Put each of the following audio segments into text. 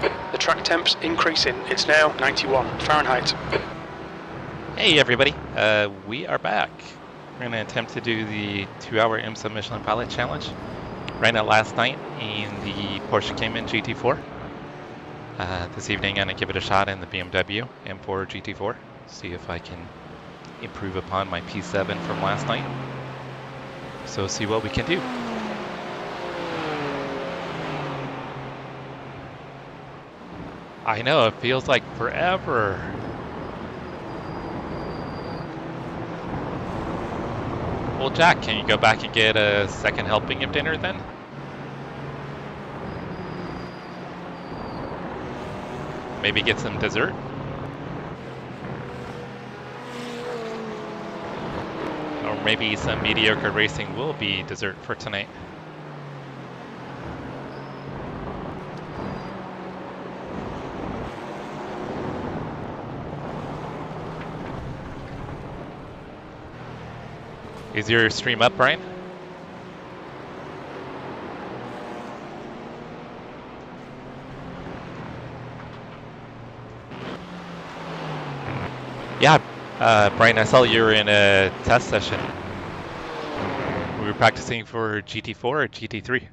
The track temp's increasing. It's now 91 Fahrenheit. Hey everybody, we are back. We're going to attempt to do the 2-hour IMSA Michelin Pilot Challenge. Ran it last night in the Porsche Cayman GT4. This evening I'm going to give it a shot in the BMW M4 GT4. See if I can improve upon my P7 from last night. So see what we can do. I know, it feels like forever. Well, Jack, can you go back and get a second helping of dinner then? Maybe get some dessert? Or maybe some mediocre racing will be dessert for tonight. Is your stream up, Brian? Yeah, Brian, I saw you were in a test session. We were practicing for GT4 or GT3?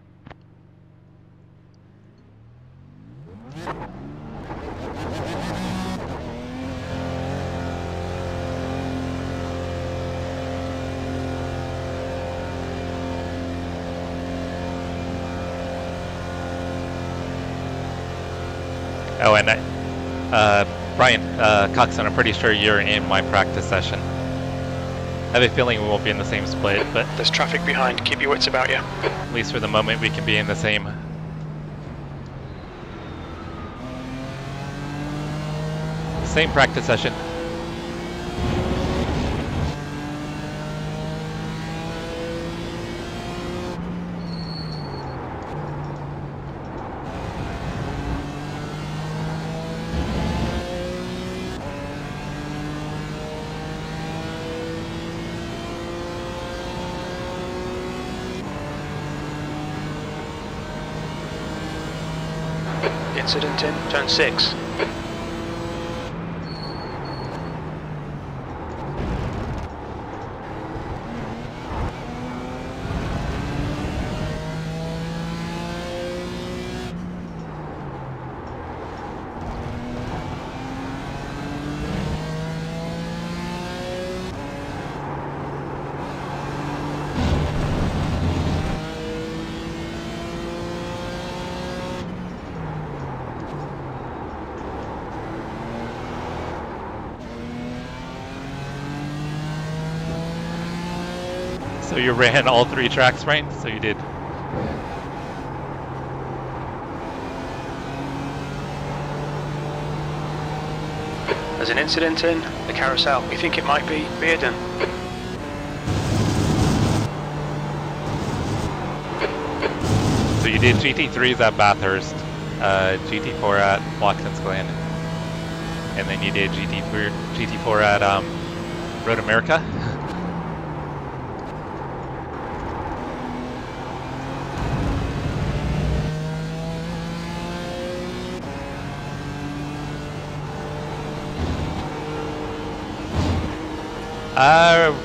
Oh, and Brian, Coxon, I'm pretty sure you're in my practice session. I have a feeling we won't be in the same split, but... There's traffic behind, keep your wits about you. At least for the moment we can be in the same practice session. Incident in turn 6. So you ran all 3 tracks, right? So you did. There's an incident in the carousel. We think it might be Bearden. So you did GT3s at Bathurst, GT4 at Watkins Glen, and then you did GT4 at Road America.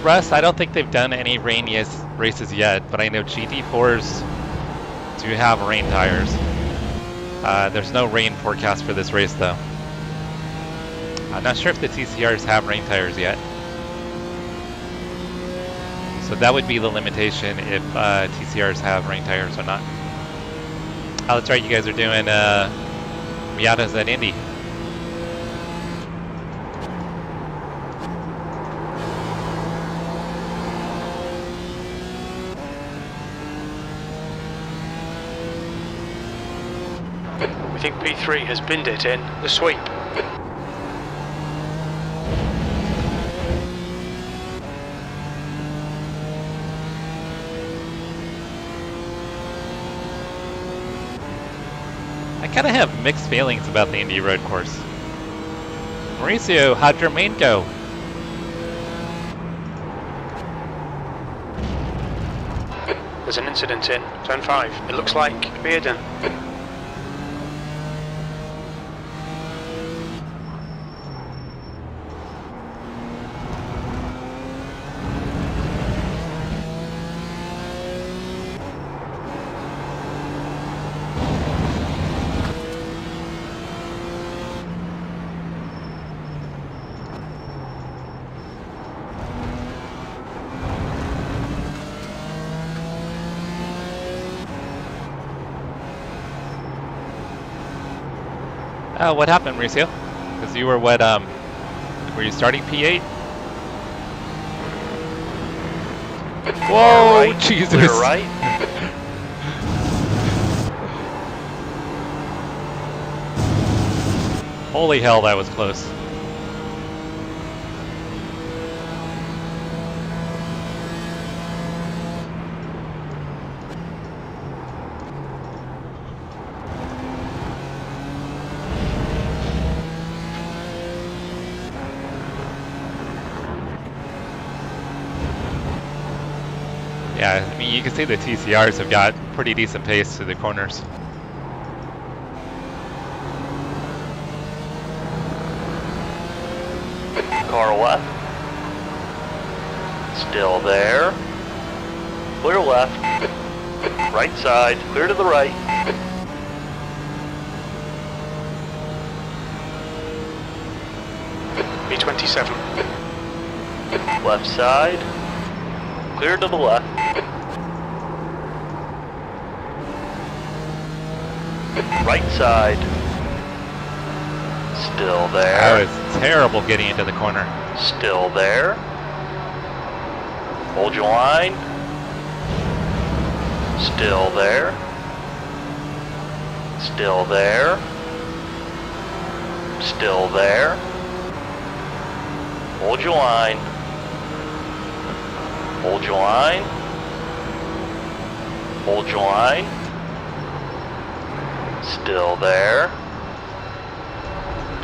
Russ, I don't think they've done any rain races yet, but I know GT4s do have rain tires. There's no rain forecast for this race though. I'm not sure if the TCRs have rain tires yet. So that would be the limitation if TCRs have rain tires or not. Oh, that's right, you guys are doing Miatas at Indy. I think P3 has binned it in the sweep. I kind of have mixed feelings about the Indy road course. Mauricio, how'd your main go? There's an incident in turn 5. It looks like Bearden. What happened, Mauricio? Because you were what, were you starting P8? Whoa, right, Jesus! Clear right. Holy hell, that was close. Yeah, I mean, you can see the TCRs have got pretty decent pace through the corners. Car left. Still there. Clear left. Right side. Clear to the right. B27. Left side. Clear to the left. Right side. Still there. That was terrible getting into the corner. Still there. Hold your line. Still there. Still there. Still there. Hold your line. Hold your line. Hold your line. Still there.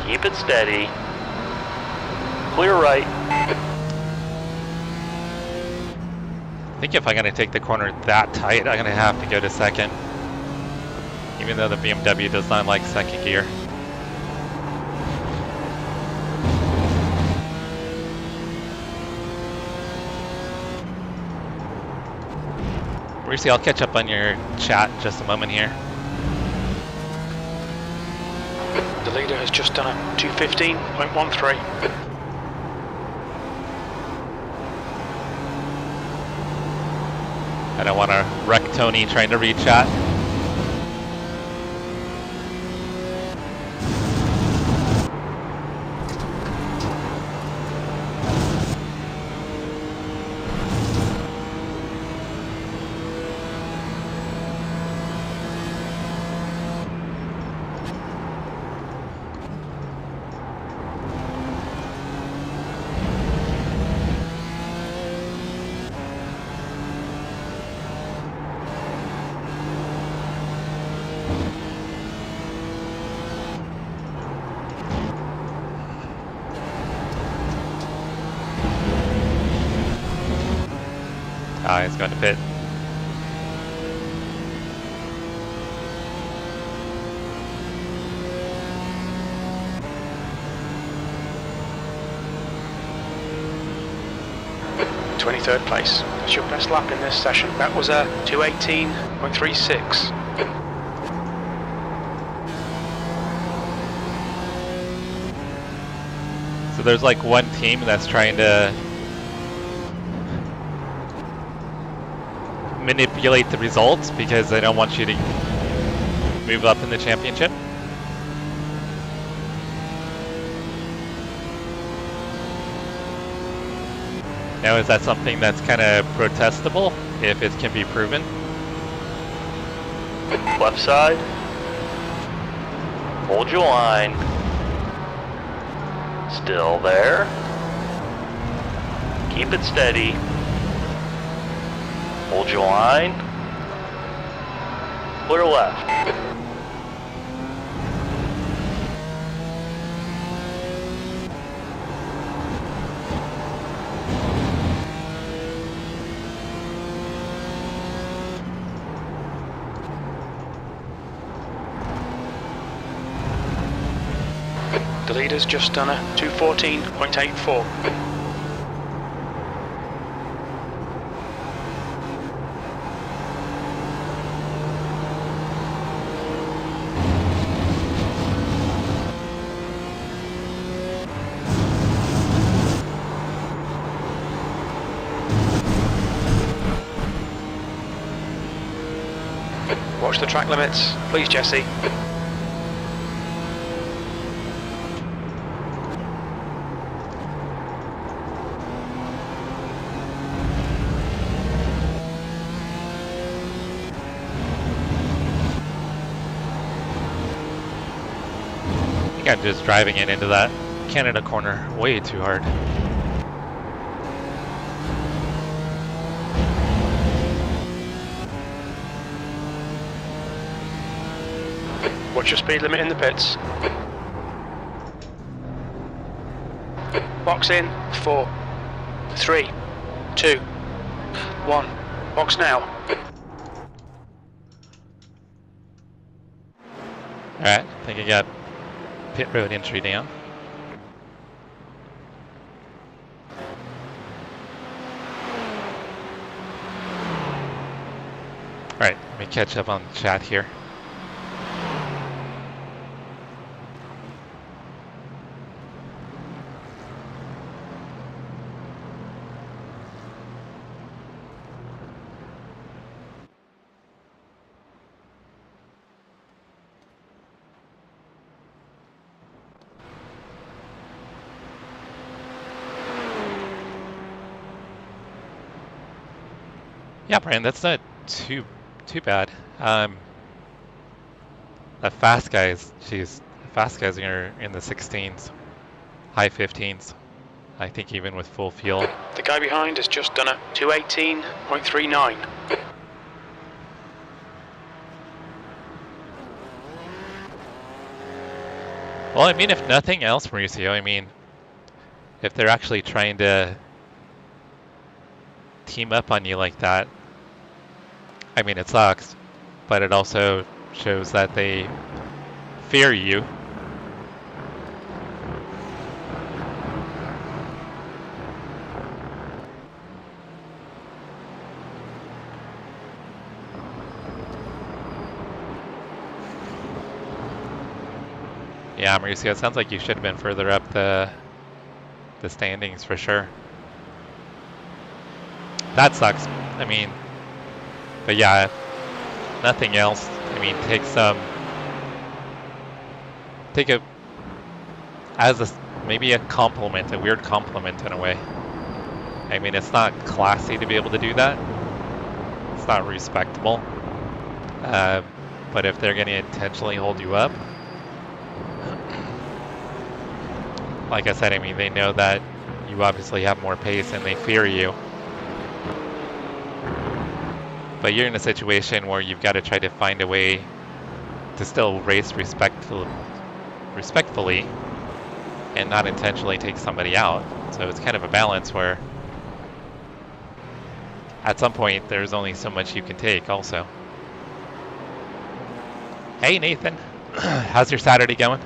Keep it steady. Clear right. I think if I'm going to take the corner that tight, I'm going to have to go to second. Even though the BMW does not like second gear. Brucey, I'll catch up on your chat in just a moment here. The leader has just done a 2:15.13. I don't want to wreck Tony trying to read chat. He's going to pit. .23rd place. That's your best lap in this session. That was a 2:18.36. So there's like one team that's trying to manipulate the results because they don't want you to move up in the championship. Now, is that something that's kind of protestable if it can be proven? Left side. Hold your line. Still there. Keep it steady. Hold your line. Clear left. The leader's just done a 2:14.84. Watch the track limits, please, Jesse. think I'm just driving it into that Canada corner way too hard. What's your speed limit in the pits? Box in, 4, 3, 2, 1. Box now. Alright, I think I got pit road entry down. Alright, let me catch up on the chat here. Yeah, Brian, that's not too bad. The fast guys, geez, the fast guys are in the 16s, high 15s. I think even with full fuel. The guy behind has just done a 218.39. Well, I mean, if nothing else, Mauricio, I mean, if they're actually trying to team up on you like that, I mean, it sucks, but it also shows that they fear you. Yeah, Mauricio, it sounds like you should have been further up the standings for sure. That sucks. I mean, but yeah, nothing else. I mean, take a as a maybe a compliment, a weird compliment in a way. I mean, it's not classy to be able to do that. It's not respectable. But if they're going to intentionally hold you up, like I said, I mean, they know that you obviously have more pace and they fear you. But you're in a situation where you've got to try to find a way to still race respectfully and not intentionally take somebody out. So it's kind of a balance where at some point there's only so much you can take also. Hey Nathan, how's your Saturday going?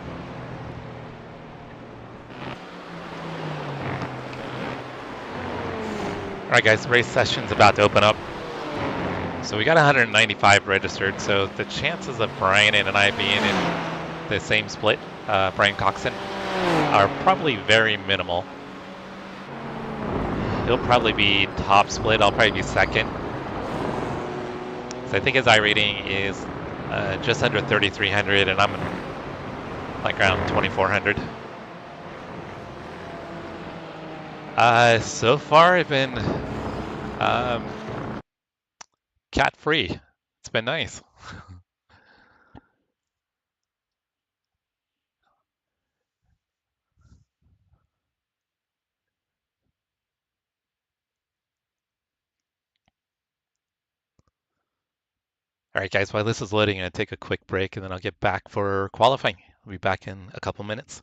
Alright guys, race session's about to open up. So we got 195 registered, so the chances of Brian and I being in the same split, Brian Coxon, are probably very minimal. He'll probably be top split, I'll probably be second. So I think his iRating is just under 3,300 and I'm like around 2,400. So far I've been cat-free. It's been nice. All right, guys, while this is loading, I'm going to take a quick break and then I'll get back for qualifying. I'll be back in a couple minutes.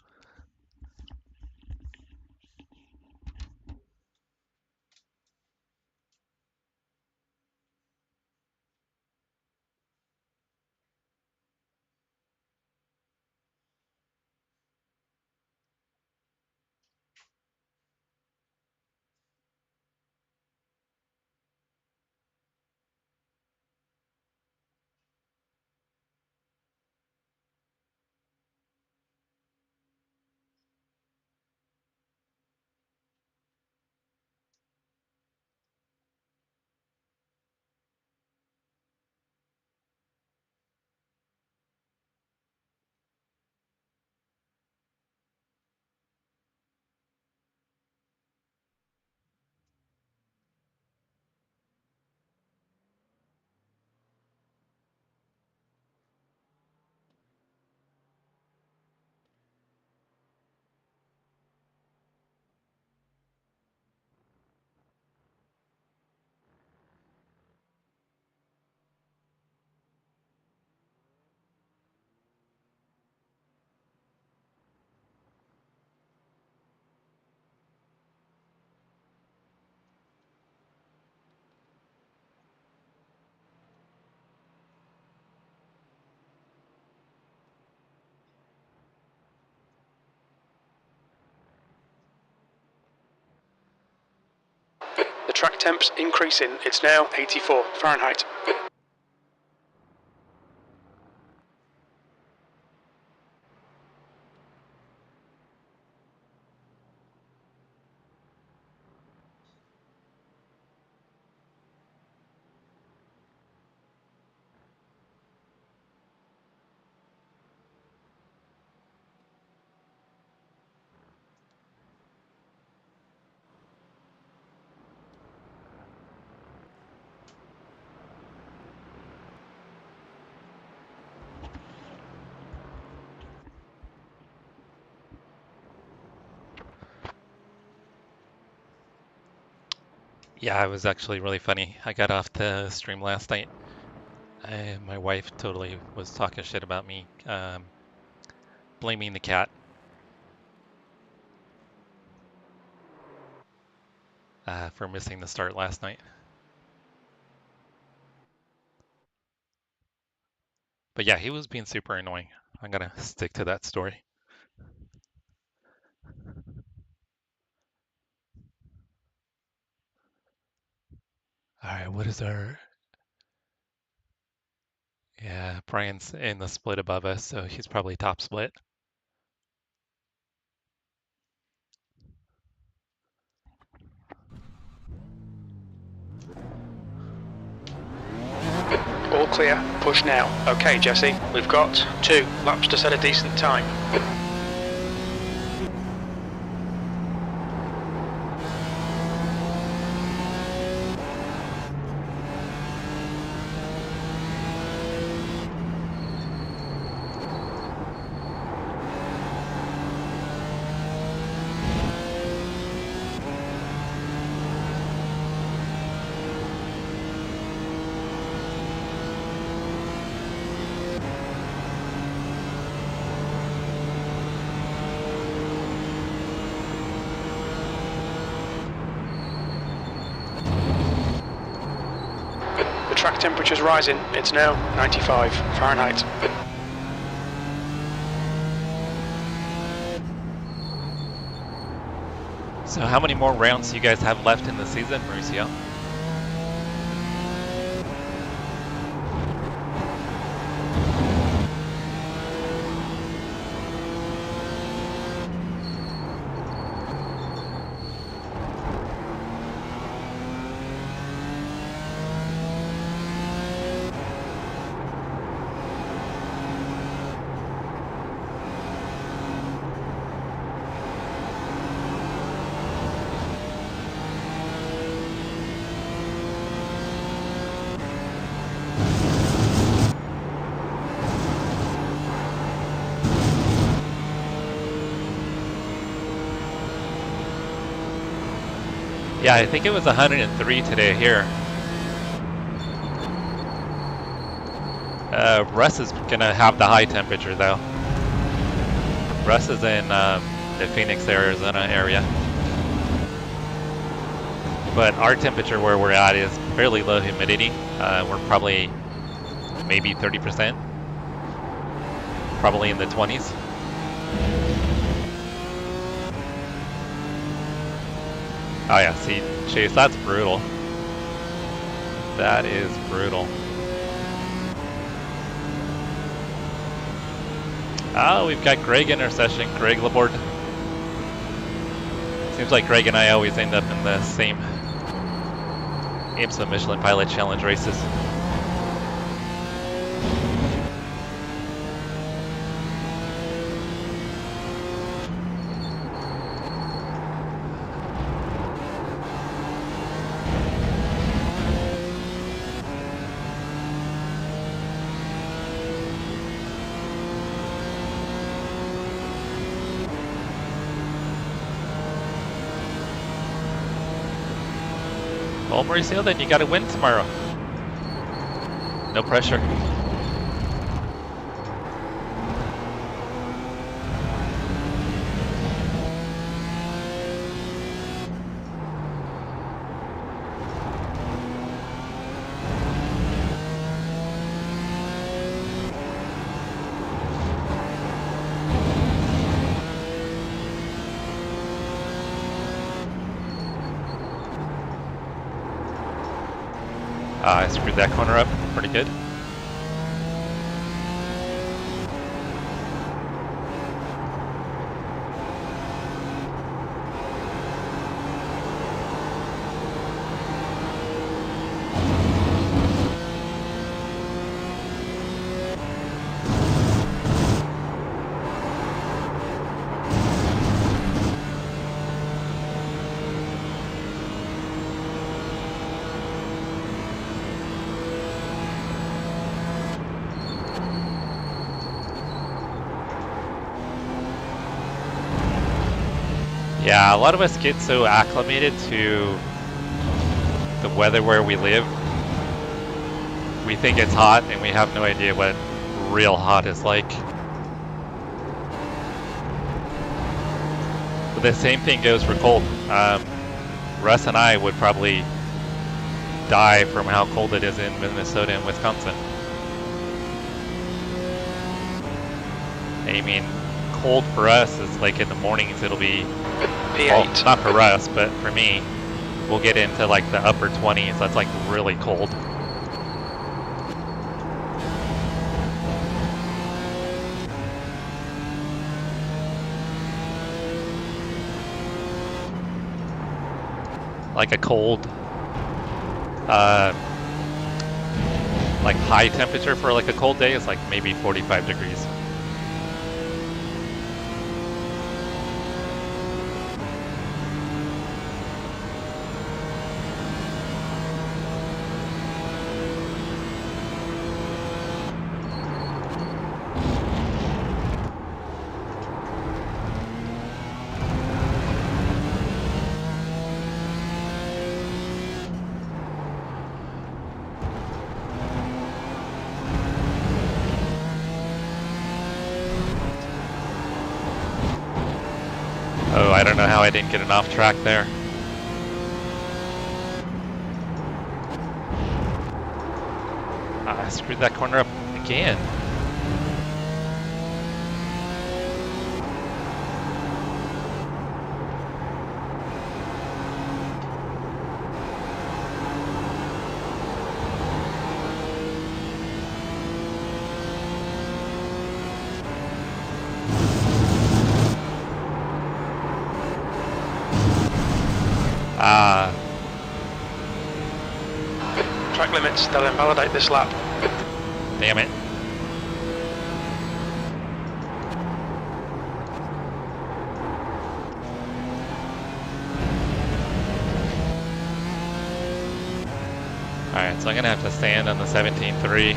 The track temp's increasing. It's now 84 Fahrenheit. Yeah, it was actually really funny. I got off the stream last night. My wife totally was talking shit about me, blaming the cat for missing the start last night. But yeah, he was being super annoying. I'm gonna stick to that story. All right, what is our... Yeah, Brian's in the split above us, so he's probably top split. All clear, push now. Okay, Jesse, we've got 2 laps to set a decent time. Track temperature's rising. It's now 95 Fahrenheit. So how many more rounds do you guys have left in the season, Mauricio? Yeah, I think it was 103 today here. Russ is gonna have the high temperature though. Russ is in the Phoenix, Arizona area. But our temperature where we're at is fairly low humidity. We're probably maybe 30%. Probably in the 20s. Oh yeah, see, Chase, that's brutal. That is brutal. Oh, we've got Greg in our session. Greg Laborde. Seems like Greg and I always end up in the same IMSA Michelin Pilot Challenge races. Well, Mauricio, then you got to win tomorrow. No pressure. I screwed that corner up pretty good. Yeah, a lot of us get so acclimated to the weather where we live. We think it's hot and we have no idea what real hot is like. But the same thing goes for cold. Russ and I would probably die from how cold it is in Minnesota and Wisconsin. I mean, cold for us is like in the mornings it'll be P8. Well, not for us, but for me, we'll get into like the upper 20s. That's like really cold. Like a cold, like high temperature for like a cold day is like maybe 45 degrees. Oh, I don't know how I didn't get an off track there. I screwed that corner up again. Track limits, they'll invalidate this lap. Damn it. Alright, so I'm gonna have to stand on the 17.3.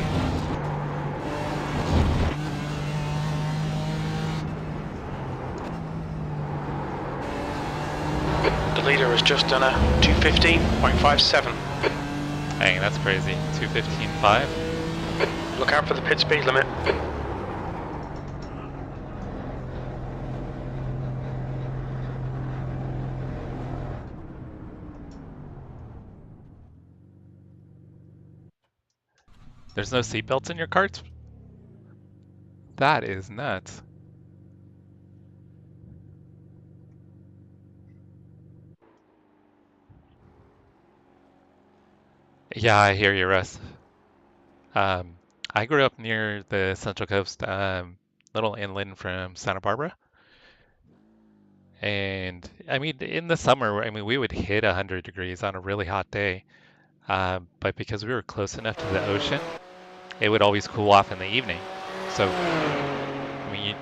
The leader has just done a 2:15.57. Dang, that's crazy. 2:15.5. Look out for the pit speed limit. There's no seatbelts in your carts? That is nuts. Yeah, I hear you, Russ. I grew up near the Central Coast, little inland from Santa Barbara. And I mean, in the summer, I mean, we would hit 100 degrees on a really hot day. But because we were close enough to the ocean, it would always cool off in the evening. So, I mean, you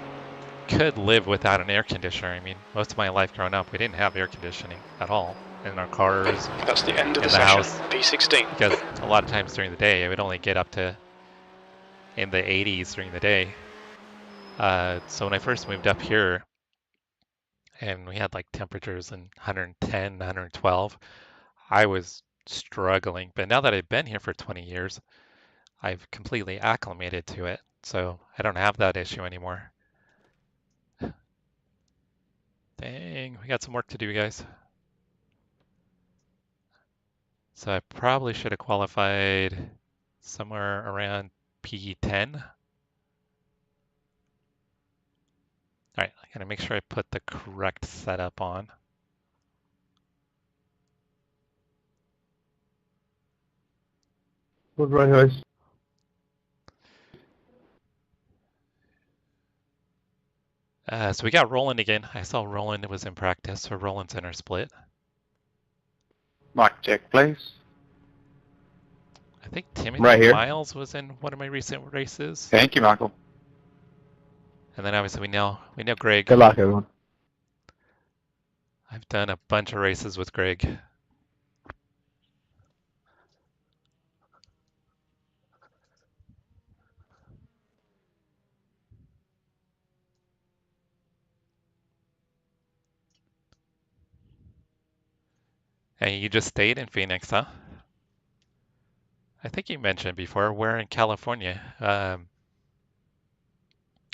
could live without an air conditioner. I mean, most of my life growing up, we didn't have air conditioning at all in our cars, That's the end of in the the session. house. P16. Because a lot of times during the day, it would only get up to in the 80s during the day. So when I first moved up here, and we had like temperatures in 110, 112, I was struggling. But now that I've been here for 20 years, I've completely acclimated to it. So I don't have that issue anymore. Dang, we got some work to do, guys. So I probably should have qualified somewhere around P10. All right, I gotta make sure I put the correct setup on. Good run, guys. So we got Roland again. I saw Roland was in practice, so Roland's in our split. Mic check, please. I think Timothy Right here. Miles was in one of my recent races. Thank you, Michael. And then obviously we know Greg. Good luck, everyone. I've done a bunch of races with Greg. And you just stayed in Phoenix, huh? I think you mentioned before, we're in California.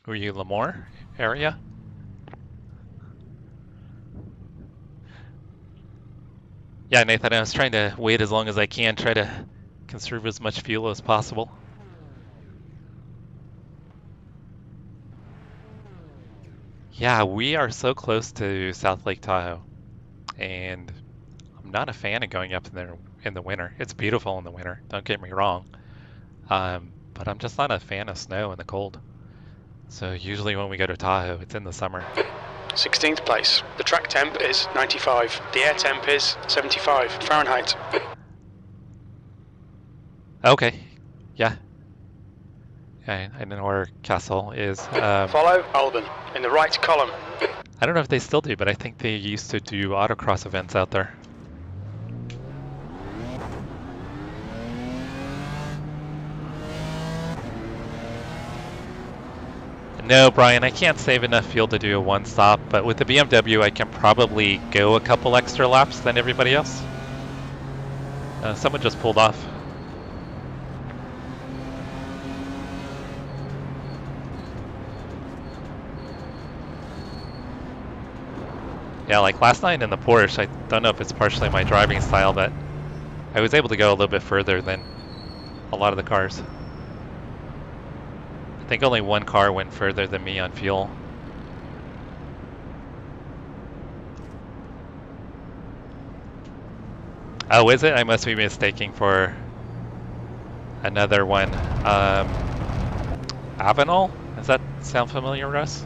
Were you Lemoore area? Yeah, Nathan, I was trying to wait as long as I can, try to conserve as much fuel as possible. Yeah, we are so close to South Lake Tahoe, and I'm not a fan of going up there in the winter. It's beautiful in the winter, don't get me wrong, but I'm just not a fan of snow in the cold. So usually when we go to Tahoe, it's in the summer. 16th place. The track temp is 95. The air temp is 75 Fahrenheit. Okay, yeah. I know where Castle is. Follow Alban in the right column. I don't know if they still do, but I think they used to do autocross events out there. No, Brian, I can't save enough fuel to do a one stop, but with the BMW, I can probably go a couple extra laps than everybody else. Someone just pulled off. Yeah, like last night in the Porsche, I don't know if it's partially my driving style, but I was able to go a little bit further than a lot of the cars. I think only one car went further than me on fuel. Oh, is it? I must be mistaking for another one. Avenal? Does that sound familiar, Russ?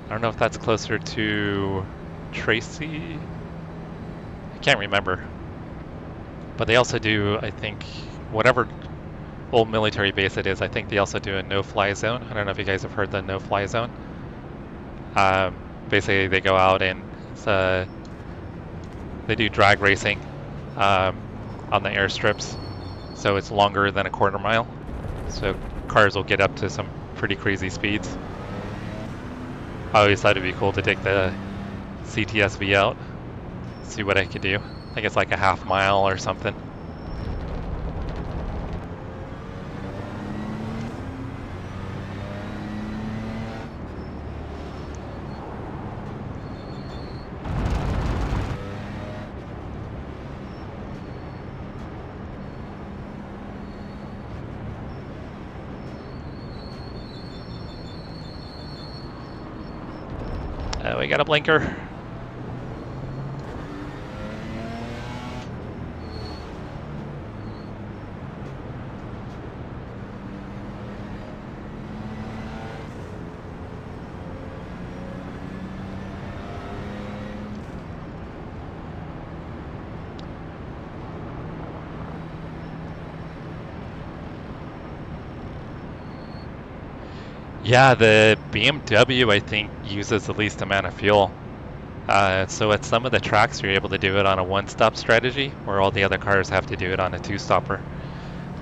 I don't know if that's closer to Tracy. I can't remember. But they also do, I think, whatever old military base it is, I think they also do a no-fly zone. I don't know if you guys have heard the no-fly zone. Basically, they go out and they do drag racing on the airstrips. So it's longer than a quarter mile. So cars will get up to some pretty crazy speeds. I always thought it'd be cool to take the CTSV out, see what I could do. I think it's like a half mile or something. We got a blinker. Yeah, the BMW, I think, uses the least amount of fuel. So at some of the tracks, you're able to do it on a one-stop strategy, where all the other cars have to do it on a two-stopper.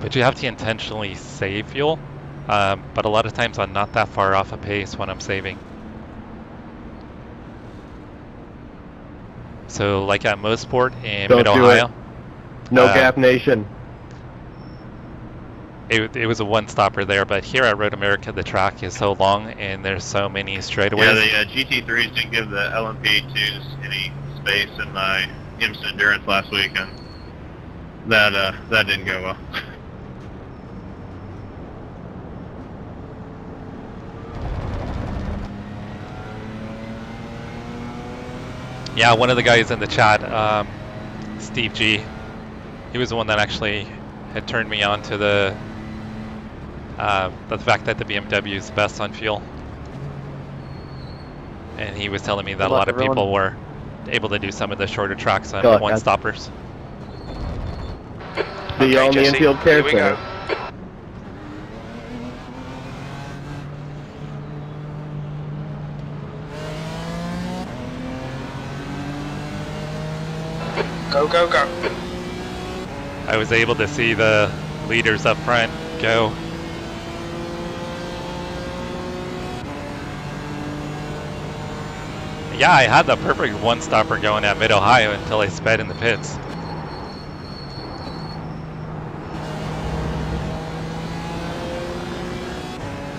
But you have to intentionally save fuel. But a lot of times I'm not that far off a pace when I'm saving. So like at Motorsport in Mid-Ohio. No Gap Nation. It was a one-stopper there, but here at Road America, the track is so long and there's so many straightaways. Yeah, the GT3s didn't give the LMP2s any space in my IMSA Endurance last week, and that didn't go well. Yeah, one of the guys in the chat, Steve G, he was the one that actually had turned me on to the fact that the BMW is the best on fuel. And he was telling me that a lot of people were able to do some of the shorter tracks on one-stoppers. See you on the infield care center. Go, go, go. I was able to see the leaders up front go. Yeah, I had the perfect one-stopper going at Mid-Ohio until I sped in the pits.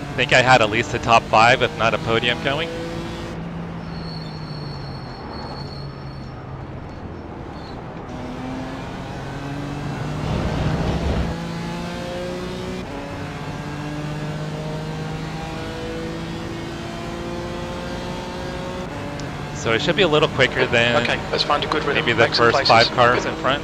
I think I had at least a top 5, if not a podium going. So it should be a little quicker than okay, let's find a good rhythm. maybe the first 5 cars in front.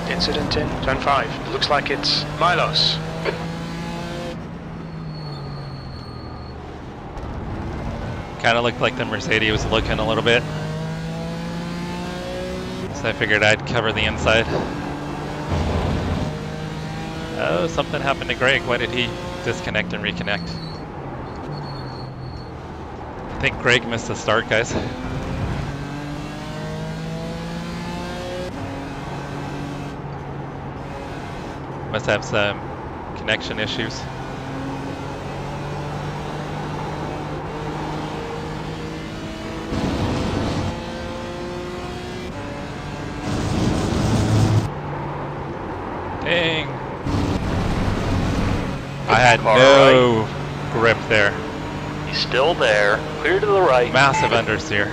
Incident in turn 5. It looks like it's Milos. Kind of looked like the Mercedes was looking a little bit. So I figured I'd cover the inside. Oh, something happened to Greg. Why did he disconnect and reconnect? I think Greg missed the start, guys. Must have some connection issues. Dang. I had no grip there. He's still there. Clear to the right. Massive understeer.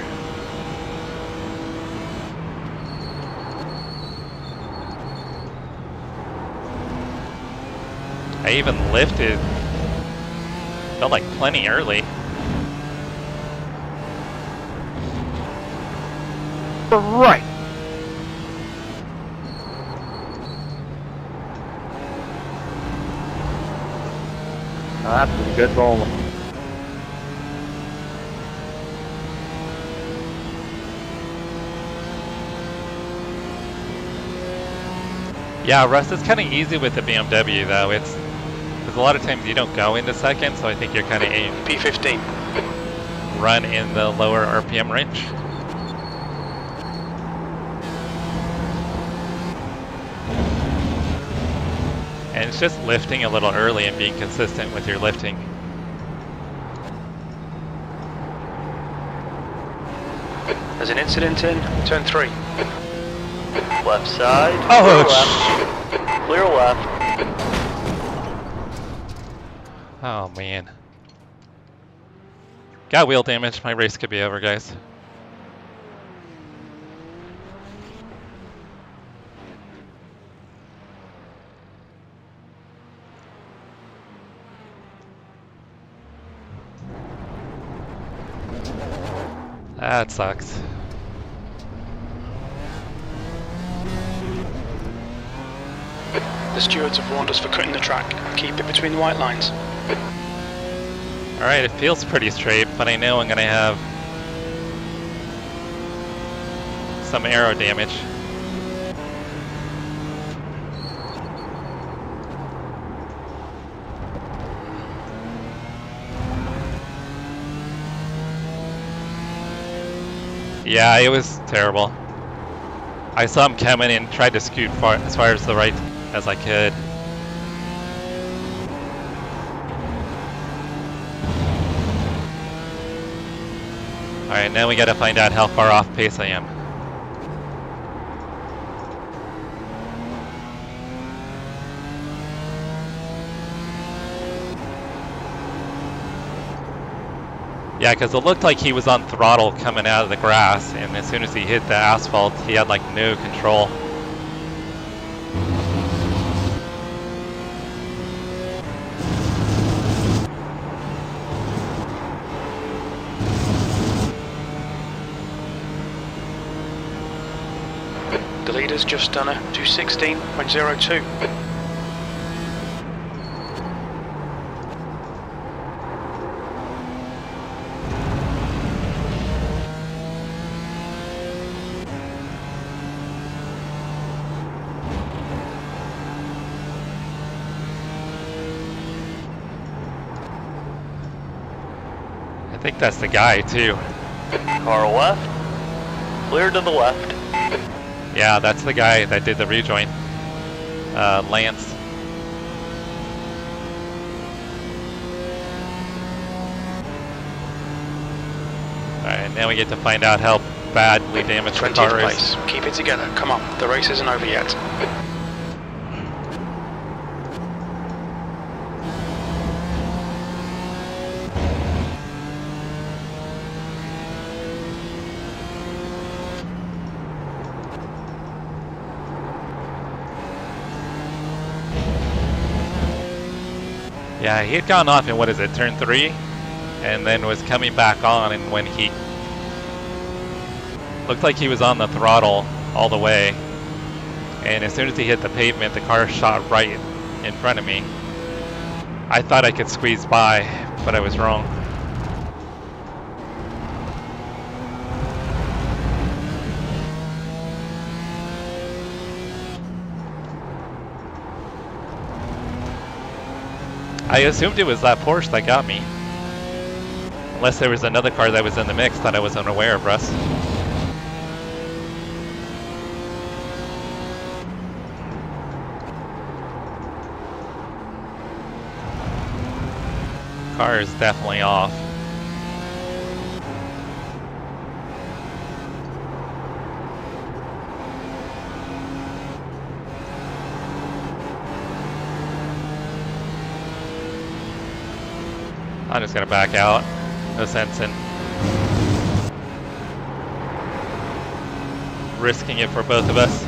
I even lifted. Felt like plenty early. Right. That's a good moment. Yeah, Russ, it's kind of easy with the BMW though. It's because a lot of times you don't go into second, so I think you're kind of P15. run in the lower RPM range. And it's just lifting a little early and being consistent with your lifting. There's an incident in turn 3. Left side. Oh, clear left. Clear left. Oh man. Got wheel damage. My race could be over, guys. That sucks. The stewards have warned us for cutting the track. Keep it between the white lines. Alright, it feels pretty straight, but I know I'm gonna have some aero damage. Yeah, it was terrible. I saw him coming and tried to scoot as far as the right as I could. Alright, now we gotta find out how far off pace I am. Yeah, because it looked like he was on throttle coming out of the grass, and as soon as he hit the asphalt, he had like no control. meters, just done a 216.02. I think that's the guy too. Car left. Clear to the left. Yeah, that's the guy that did the rejoin. Lance. Alright, now we get to find out how badly damaged the 20th car place. is. Keep it together. Come on, the race isn't over yet. Yeah, he had gone off in, what is it, turn 3? And then was coming back on, and when he looked like he was on the throttle all the way, and as soon as he hit the pavement, the car shot right in front of me. I thought I could squeeze by, but I was wrong. I assumed it was that Porsche that got me. Unless there was another car that was in the mix that I was unaware of, Russ. Car is definitely off. I'm just gonna back out. No sense in risking it for both of us.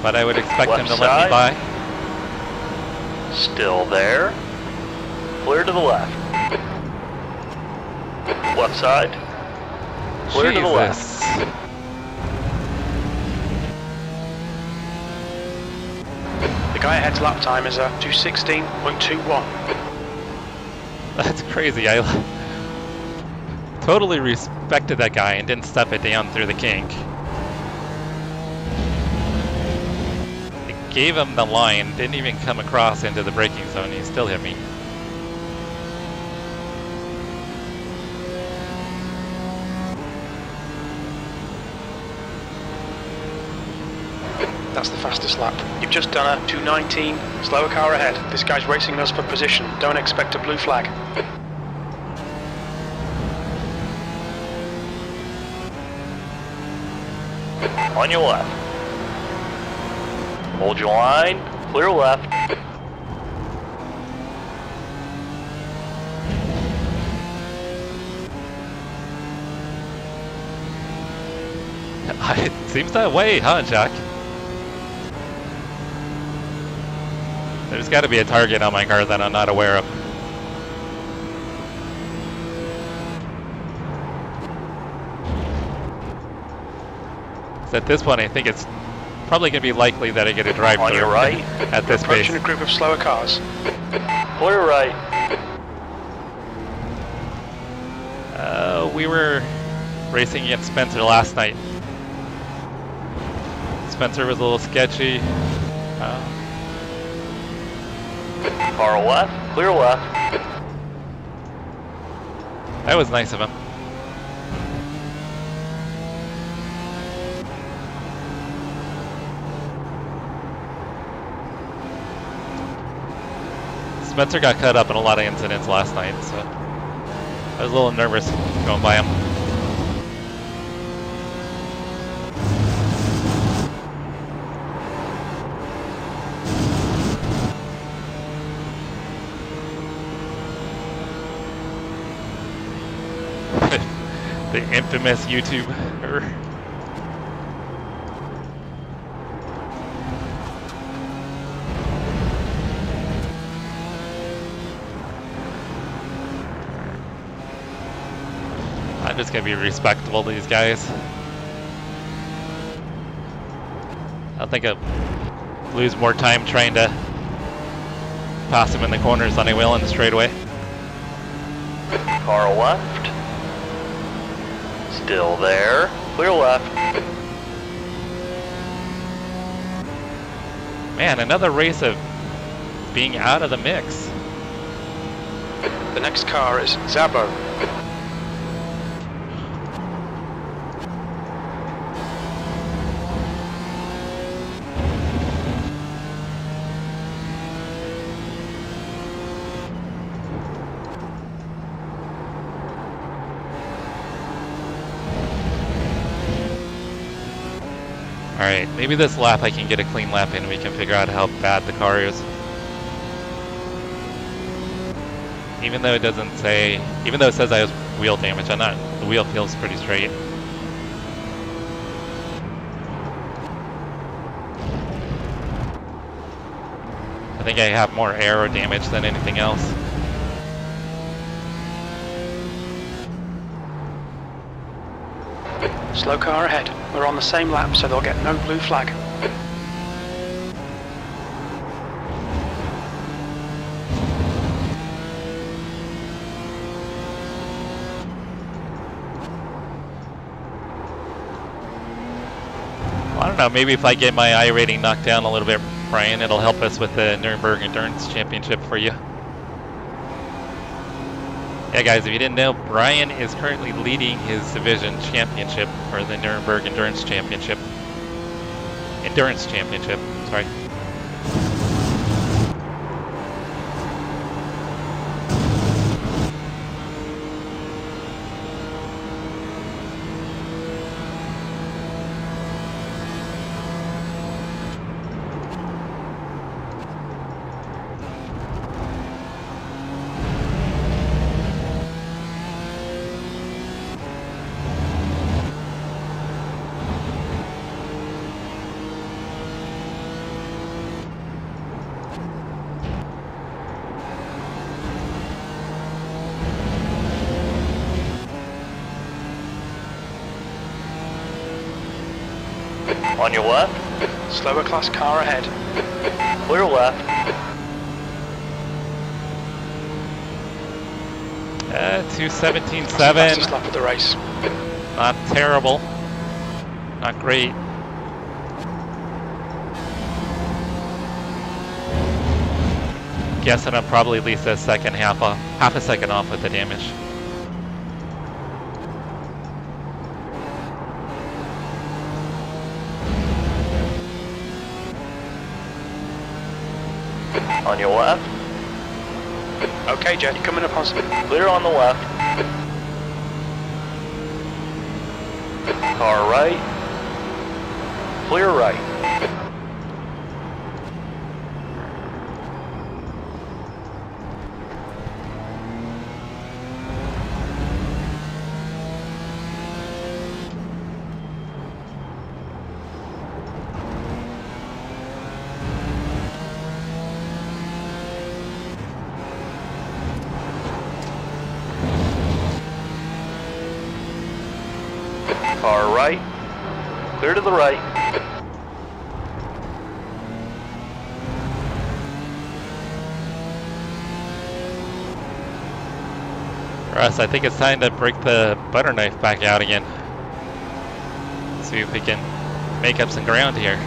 But I would expect him to let me by. Still there. Clear to the left. Left side. Clear to the left. The guy ahead's lap time is a 216.21. That's crazy. I totally respected that guy and didn't stuff it down through the kink. I gave him the line, didn't even come across into the braking zone, he still hit me. That's the fastest lap. You've just done a 219. Slower car ahead. This guy's racing us for position. Don't expect a blue flag. On your left. Hold your line. Clear left. It seems that way, huh, Jack? There's got to be a target on my car that I'm not aware of. So at this point, I think it's probably going to be likely that I get a drive On through your right. at this pace. Approaching a group of slower cars. Clear right. We were racing against Spencer last night. Spencer was a little sketchy. Car left. Clear left. That was nice of him. Spencer got cut up in a lot of incidents last night, so I was a little nervous going by him. The infamous YouTuber. I'm just gonna be respectful to these guys. don't think I'll lose more time trying to pass him in the corners than I will in the straightaway. Car left. Still there. Clear left. Man, another race of being out of the mix. The next car is Zabo. Alright, maybe this lap I can get a clean lap in and we can figure out how bad the car is. Even though it doesn't say, even though it says I have wheel damage, the wheel feels pretty straight. I think I have more aero damage than anything else. Slow car ahead. We're on the same lap, so they'll get no blue flag. Well, I don't know, maybe if I get my I rating knocked down a little bit, Brian, it'll help us with the Nürburgring Endurance Championship for you. Yeah, guys, if you didn't know, Brian is currently leading his division championship for the Nuremberg Endurance Championship. Sorry. On your left. Slower class car ahead. Clear left. 2:17.7. Fastest lap of the race. Not terrible. Not great. Guessing I'm probably at least a second half a second off with the damage. On your left. Okay, Jet, you're coming up on some. Clear on the left. Car right. Clear right. Car right. Clear to the right. Russ, I think it's time to break the butter knife back out again. See if we can make up some ground here.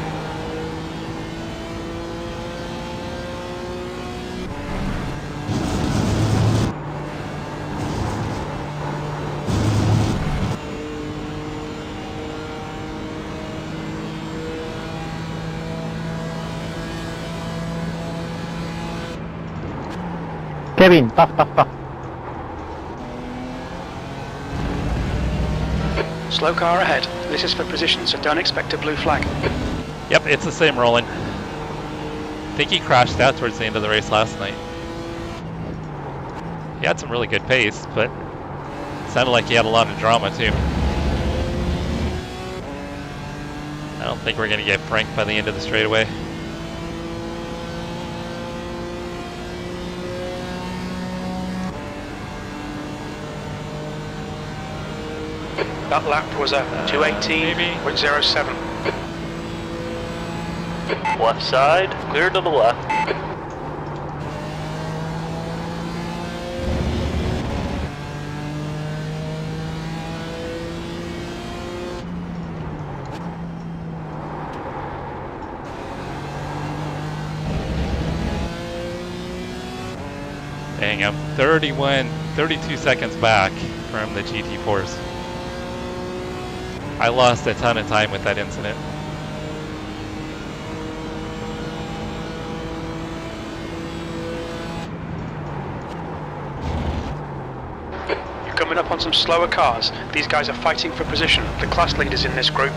Kevin, tough. Slow car ahead. This is for position, so don't expect a blue flag. Yep, it's the same Roland. I think he crashed out towards the end of the race last night. He had some really good pace, but it sounded like he had a lot of drama too. I don't think we're going to get franked by the end of the straightaway. That lap was a 2:18.07. Left side, clear to the left. Dang, I'm 32 seconds back from the GT4s. I lost a ton of time with that incident. You're coming up on some slower cars. These guys are fighting for position. The class leaders in this group.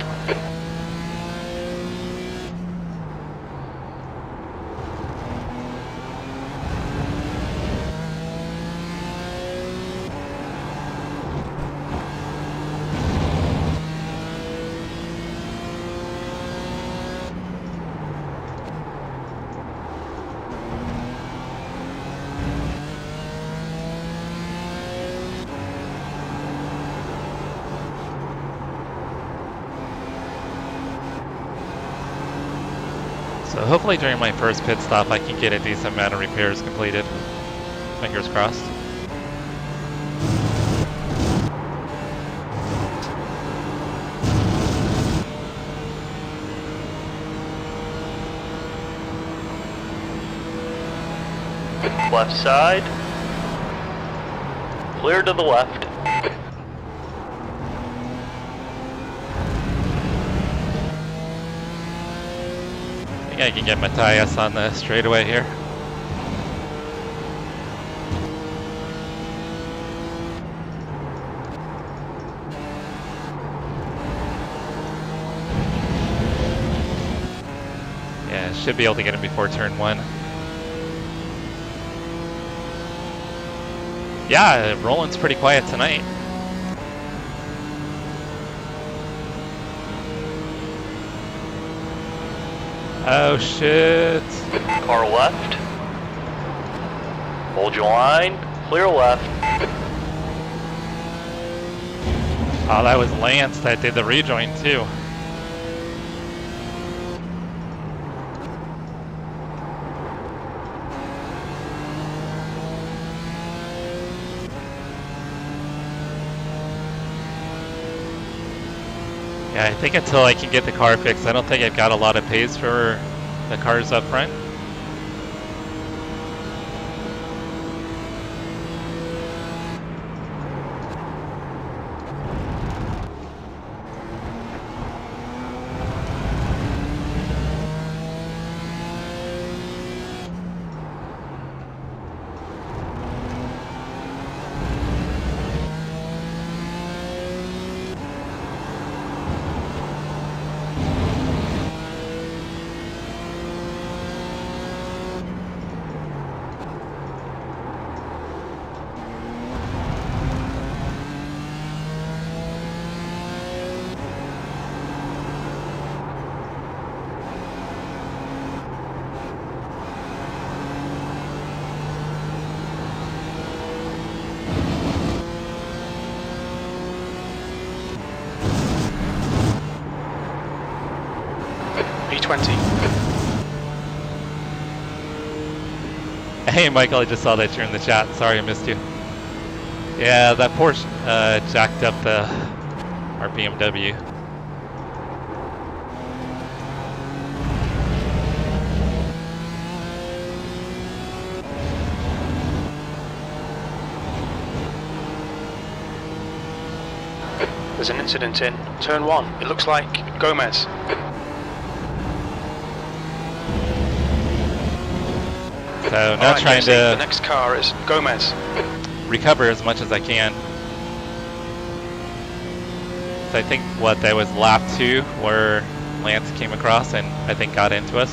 So hopefully during my first pit stop I can get a decent amount of repairs completed. Fingers crossed. Left side, clear to the left. I think I can get Matthias on the straightaway here. Yeah, should be able to get him before turn 1. Yeah, Roland's pretty quiet tonight. Oh shit. Car left. Hold your line, clear left. Oh, that was Lance that did the rejoin too. Yeah, I think until I can get the car fixed, I don't think I've got a lot of pace for the cars up front. P20. Hey Michael, I just saw that you're in the chat. Sorry I missed you. Yeah, that Porsche jacked up our BMW. There's an incident in turn 1. It looks like Gomez. So now trying to the next car is Gomez. recover as much as I can. So I think that was lap 2 where Lance came across and I think got into us.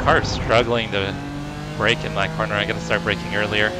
car is struggling to brake in that corner. I gotta start braking earlier.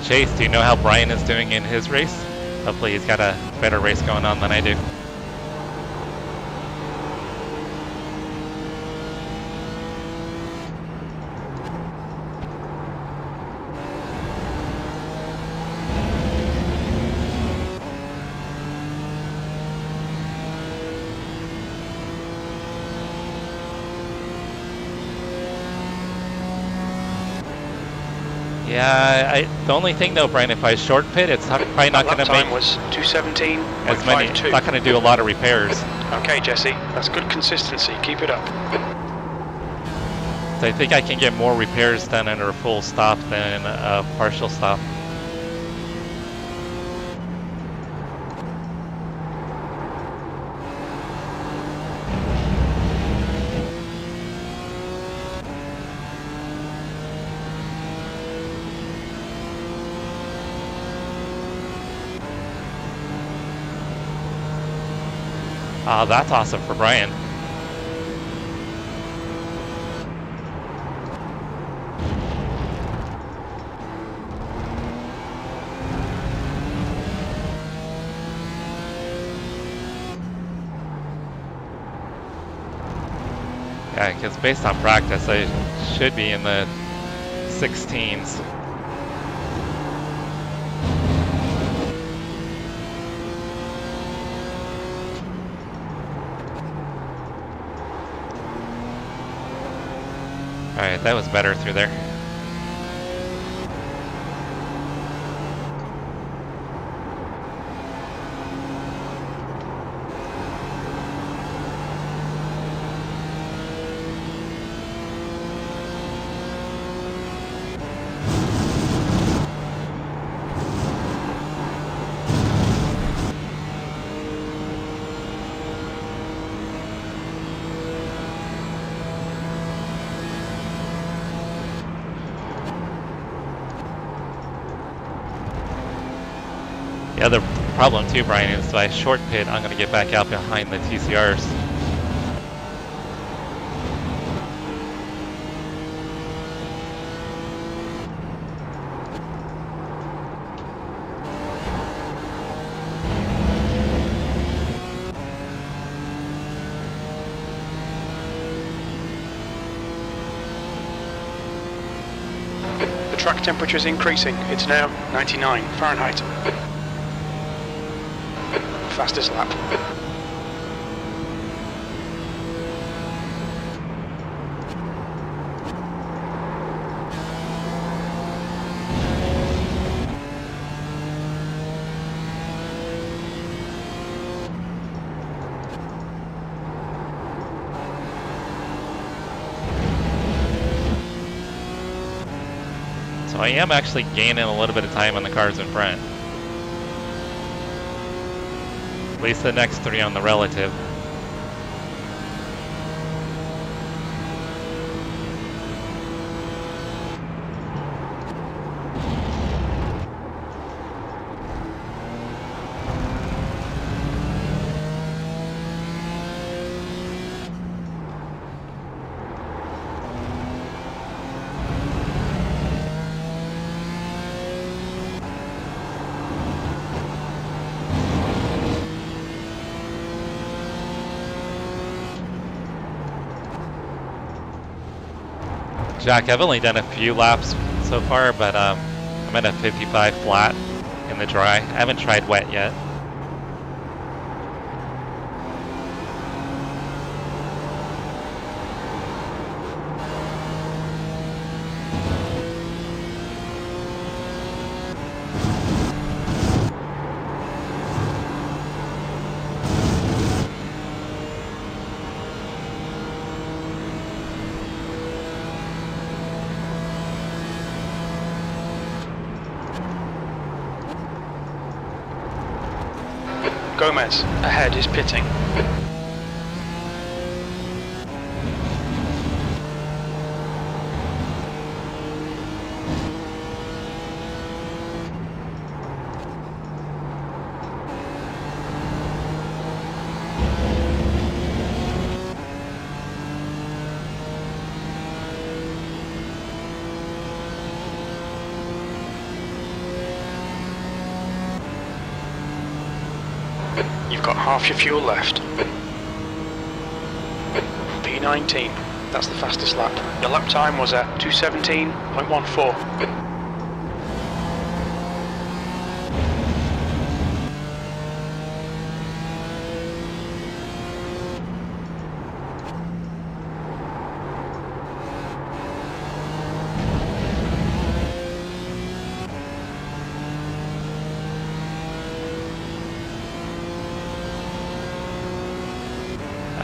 Chase, do you know how Brian is doing in his race? Hopefully he's got a better race going on than I do. Yeah, the only thing though, Brian, if I short pit, it's probably not going to make was 2:17. as many. It's not going to do a lot of repairs. Okay, Jesse, that's good consistency. Keep it up. So I think I can get more repairs done under a full stop than a partial stop. Oh, that's awesome for Brian. Yeah, because based on practice, I should be in the 16s. Alright, that was better through there. The other problem too, Brian, is if I short pit, I'm going to get back out behind the TCRs. The track temperature is increasing. It's now 99 Fahrenheit. Fastest lap. So I am actually gaining a little bit of time on the cars in front. At least the next three on the relative. Jack, I've only done a few laps so far, but I'm at a 55 flat in the dry. I haven't tried wet yet. Gomez, ahead is pitting. You've got half your fuel left. P19, that's the fastest lap. Your lap time was at 2:17.14.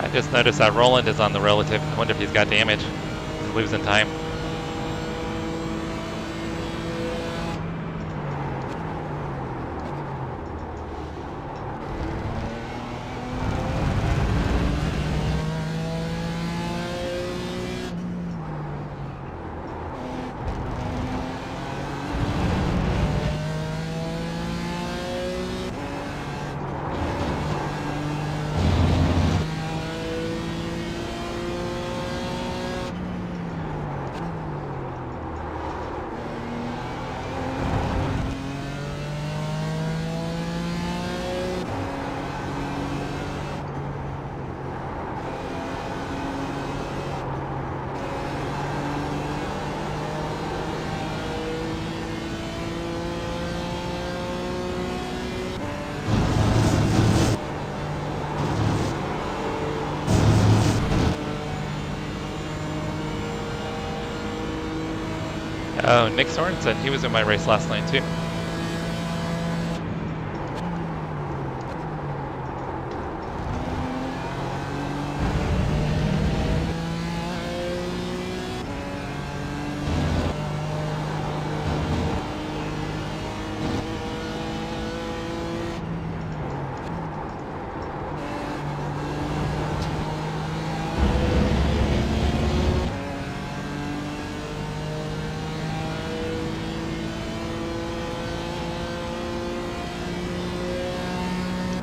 I just noticed that Roland is on the relative. I wonder if he's got damage. He's losing time. Oh, Nick Sorensen, he was in my race last night too.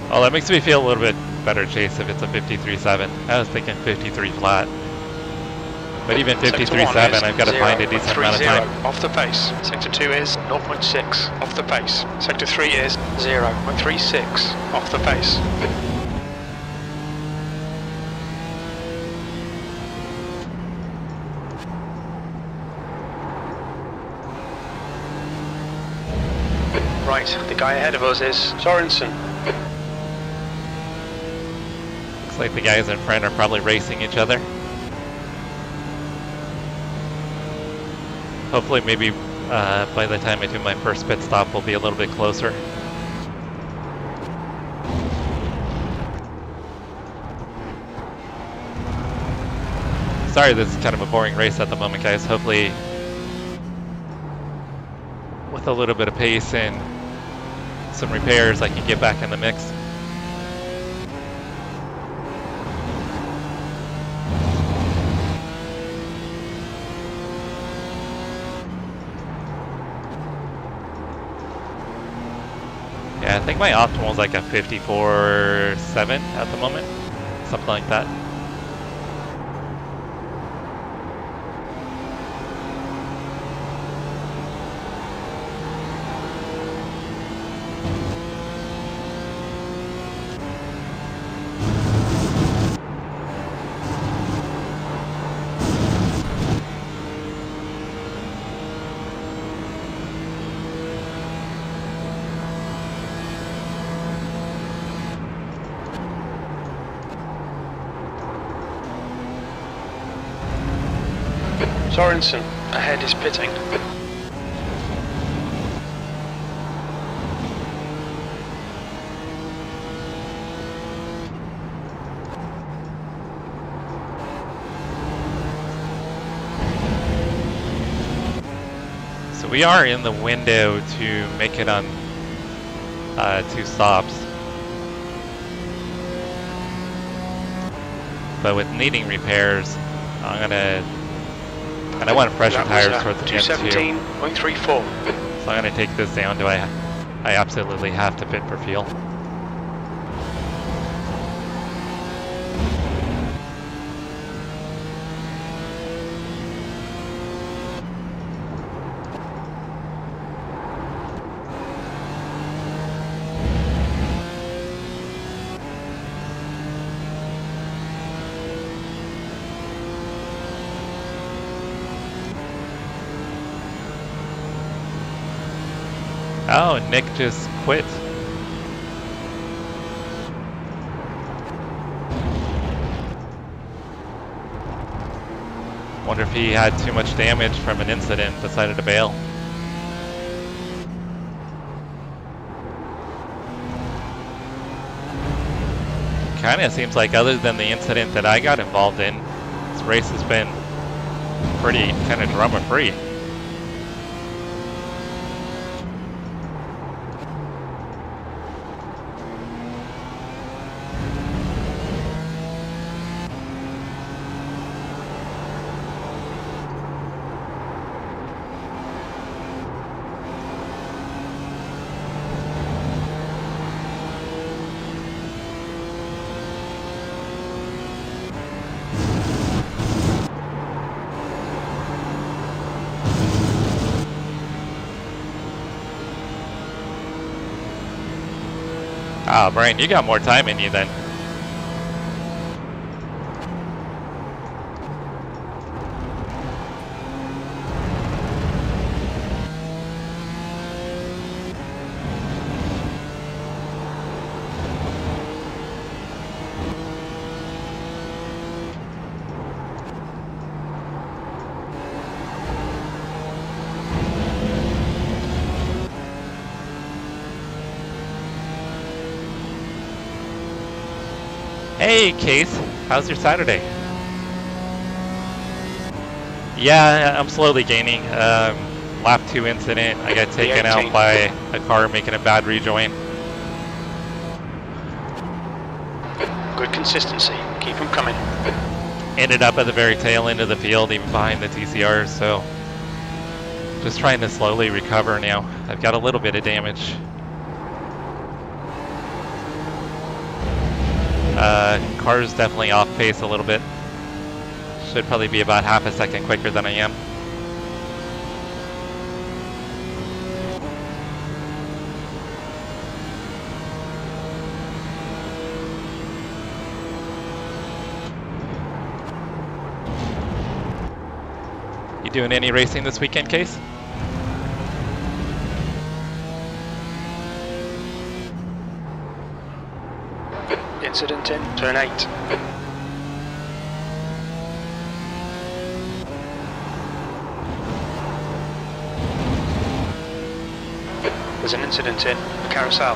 Well, that makes me feel a little bit better, Chase, if it's a 53.7. I was thinking 53 flat. But even 53.7, I've got to find a decent amount of time. Off the pace. Sector 2 is 0.6 off the pace. Sector 3 is 0.36 off the pace. Right, the guy ahead of us is Sorensen. Looks like the guys in front are probably racing each other. Hopefully maybe by the time I do my first pit stop we'll be a little bit closer. Sorry, this is kind of a boring race at the moment, guys. Hopefully with a little bit of pace and some repairs I can get back in the mix. Yeah, I think my optimal is like a 54.7 at the moment, something like that. Sorensen, ahead is pitting. So we are in the window to make it on 2 stops. but with needing repairs, I want fresher tires towards the end too. 217.34. So I'm going to take this down. I absolutely have to pit for fuel. Oh, Nick just quit. Wonder if he had too much damage from an incident, decided to bail. Kinda seems like other than the incident that I got involved in, this race has been pretty kind of drama-free. Ah, Brian, you got more time in you then. Hey, Case, how's your Saturday? Yeah, I'm slowly gaining. Lap 2 incident, I got taken out by a car making a bad rejoin. Good consistency. Keep them coming. Ended up at the very tail end of the field, even behind the TCR, so just trying to slowly recover now. I've got a little bit of damage. Car's definitely off pace a little bit. Should probably be about half a second quicker than I am. You doing any racing this weekend, Case? Incident in turn 8. There's an incident in the carousel.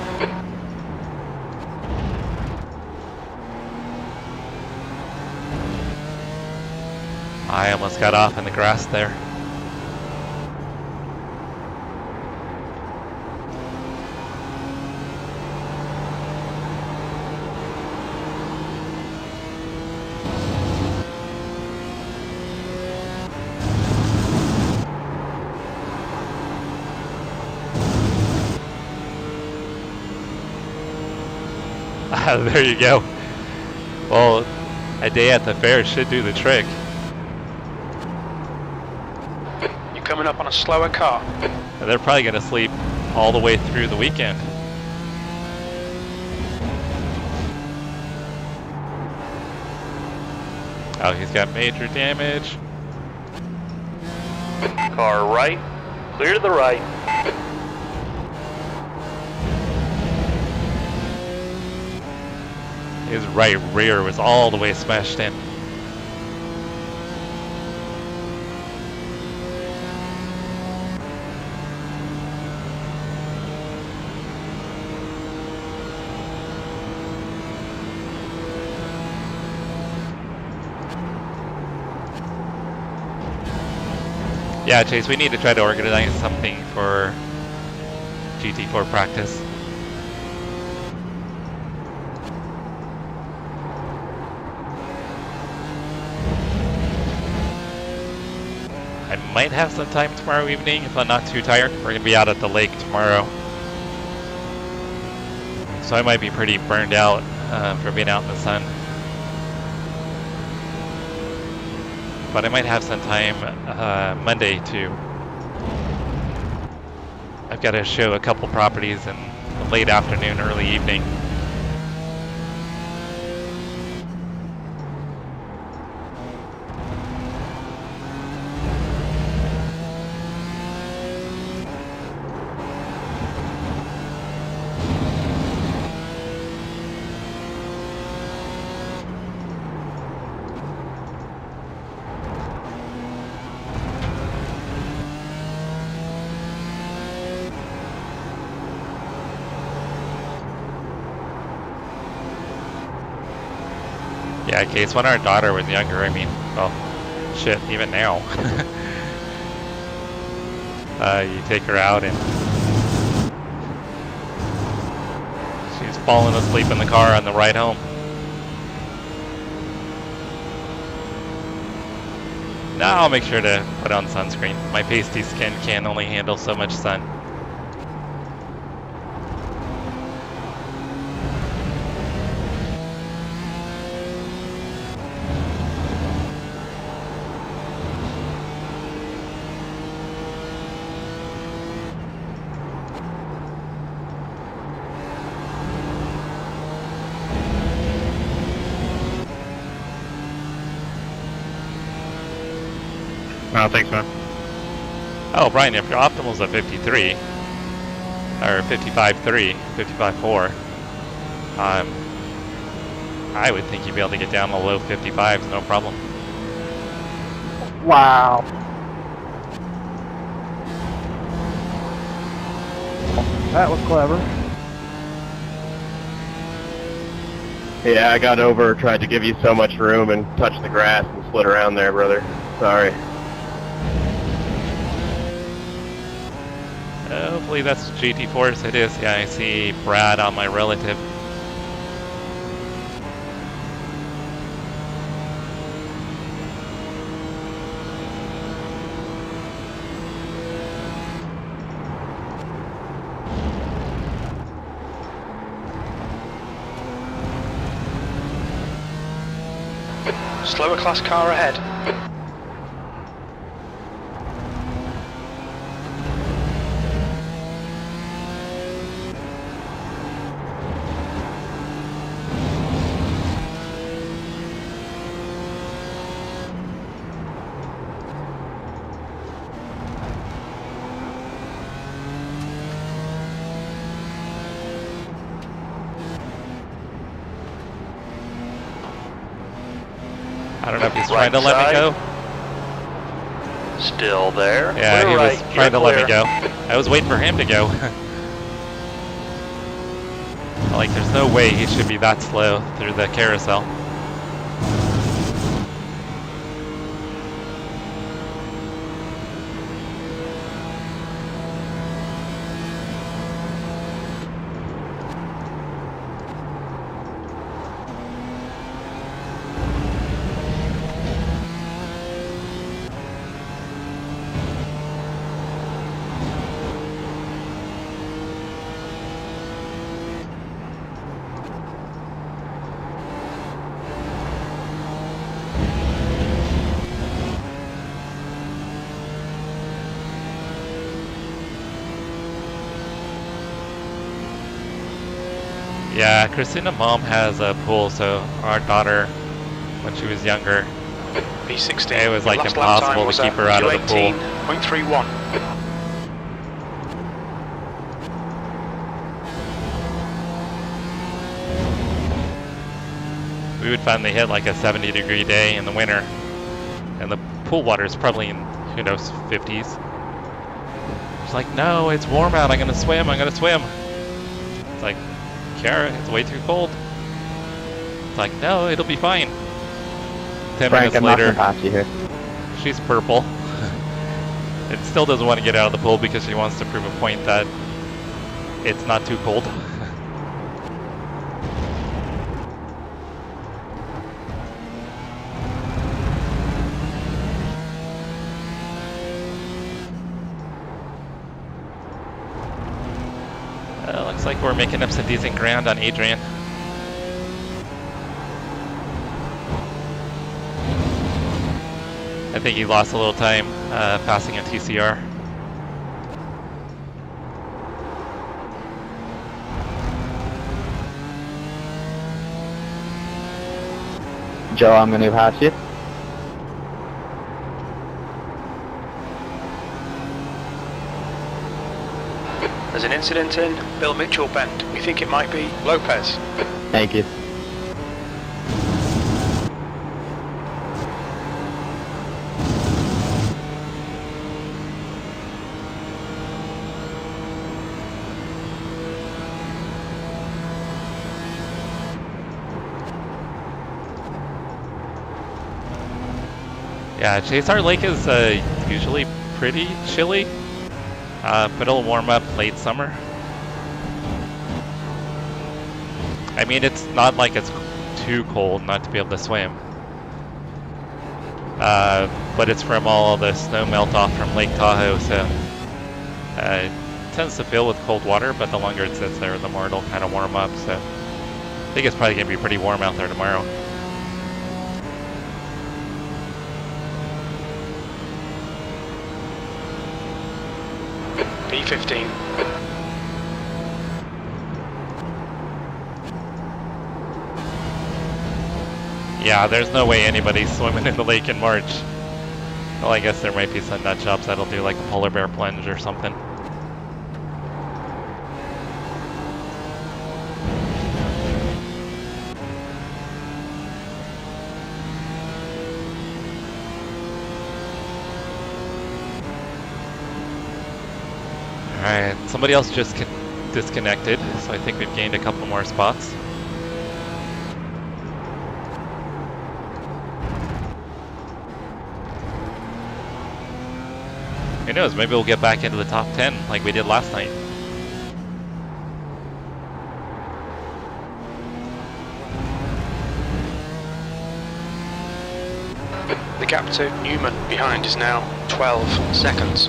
I almost got off in the grass there. There you go. Well, a day at the fair should do the trick. You're coming up on a slower car. They're probably going to sleep all the way through the weekend. Oh, he's got major damage. Car right, clear to the right. His right rear was all the way smashed in. Yeah, Chase, we need to try to organize something for GT4 practice. might have some time tomorrow evening if I'm not too tired. We're gonna be out at the lake tomorrow, so I might be pretty burned out from being out in the sun. But I might have some time Monday too. I've got to show a couple properties in the late afternoon, early evening. Yeah, Case, when our daughter was younger, I mean, well, shit, even now. You take her out and she's falling asleep in the car on the ride home. Now I'll make sure to put on sunscreen. My pasty skin can only handle so much sun. Oh, thanks, man. Oh, Brian, if your optimal's at 53, or 55.3, 55.4, I would think you'd be able to get down to low 55s, no problem. Wow. That was clever. Yeah, I got over, tried to give you so much room and touched the grass and slid around there, brother. Sorry. Hopefully that's GT4s. It is. Yeah, I see Brad on my relative. Slower class car ahead. I don't know if he's trying to let me go. Still there. Yeah, Clear he was right. trying to let me Clear. go. I was waiting for him to go. Like, there's no way he should be that slow through the carousel. Yeah, Christina's mom has a pool, so our daughter, when she was younger, P16. it was like Last lap time impossible was to keep her out of the pool. 18.31. We would finally hit like a 70-degree day in the winter, and the pool water is probably in, who knows, 50s. She's like, no, it's warm out, I'm gonna swim. It's like, Kiara, it's way too cold. It's like, no, it'll be fine. 10 Frank, minutes I'm not later, gonna pass you here. she's purple. It still doesn't want to get out of the pool because she wants to prove a point that it's not too cold. Looks like we're making up some decent ground on Adrian. I think he lost a little time passing a TCR. Joe, I'm going to pass you. There's an incident in Bill Mitchell Bend. We think it might be Lopez. Thank you. Yeah, Chasar Lake is usually pretty chilly, but it'll warm up late summer. I mean, it's not like it's too cold not to be able to swim, but it's from all the snow melt off from Lake Tahoe, so it tends to fill with cold water, but the longer it sits there, the more it'll kind of warm up, so I think it's probably going to be pretty warm out there tomorrow. P15. Yeah, there's no way anybody's swimming in the lake in March. Well, I guess there might be some nut jobs that'll do like a polar bear plunge or something. Alright, somebody else just disconnected, so I think we've gained a couple more spots. Who knows, maybe we'll get back into the top 10 like we did last night. The gap to Newman behind is now 12 seconds.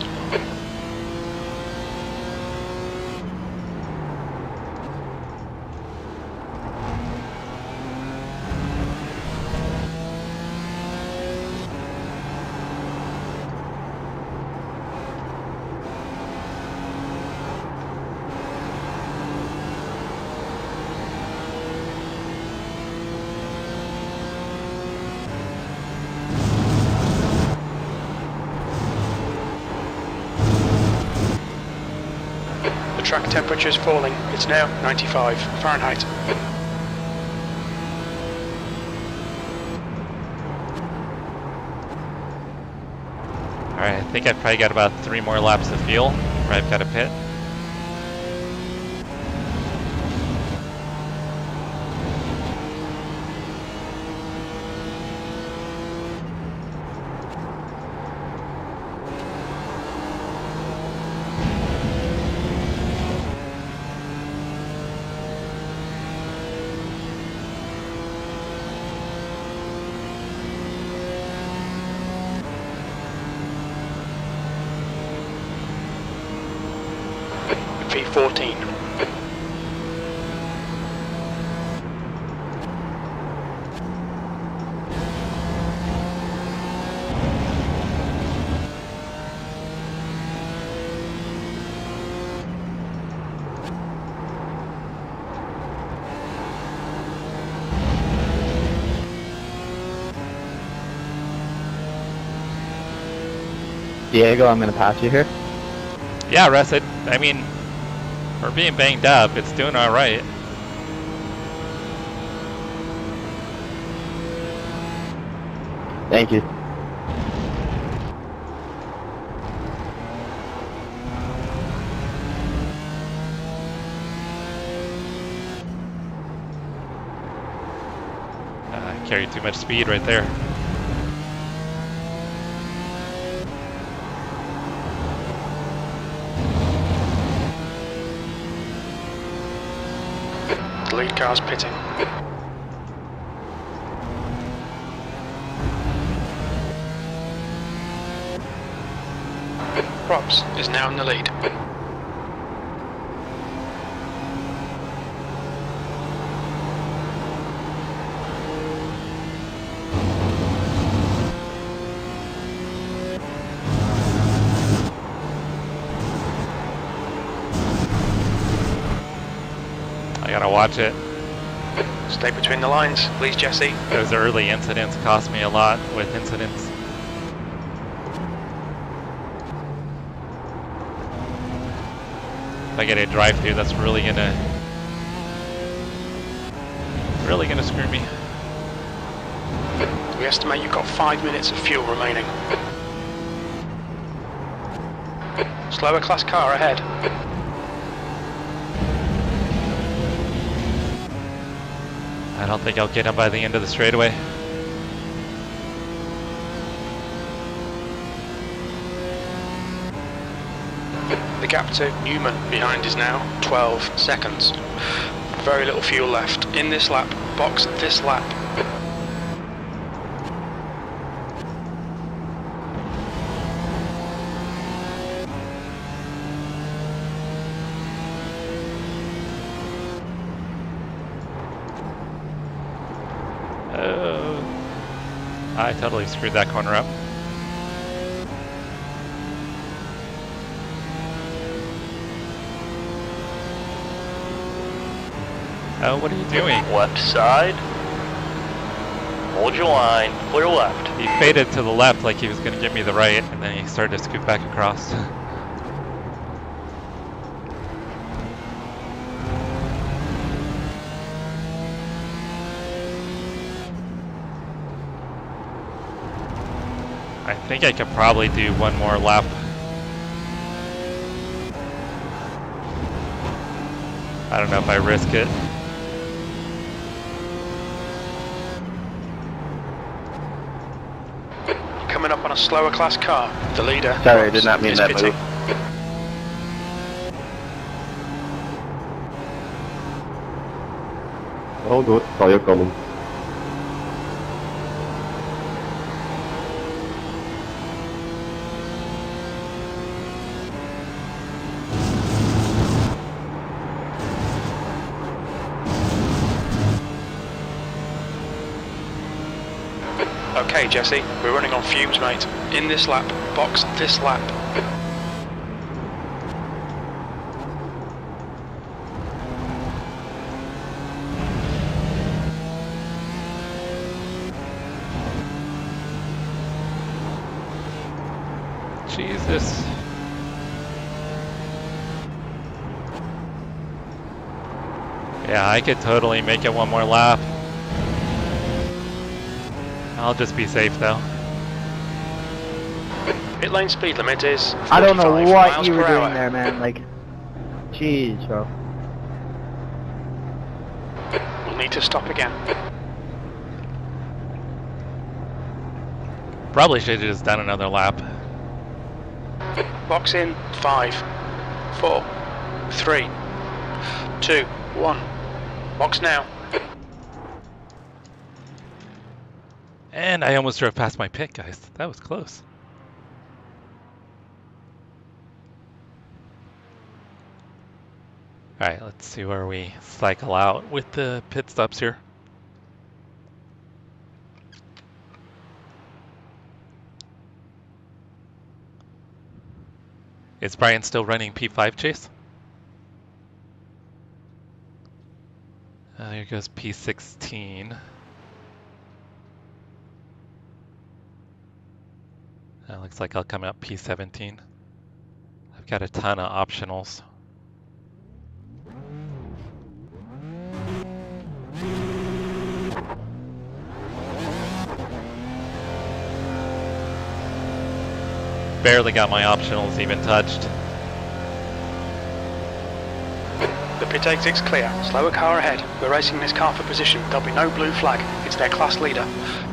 Track temperature is falling. It's now 95 Fahrenheit. Alright, I think I've probably got about 3 more laps of fuel where I've got to pit. P14. Diego, I'm going to pass you here. Yeah, Russ, I mean, we're being banged up. It's doing all right. Thank you. Carried too much speed right there. The lead car's pitting. Props is now in the lead. gotta watch it. Stay between the lines, please, Jesse. Those early incidents cost me a lot with incidents. If I get a drive through, that's really gonna screw me. We estimate you've got 5 minutes of fuel remaining. Slower class car ahead. I don't think I'll get him by the end of the straightaway. The gap to Newman behind is now 12 seconds. Very little fuel left. In this lap, box this lap. Oh, I totally screwed that corner up. Oh, what are you doing? Left side. Hold your line. Clear left. He faded to the left like he was going to give me the right, and then he started to scoot back across. I think I could probably do one more lap. I don't know if I risk it. Coming up on a slower class car. The leader. Sorry, I did not mean is that pitting. move. All good, saw you coming. Okay, Jesse, we're running on fumes, mate. In this lap, box this lap. Jesus. Yeah, I could totally make it one more lap. I'll just be safe though. Pit lane speed limit is 45 I don't know what miles you were per doing hour. there, man. Like, jeez, bro. We'll need to stop again. Probably should have just done another lap. Box in 5, 4, 3, 2, 1. Box now. And I almost drove past my pit, guys. That was close. Alright, let's see where we cycle out with the pit stops here. Is Brian still running P5 chase? Here goes P16. Looks like I'll come out P17. I've got a ton of optionals. Barely got my optionals even touched. The pit exit's clear. Slower car ahead. We're racing this car for position. There'll be no blue flag. It's their class leader.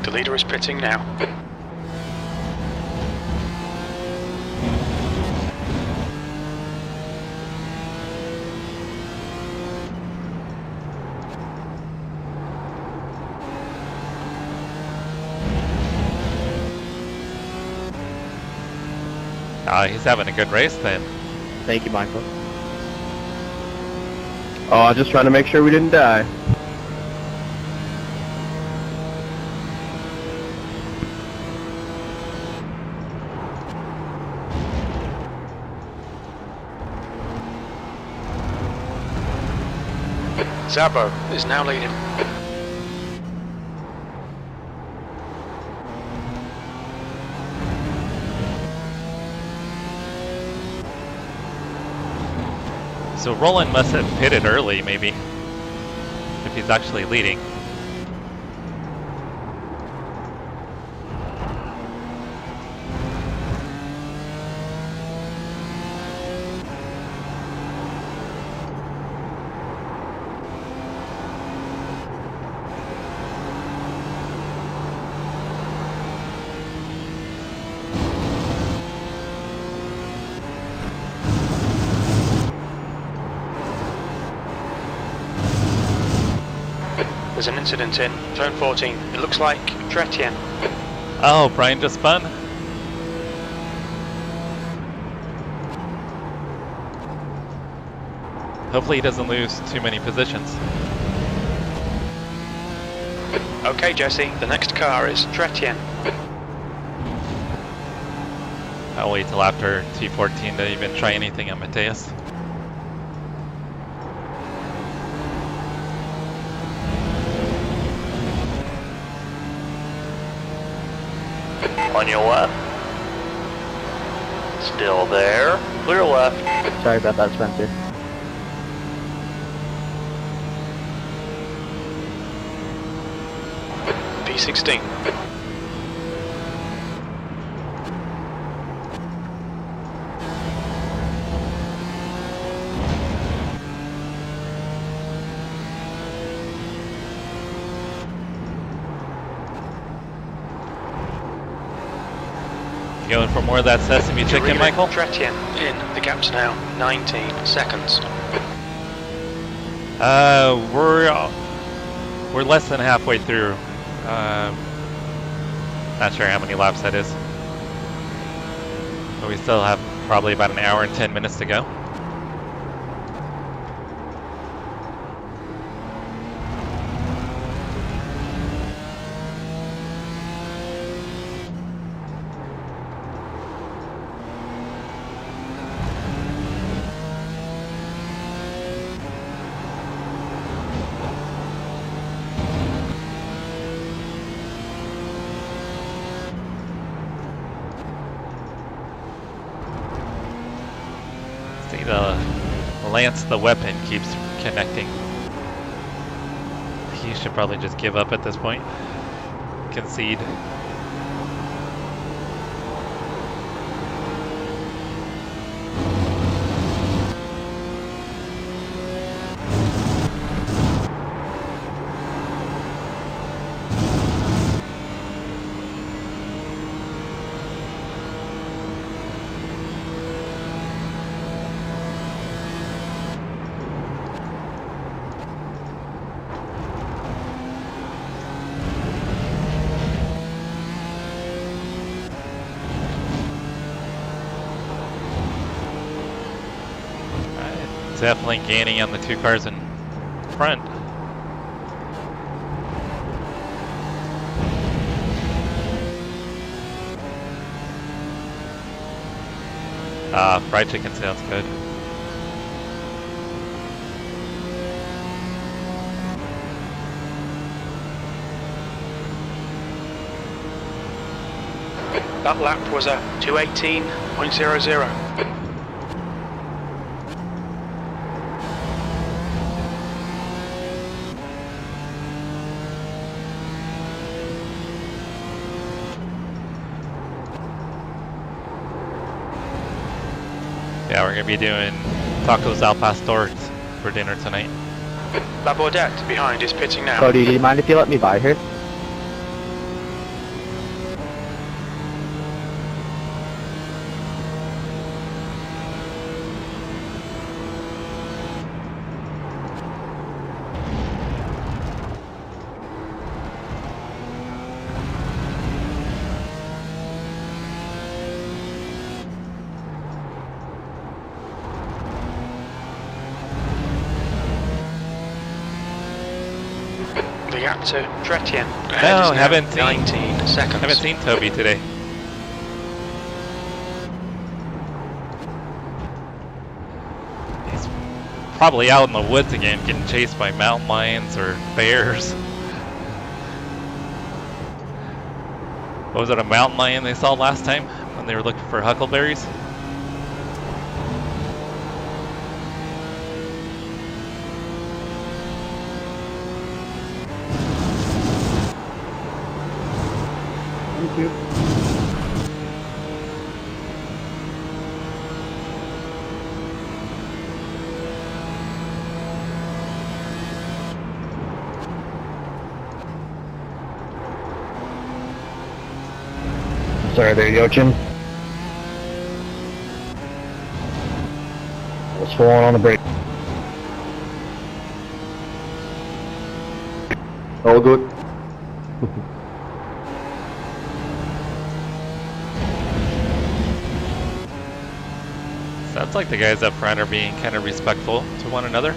The leader is pitting now. He's having a good race then. Thank you, Michael. Oh, I was just trying to make sure we didn't die. Zabo is now leading. So Roland must have pitted early, maybe, if he's actually leading. There's an incident in turn 14. It looks like Tretien. Oh, Brian just spun. Hopefully he doesn't lose too many positions. Okay, Jesse, the next car is Tretien. I'll wait till after T14 to even try anything on Mateus. On your left. Still there. Clear left. Sorry about that, Spencer. P16. Going for more of that sesame chicken, Michael? Tretien in. The gap's now 19 seconds. We're less than halfway through. Not sure how many laps that is. But we still have probably about an hour and 10 minutes to go. See, the Lance, the weapon, keeps connecting. He should probably just give up at this point. Concede. Definitely gaining on the two cars in front. Fried chicken sounds good. That lap was a 2:18.00. Yeah, we're gonna be doing tacos al pastor for dinner tonight. Labordette behind is pitting now. Cody, do you mind if you let me by here? The gap to Tretien. No, haven't seen 19 seconds. Haven't seen Toby today. He's Probably out in the woods again, getting chased by mountain lions or bears. What was it, a mountain lion they saw last time when they were looking for huckleberries? Thank you. Sorry there, Yochin. What's going on the brake? All good. Sounds like the guys up front are being kind of respectful to one another.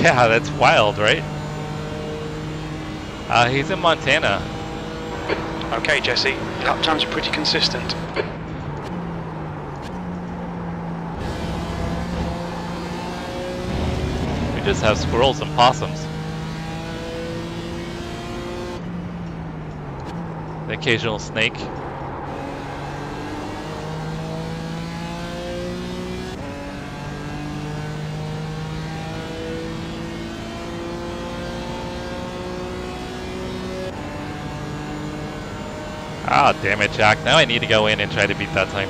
Yeah, that's wild, right? He's in Montana. Okay, Jesse, lap times are pretty consistent. We just have squirrels and possums. The occasional snake. Ah, damn it, Jack. Now I need to go in and try to beat that time.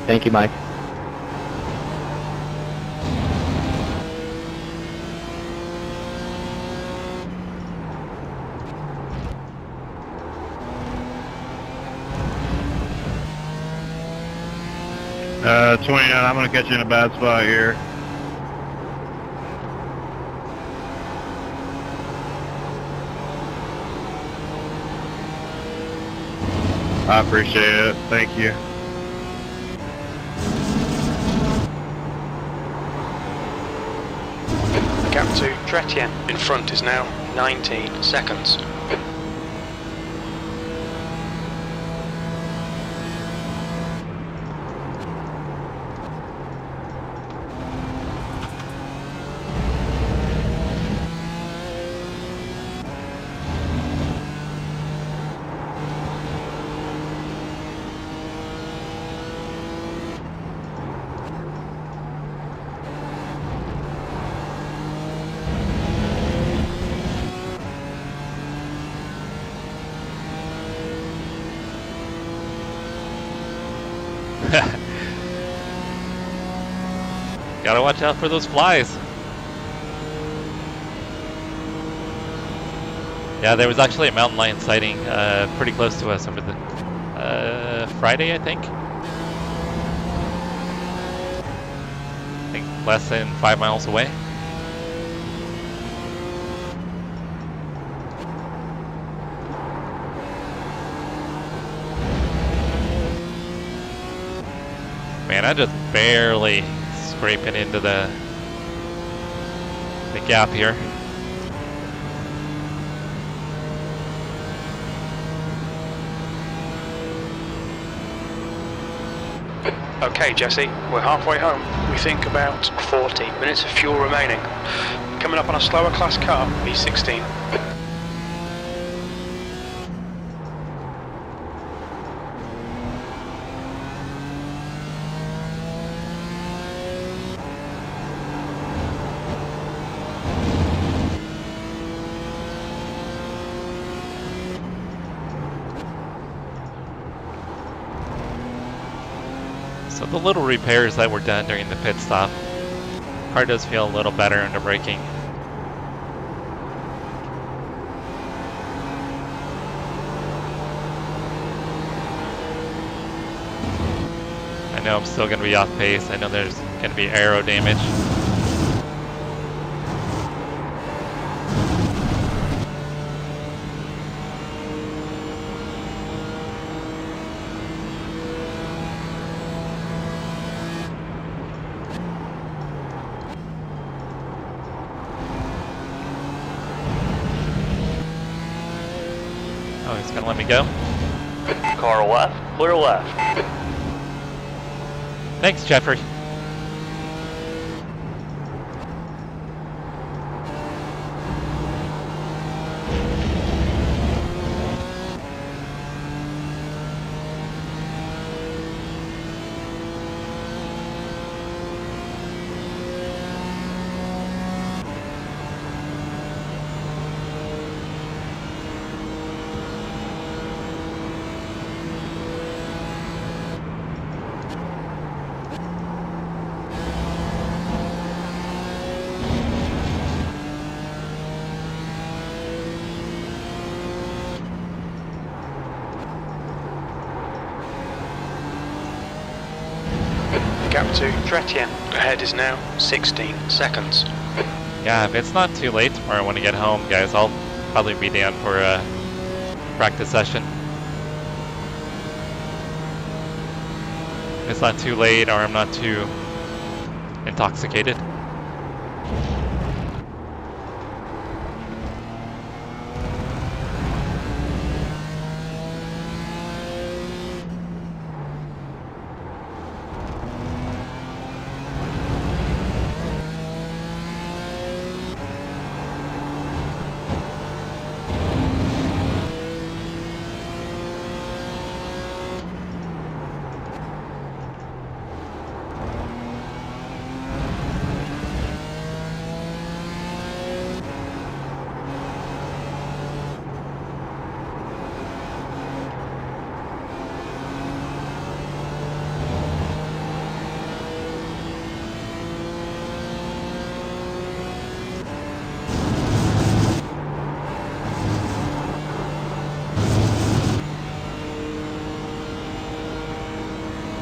Thank you, Mike. Uh, 29, I'm gonna catch you in a bad spot here. I appreciate it. Thank you. The gap to Tretien in front is now 19 seconds. Gotta watch out for those flies. Yeah, there was actually a mountain lion sighting pretty close to us over the Friday, I think. I think less than 5 miles away. Man, I'm just barely scraping into the gap here. Okay, Jesse, we're halfway home. We think about 40 minutes of fuel remaining. Coming up on a slower class car, V16. So the little repairs that were done during the pit stop, car does feel a little better under braking. I know I'm still going to be off pace. I know there's going to be aero damage. Oh, he's gonna let me go? Car left, clear left. Thanks, Jeffrey. Gap to Tretien ahead is now 16 seconds. Yeah, if it's not too late tomorrow when I get home, guys, I'll probably be down for a practice session. If it's not too late or I'm not too intoxicated.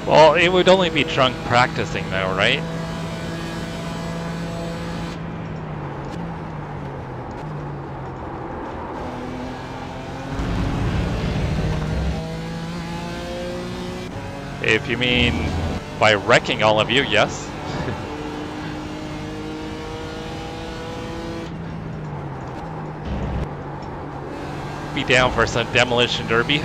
Well, it would only be drunk practicing though, right? If you mean by wrecking all of you, yes. Be down for some demolition derby.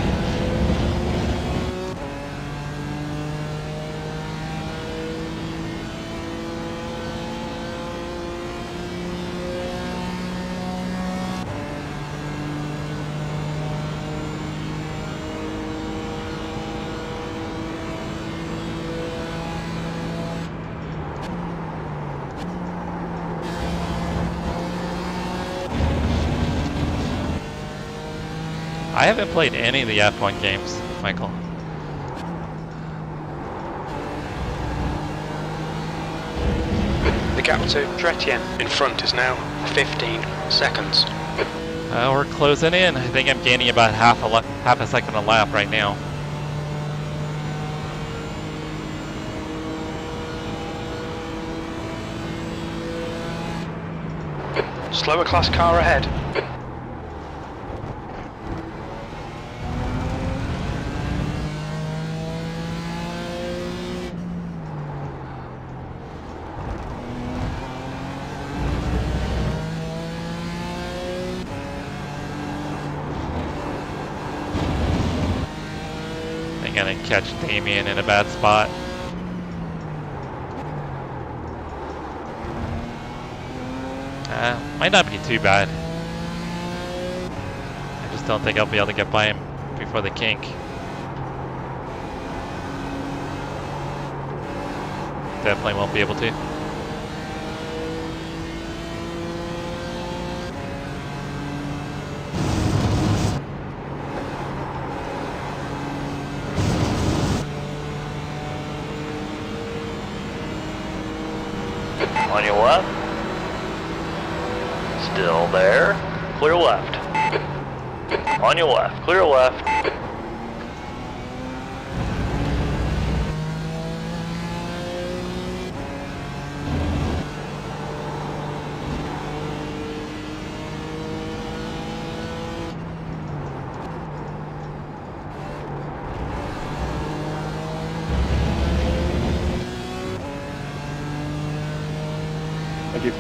I haven't played any of the F1 games, Michael. The gap to Tretien in front is now 15 seconds. We're closing in. I think I'm gaining about half a second a lap right now. Slower class car ahead. Gonna catch Damien in a bad spot. Might not be too bad. I just don't think I'll be able to get by him before the kink. Definitely won't be able to. On your left. Still there. Clear left. On your left. Clear left. Thank you.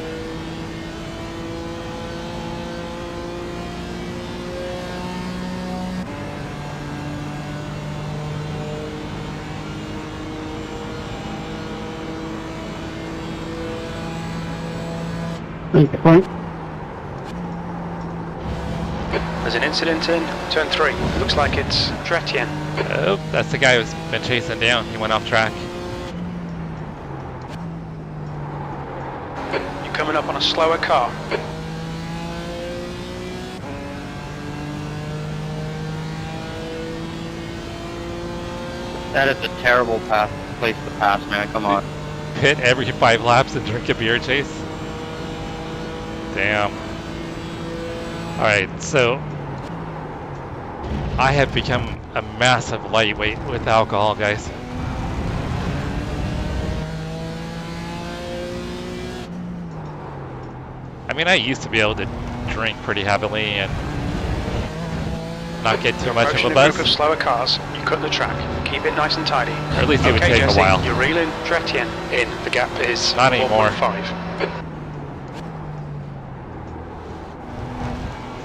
There's an incident in turn 3. It looks like it's Tretien. Oh, that's the guy who's been chasing down. He went off track. You're coming up on a slower car. That is a terrible place to pass, man. Come on. Pit every 5 laps and drink a beer, Chase? Damn. Alright, so I have become a massive lightweight with alcohol, guys. I mean, I used to be able to drink pretty heavily and not get too much of Approaching a a buzz. group of slower cars, you cut the track. Keep it nice and tidy. Or at least it would Okay, take Jesse, a while. You're reeling Tretien in. The gap is Not anymore. 1.5.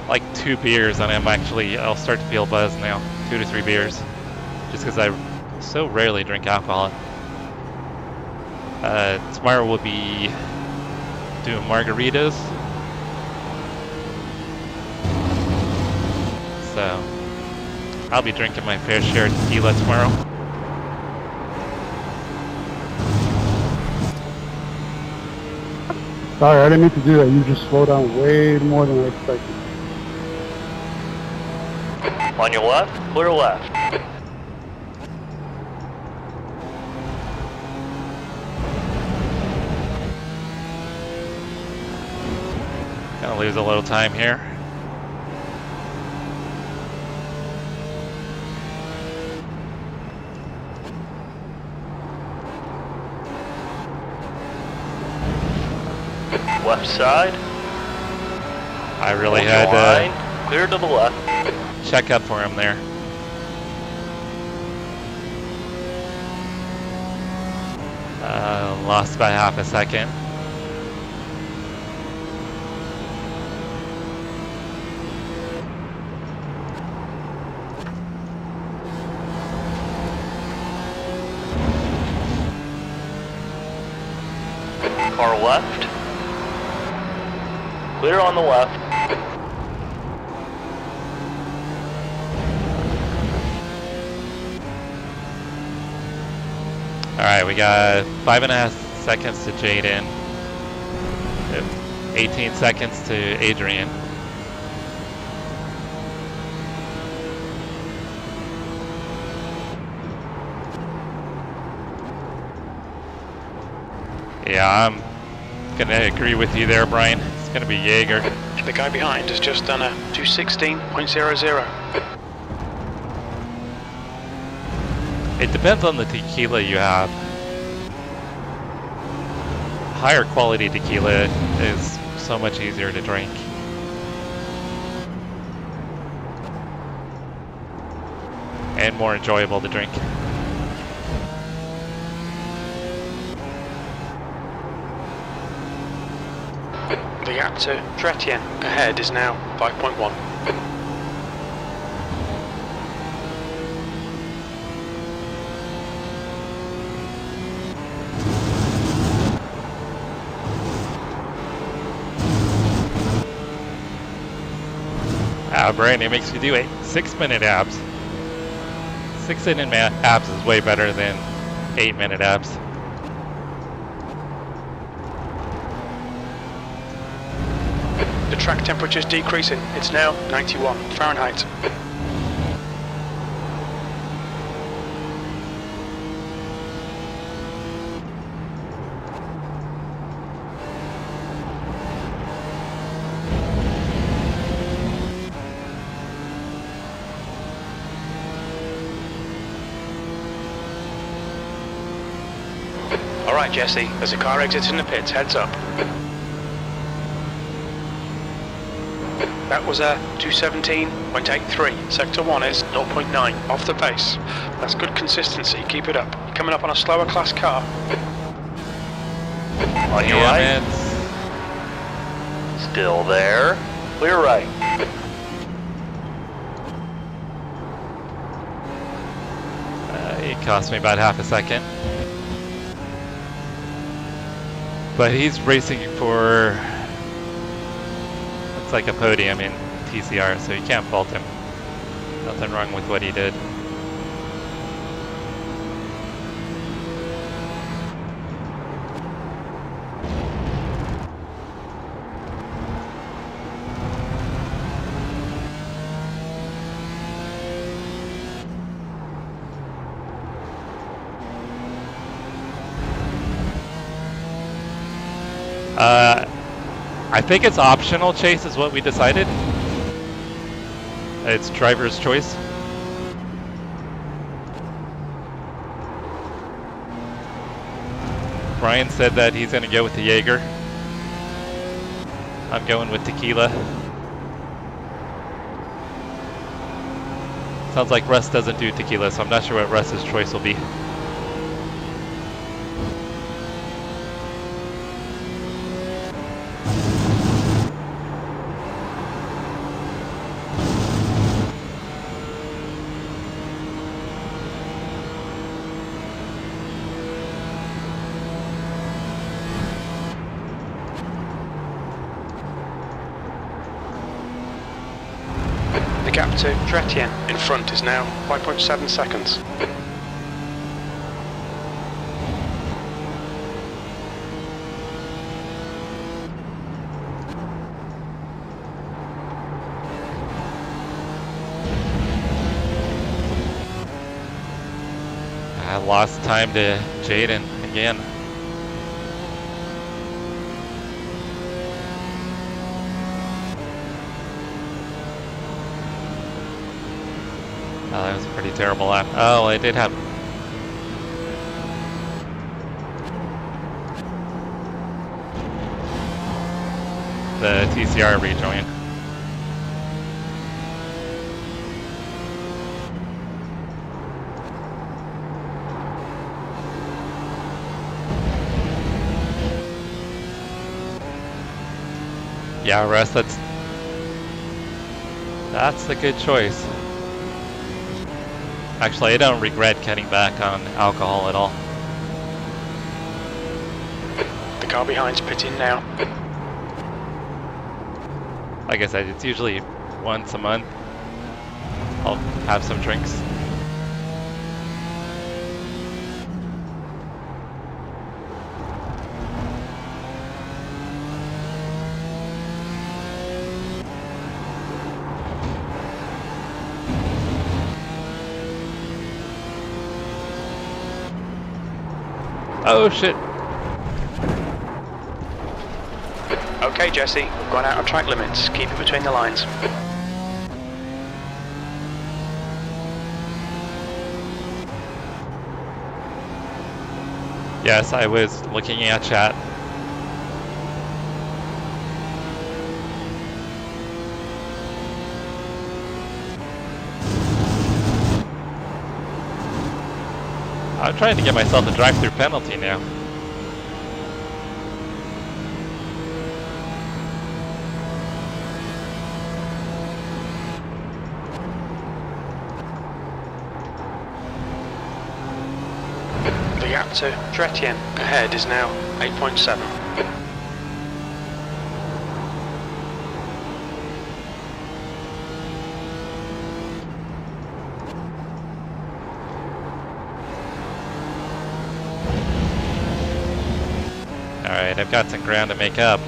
Like 2 beers and I'll start to feel buzzed now. 2 to 3 beers. Just because I so rarely drink alcohol. Tomorrow we'll be doing margaritas. So I'll be drinking my fair share of tequila tomorrow. Sorry, I didn't mean to do that. You just slowed down way more than I expected. On your left, clear left. Gonna lose a little time here. Left side. I really Hold had your to line. Clear to the left. check up for him there. Lost by half a second. Car left. Clear on the left. Alright, we got 5.5 seconds to Jaden. 18 seconds to Adrian. Yeah, I'm gonna agree with you there, Brian. It's gonna be Jaeger. The guy behind has just done a 216.00. It depends on the tequila you have. Higher quality tequila is so much easier to drink. And more enjoyable to drink. The gap to Tretien ahead is now 5.1. Brian, it makes you do 6-minute abs. 6-minute abs is way better than 8-minute abs. The track temperature is decreasing. It's now 91 Fahrenheit. Alright, Jesse, as the car exits in the pits, heads up. That was a 217.83. Sector 1 is 0.9 off the pace. That's good consistency. Keep it up. You're coming up on a slower class car. On your right. Still there. Clear right. It cost me about half a second. But he's racing for looks like a podium in TCR, so you can't fault him. Nothing wrong with what he did. I think it's optional, Chase, is what we decided. It's driver's choice. Brian said that he's going to go with the Jaeger. I'm going with tequila. Sounds like Russ doesn't do tequila, so I'm not sure what Russ's choice will be. The gap to Tretien in front is now 5.7 seconds. I lost time to Jaden again. Oh, that was a pretty terrible lap. Oh, I did have... the TCR rejoin. Yeah, Russ, that's a good choice. Actually, I don't regret cutting back on alcohol at all. The car behind's pitting now. Like I said, it's usually once a month. I'll have some drinks. Oh shit. Okay, Jesse, we've gone out of track limits. Keep it between the lines. Yes, I was looking at chat. I'm trying to get myself a drive-through penalty now. The gap to Tretien ahead is now 8.7. Alright, I've got some ground to make up.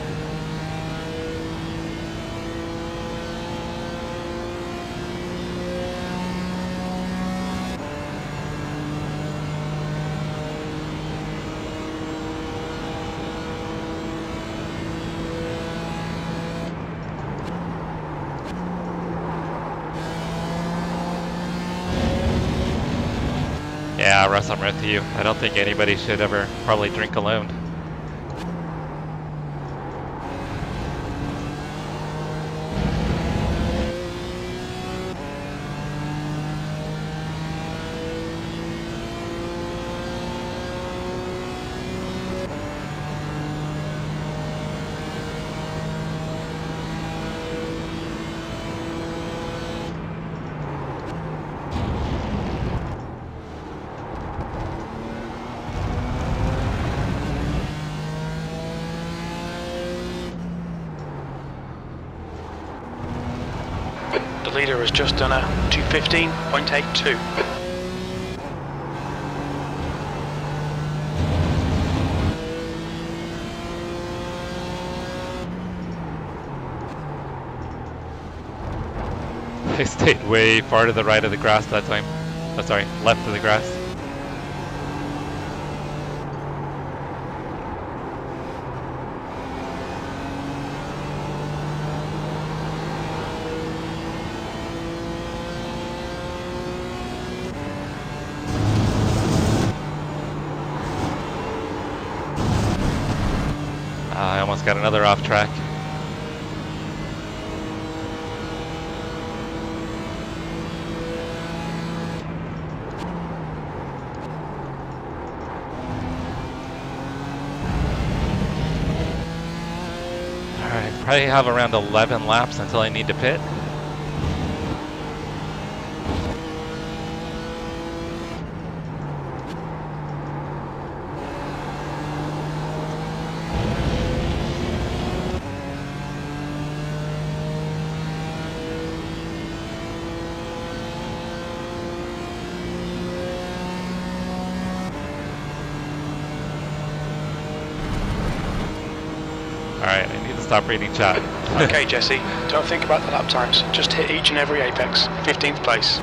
Yeah, Russ, I'm with you. I don't think anybody should ever probably drink alone. leader has just done a 2:15.82. I stayed way far to the right of the grass that time. Oh, sorry, left of the grass. I almost got another off track. Probably have around 11 laps until I need to pit. Alright, I need to stop reading chat. Okay, Jesse, don't think about the lap times. Just hit each and every apex. 15th place.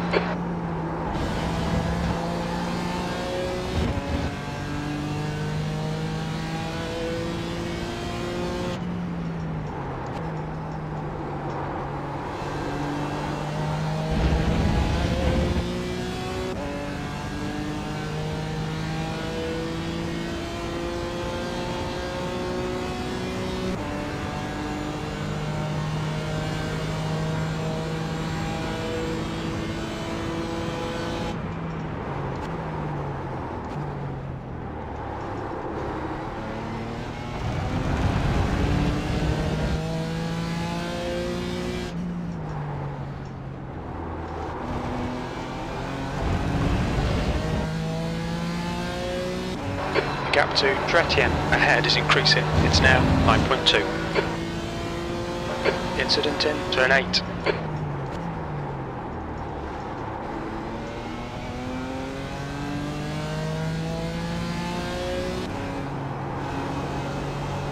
Gap to Tretien ahead is increasing. It's now 9.2. Incident in turn 8.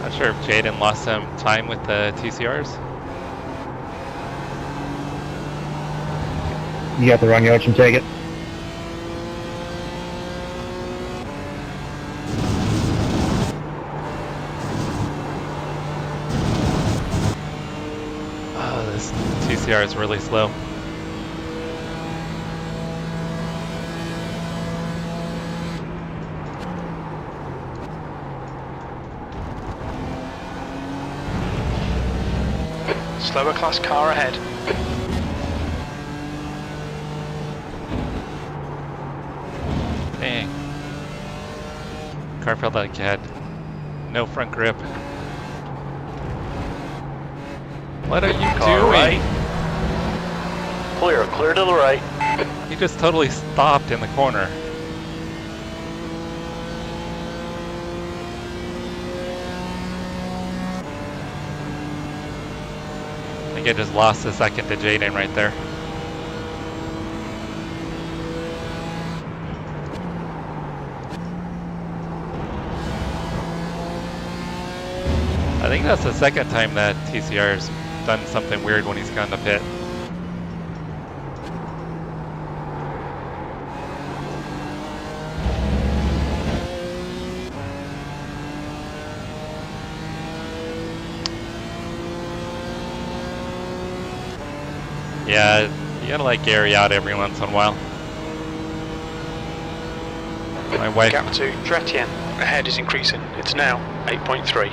Not sure if Jaden lost some time with the TCRs. You got the wrong ocean ticket. TCR is really slow. Slower class car ahead. Dang. Car felt like it had no front grip. What are you doing? Right. Clear to the right. He just totally stopped in the corner. I think I just lost a second to Jaden right there. I think that's the second time that TCR's done something weird when he's gone to pit. Yeah, you gotta let Gary out every once in a while. My wife. Gap to Tretien ahead is increasing. It's now 8.3.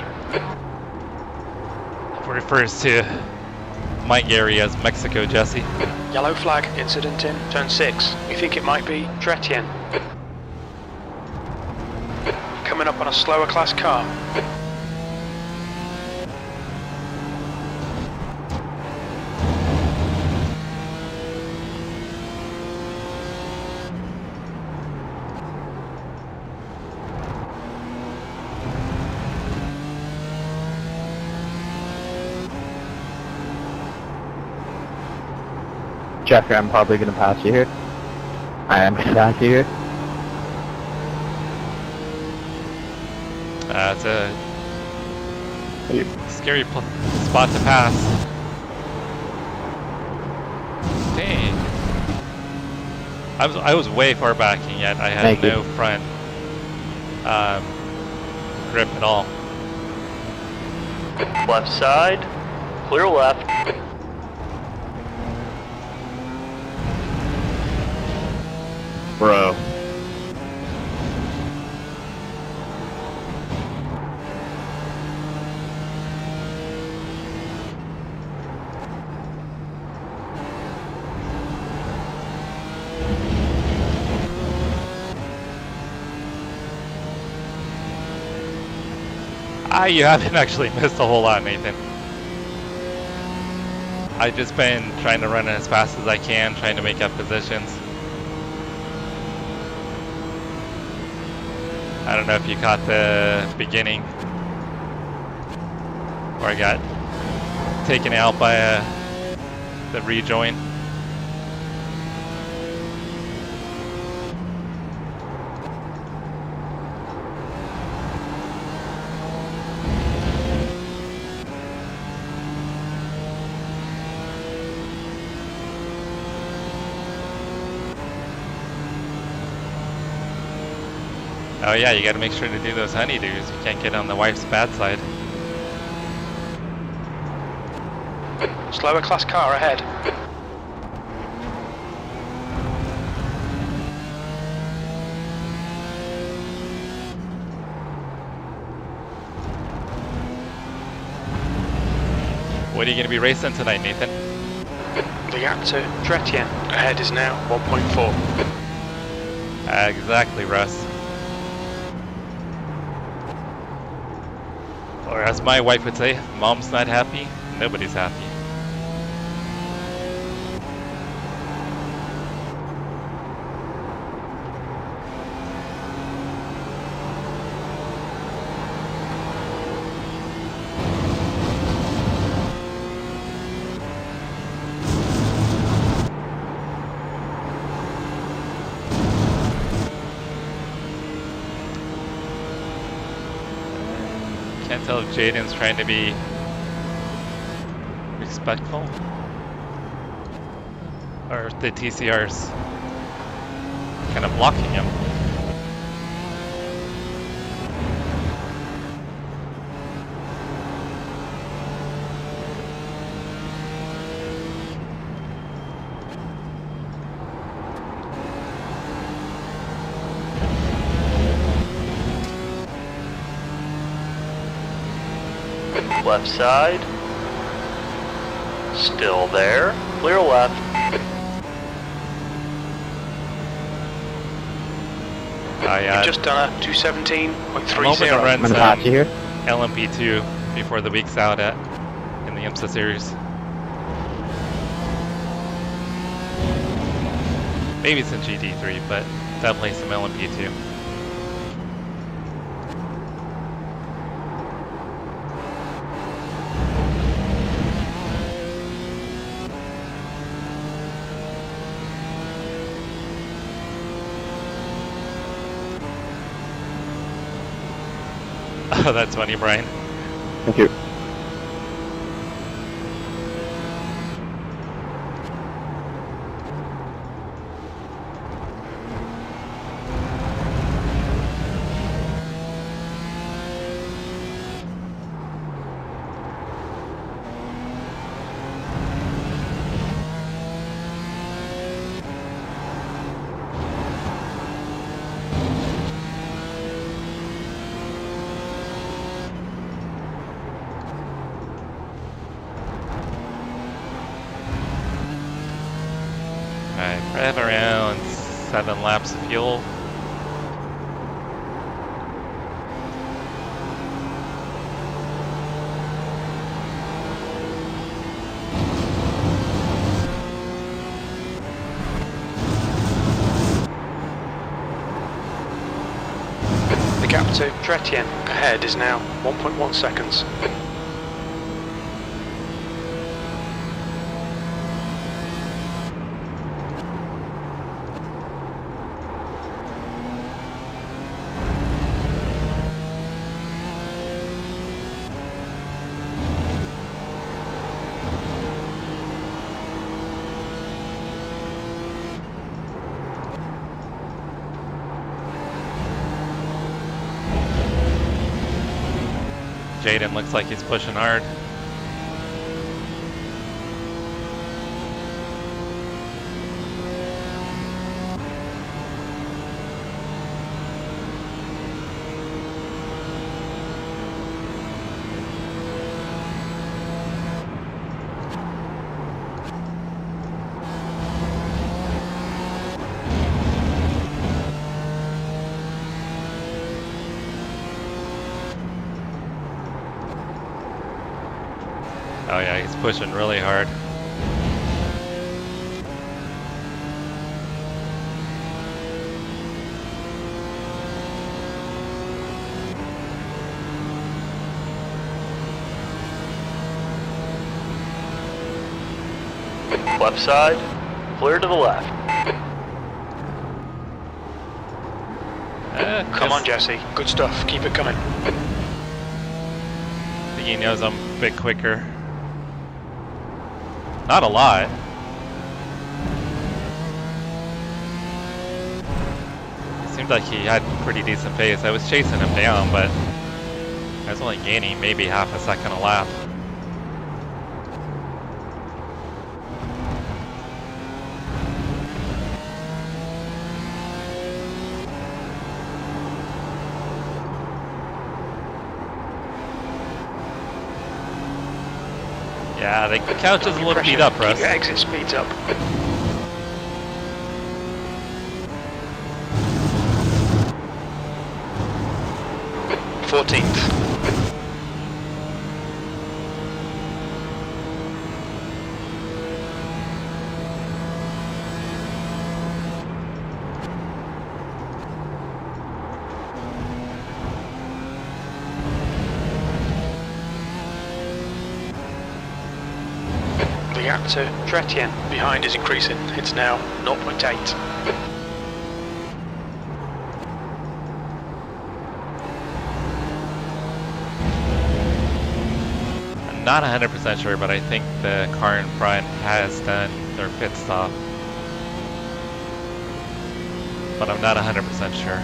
Refers to my Gary as Mexico Jesse. Yellow flag, incident in turn 6. We think it might be Tretien. Coming up on a slower class car. Jeffrey, I'm probably going to pass you here. I am going to pass you here. It's a scary spot to pass. Dang. I was way far back and yet I had Thank you. no front grip at all. Left side, clear left. Bro. You haven't actually missed a whole lot, Nathan. I've just been trying to run as fast as I can, trying to make up positions. I don't know if you caught the beginning, where I got taken out by the rejoin. Oh yeah, you gotta make sure to do those honeydews. You can't get on the wife's bad side. Slower class car ahead. What are you gonna be racing tonight, Nathan? The gap to Tretien ahead is now 1.4. Exactly, Russ. Or as my wife would say, mom's not happy, nobody's happy. Can't tell if Jaden's trying to be respectful or if the TCR's kind of blocking him. Left side. Still there. Clear left. You've just done a I'm hoping to 217.30. run I'm going to pass you some here. LMP2 before the week's out in the IMSA series. Maybe some GT3, but definitely some LMP2. Oh, that's funny, Brian. Thank you. Alright, I have around 7 laps of fuel. The gap to Tretien ahead is now 1.1 seconds. Jaden looks like he's pushing hard. Oh yeah, he's pushing really hard. Left side, clear to the left. Come on, Jesse. Good stuff. Keep it coming. I think he knows I'm a bit quicker. Not a lot. Seemed like he had pretty decent pace. I was chasing him down, but I was only gaining maybe half a second a lap. Yeah, the couch is a little beat up, Russ. Keep your exit speeds up. Fourteenth. The gap to Tretien behind is increasing. It's now 0.8. I'm not 100% sure, but I think the car in front has done their pit stop. But I'm not 100% sure.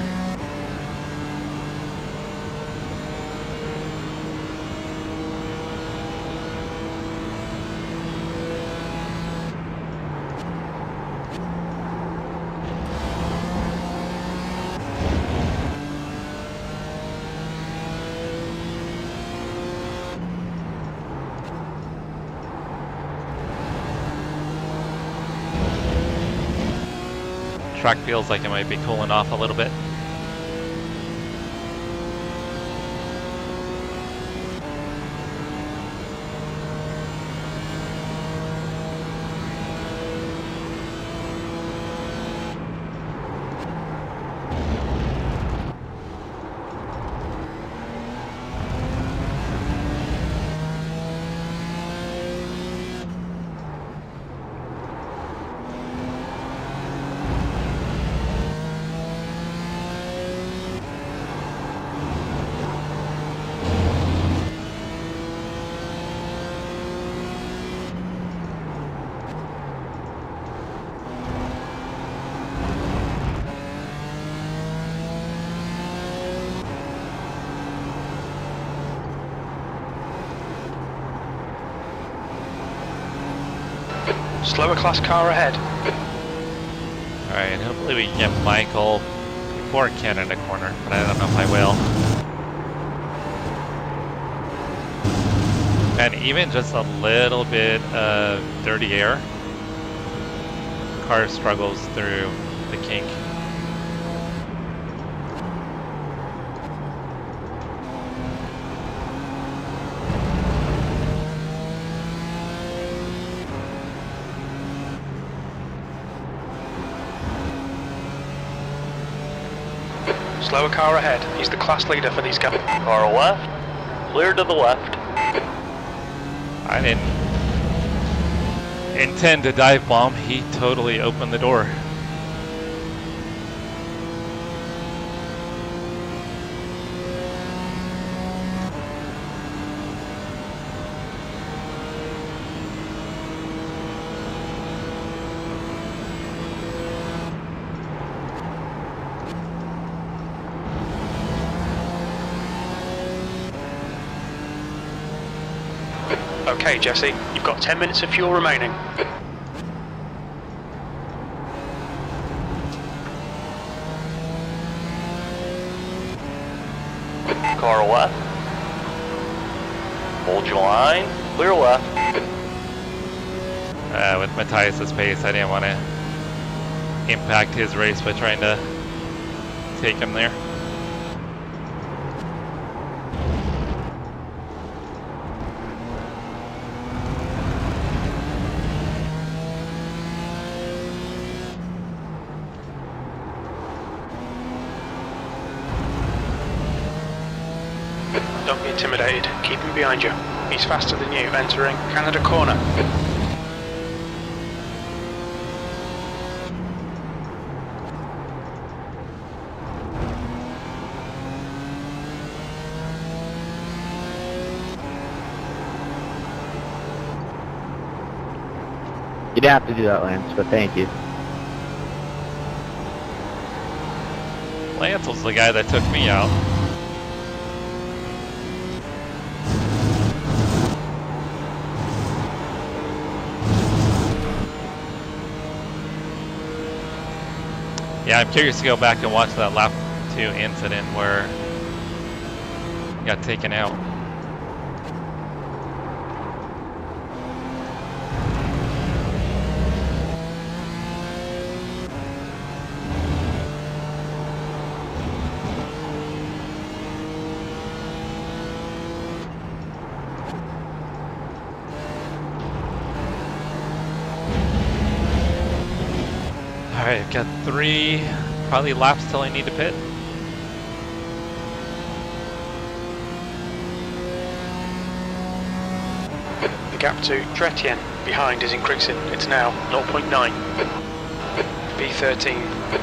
Track feels like it might be cooling off a little bit. Slower class car ahead. Alright, hopefully we can get Michael before Canada corner, but I don't know if I will. And even just a little bit of dirty air, the car struggles through the kink. Slower car ahead. He's the class leader for these guys. Car left, clear to the left. I didn't intend to dive bomb. He totally opened the door. Okay, Jesse, you've got 10 minutes of fuel remaining. Car left. Hold your line. Clear left. With Matthias' pace, I didn't want to impact his race by trying to take him there. Don't be intimidated. Keep him behind you. He's faster than you, entering Canada corner. You didn't have to do that, Lance, but thank you. Lance was the guy that took me out. Yeah, I'm curious to go back and watch that lap 2 incident where he got taken out. Alright, I've got 3 probably laps till I need to pit. The gap to Tretien behind is increasing. It's now 0.9. P13.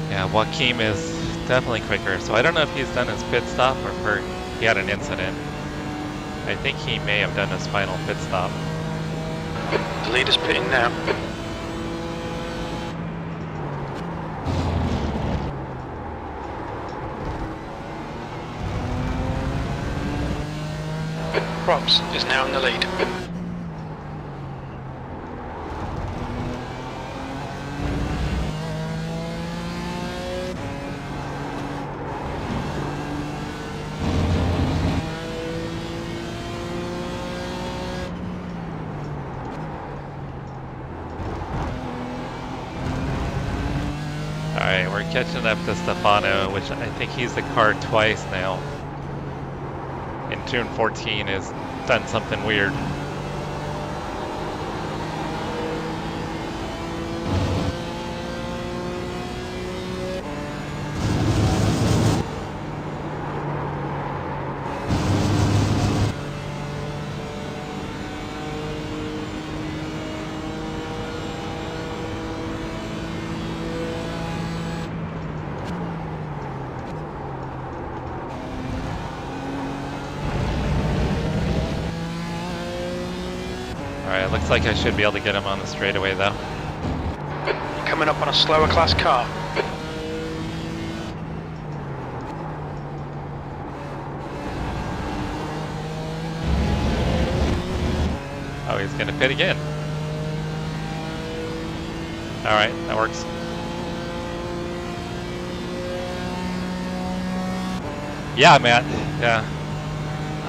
Yeah, Joaquim is definitely quicker, so I don't know if he's done his pit stop or if he had an incident. I think he may have done his final pit stop. The leader's pitting now. Props is now in the lead. Alright, we're catching up to Stefano, which I think he's the car twice now. And Tune 14 has done something weird. Alright, looks like I should be able to get him on the straightaway though. Coming up on a slower class car. Oh, he's gonna pit again. Alright, that works. Yeah, Matt. Yeah.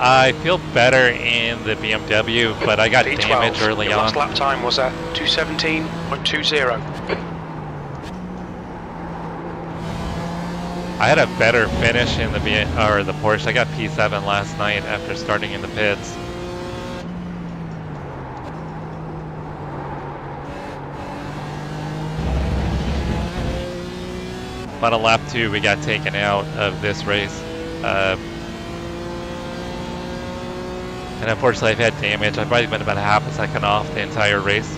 I feel better in the BMW, but I got P12. damage early Your last on. lap time was at 2:17.20. I had a better finish in the the Porsche. I got P7 last night after starting in the pits. But on lap 2, we got taken out of this race. And unfortunately, I've had damage. I've probably been about a half a second off the entire race.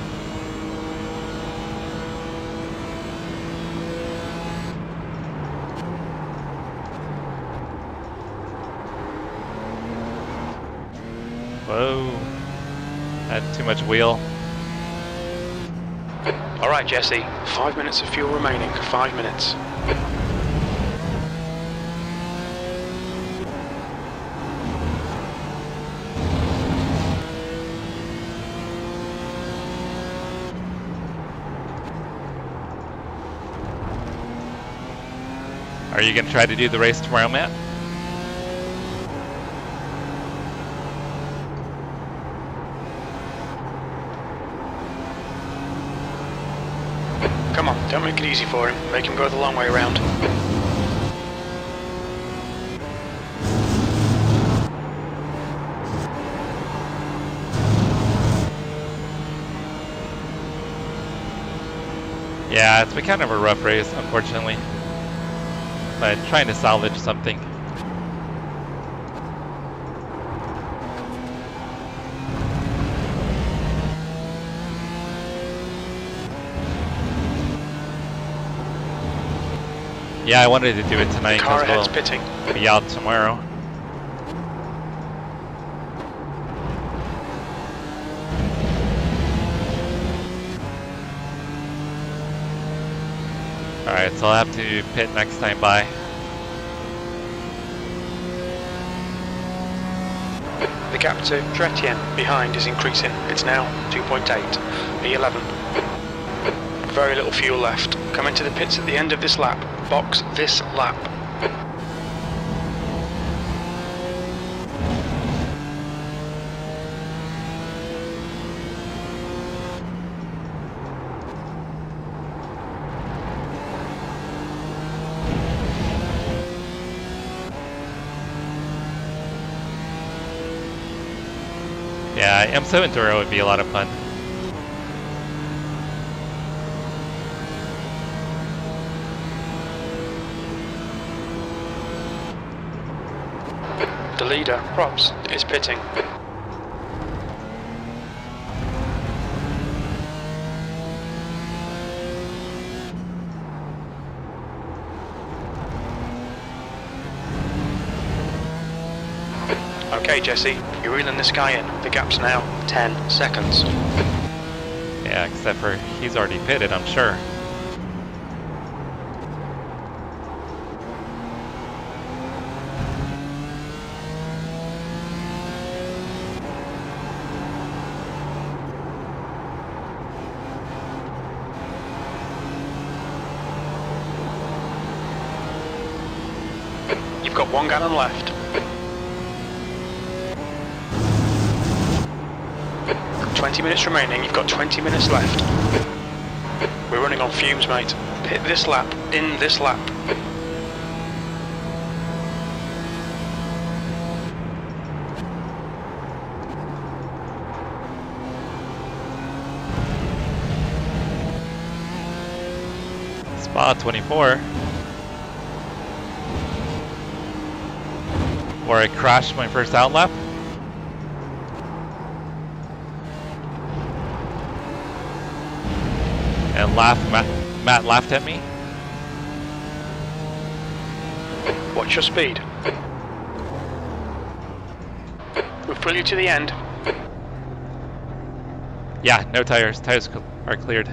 Whoa. Had too much wheel. Alright, Jesse. 5 minutes of fuel remaining. 5 minutes. Are you going to try to do the race tomorrow, Matt? Come on, don't make it easy for him. Make him go the long way around. Yeah, it's been kind of a rough race, unfortunately. But trying to salvage something. Yeah, I wanted to do it tonight Car because ahead's pitting. we'll be out tomorrow. Alright, so I'll have to pit next time by. The gap to Tretien behind is increasing. It's now 2.8. E11. Very little fuel left. Come into the pits at the end of this lap. Box this lap. Yeah, IMSA Enduro would be a lot of fun. The leader, Props, is pitting. Okay, Jesse, you're reeling this guy in. The gap's now 10 seconds. Yeah, except for he's already pitted, I'm sure. You've got 1 gallon left. 20 minutes remaining, you've got 20 minutes left. We're running on fumes, mate. Pit this lap, in this lap. Spa 24. Where I crashed my first out lap. And Matt laughed at me. Watch your speed. We'll pull you to the end. Yeah, no tires. Tires are cleared.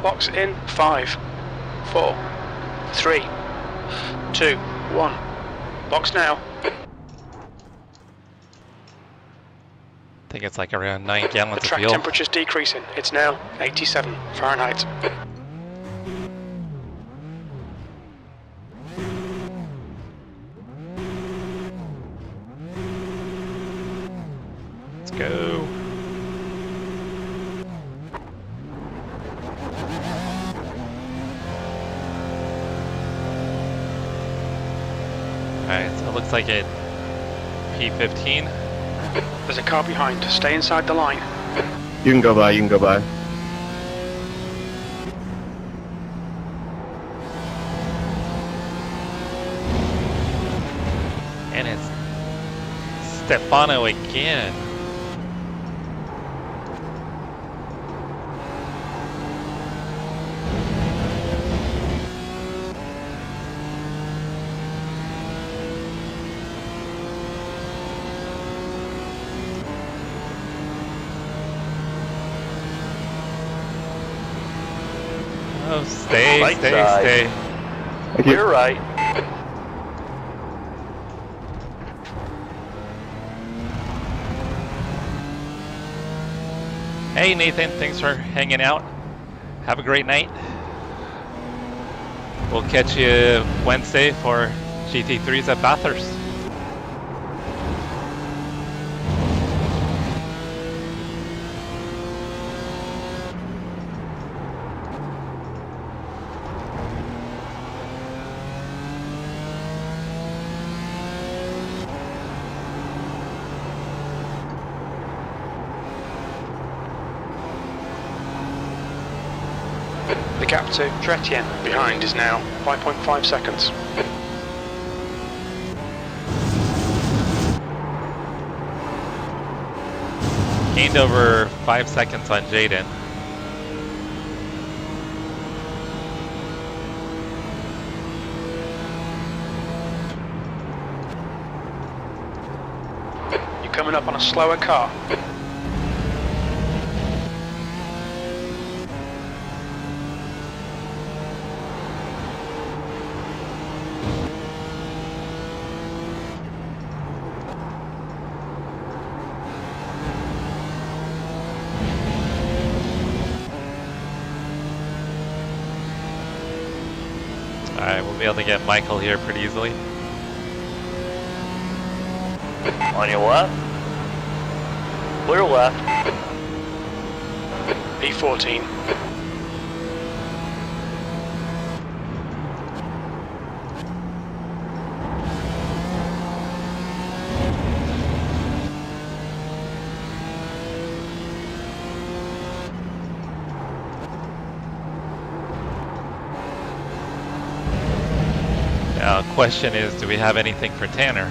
Box in 5, 4, 3, 2, 1. Box now. I think it's like around 9 The gallons of track fuel. temperature's decreasing. It's now 87 Fahrenheit. Let's go. Alright, so it looks like it P15. There's a car behind. Stay inside the line. You can go by, you can go by. And it's Stefano again. Oh, stay, Right stay, side. stay. Clear right. Hey Nathan, thanks for hanging out. Have a great night. We'll catch you Wednesday for GT3s at Bathurst. The gap to Tretien behind is now 5.5 seconds. Gained over 5 seconds on Jaden. You're coming up on a slower car. Alright, we'll be able to get Michael here pretty easily. On your left. Clear left. P14. Now, question is, do we have anything for Tanner?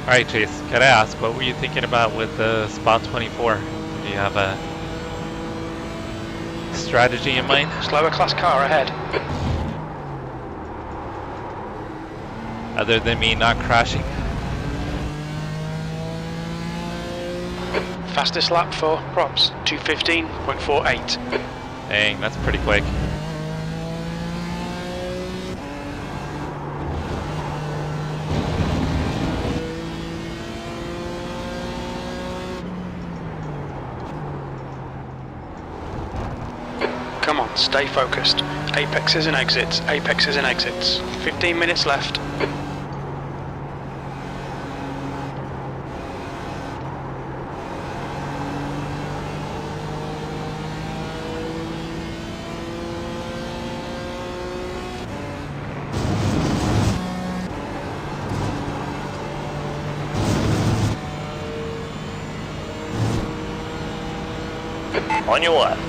Alright Chase, gotta ask, what were you thinking about with the Spot 24? Do you have a strategy in mind? Slower class car ahead. Other than me not crashing? Fastest lap for props, 2:15.48. Dang, that's pretty quick. Come on, stay focused. Apexes and exits, apexes and exits. 15 minutes left. On your left.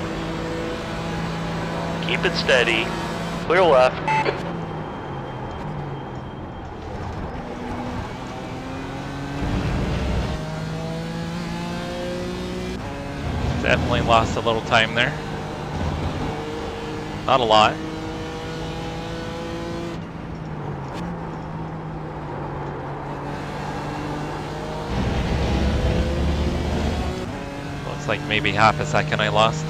Keep it steady. Clear left. Definitely lost a little time there. Not a lot. Looks like maybe half a second I lost.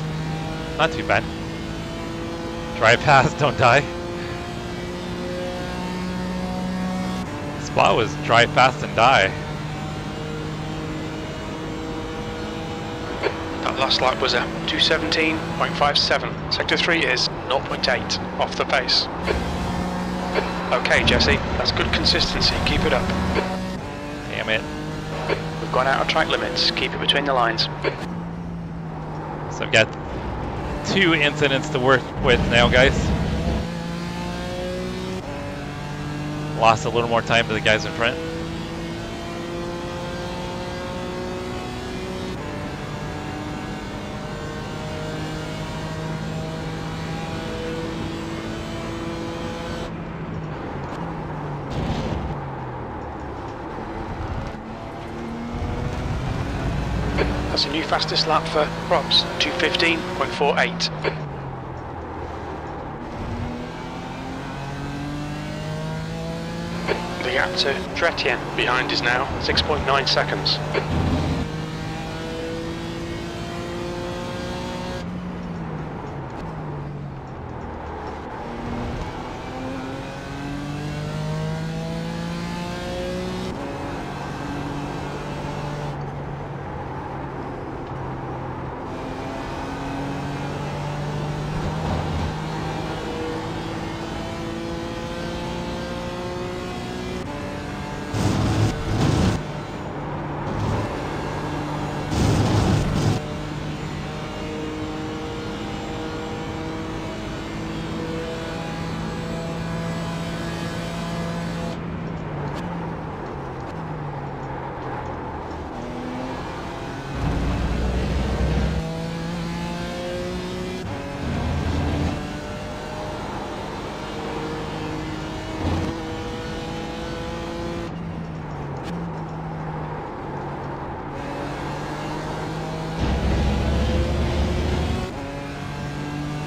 Not too bad. Drive fast, don't die. Spot was drive fast and die. That last lap was a 2:17.57. Sector 3 is 0.8 off the pace. Okay, Jesse, that's good consistency. Keep it up. Damn it. We've gone out of track limits. Keep it between the lines. So I've got 2 incidents to work with now, guys. Lost a little more time to the guys in front. That's a new fastest lap for props, 2:15.48. The gap to Tretien behind is now 6.9 seconds.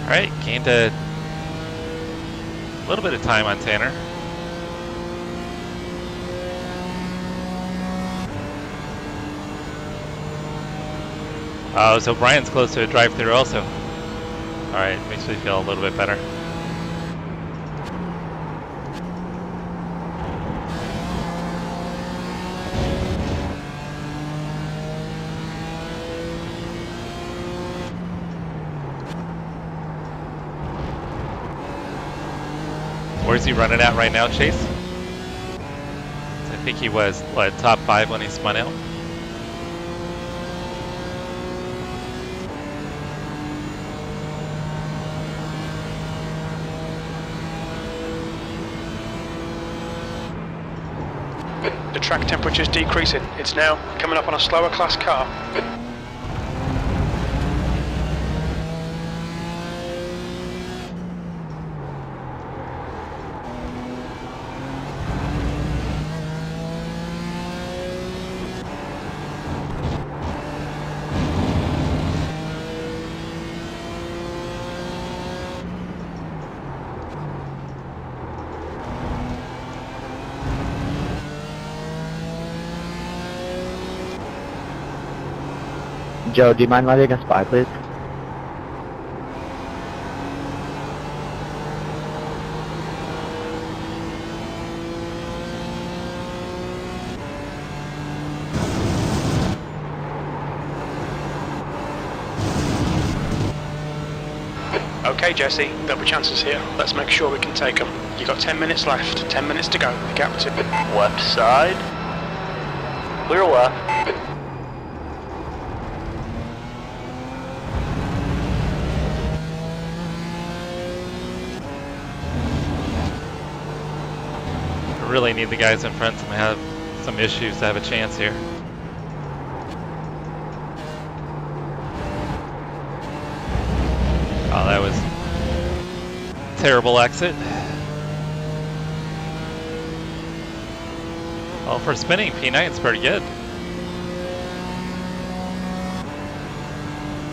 Alright, gained a little bit of time on Tanner. Oh, so Brian's close to a drive-thru also. Alright, makes me feel a little bit better. Where's he running at right now, Chase? I think he was, what, top 5 when he spun out? The track temperature's decreasing. It's now coming up on a slower class car. Joe, do you mind letting us by, please? Okay, Jesse, there'll be chances here. Let's make sure we can take them. You've got 10 minutes left, 10 minutes to go. The gap to... Left side. Clear left. I really need the guys in front to have some issues to have a chance here. Oh, that was a terrible exit. Well, for spinning, P9 it's pretty good.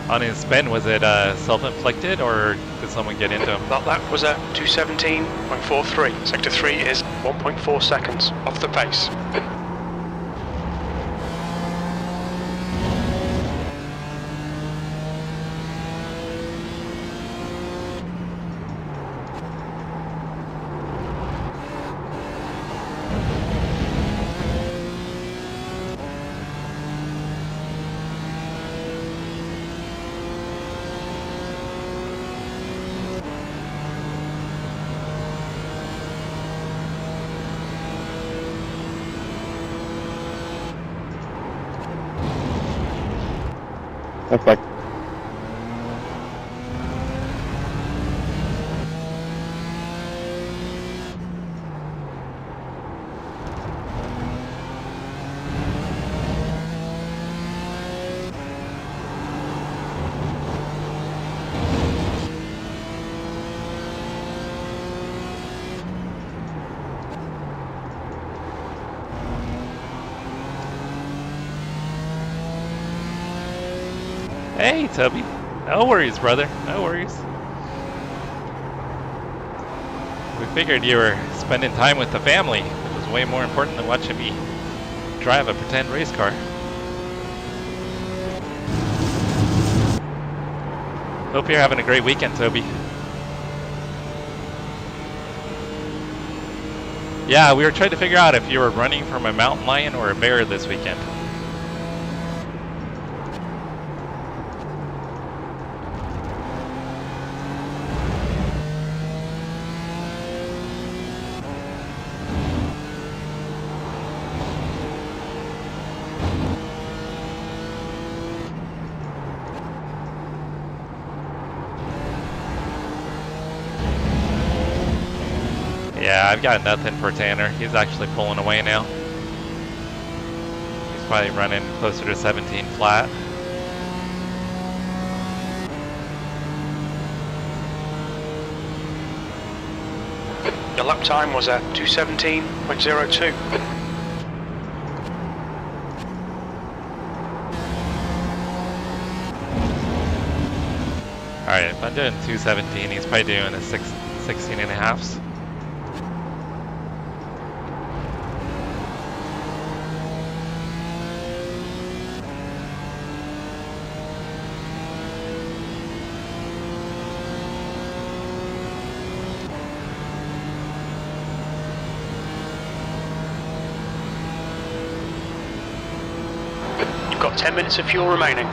On his spin, was it self-inflicted or did someone get into him? That lap was at 2:17.43. Sector 3 is 1.4 seconds off the pace. That's like Hey, Tubby. No worries, brother. No worries. We figured you were spending time with the family, which was way more important than watching me drive a pretend race car. Hope you're having a great weekend, Toby. Yeah, we were trying to figure out if you were running from a mountain lion or a bear this weekend. Yeah, I've got nothing for Tanner. He's actually pulling away now. He's probably running closer to 17 flat. Your lap time was at 2:17.02. Alright, if I'm doing 217, he's probably doing a 16 and a halves. You've got 10 minutes of fuel remaining.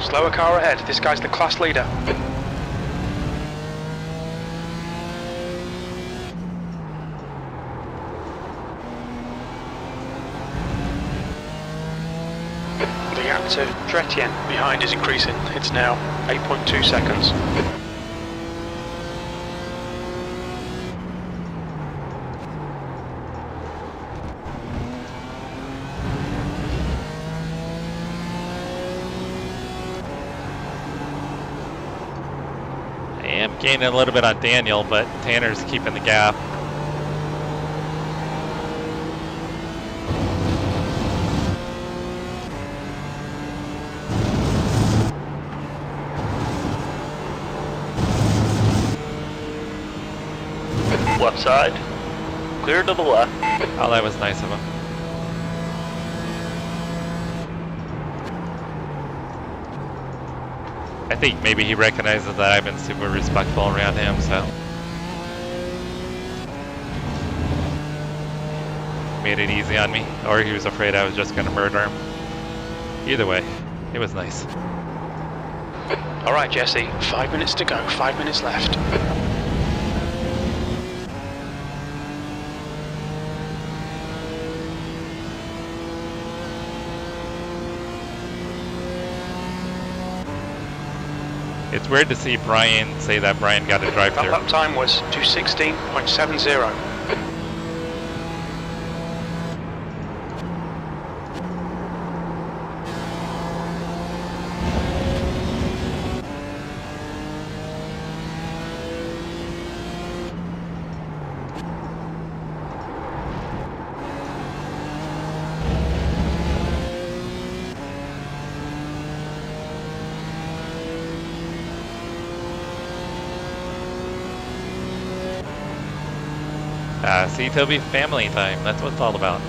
Slower car ahead, this guy's the class leader. The gap to Tretien behind is increasing, it's now 8.2 seconds. I am gaining a little bit on Daniel, but Tanner's keeping the gap. Left side. Clear to the left. Oh, that was nice of him. I think maybe he recognizes that I've been super respectful around him, so. Made it easy on me, or he was afraid I was just gonna murder him. Either way, it was nice. Alright Jesse, 5 minutes to go, 5 minutes left. It's weird to see Brian say that Brian got a That drive-through. lap time was 2:16.70. See, Toby, family time. That's what it's all about.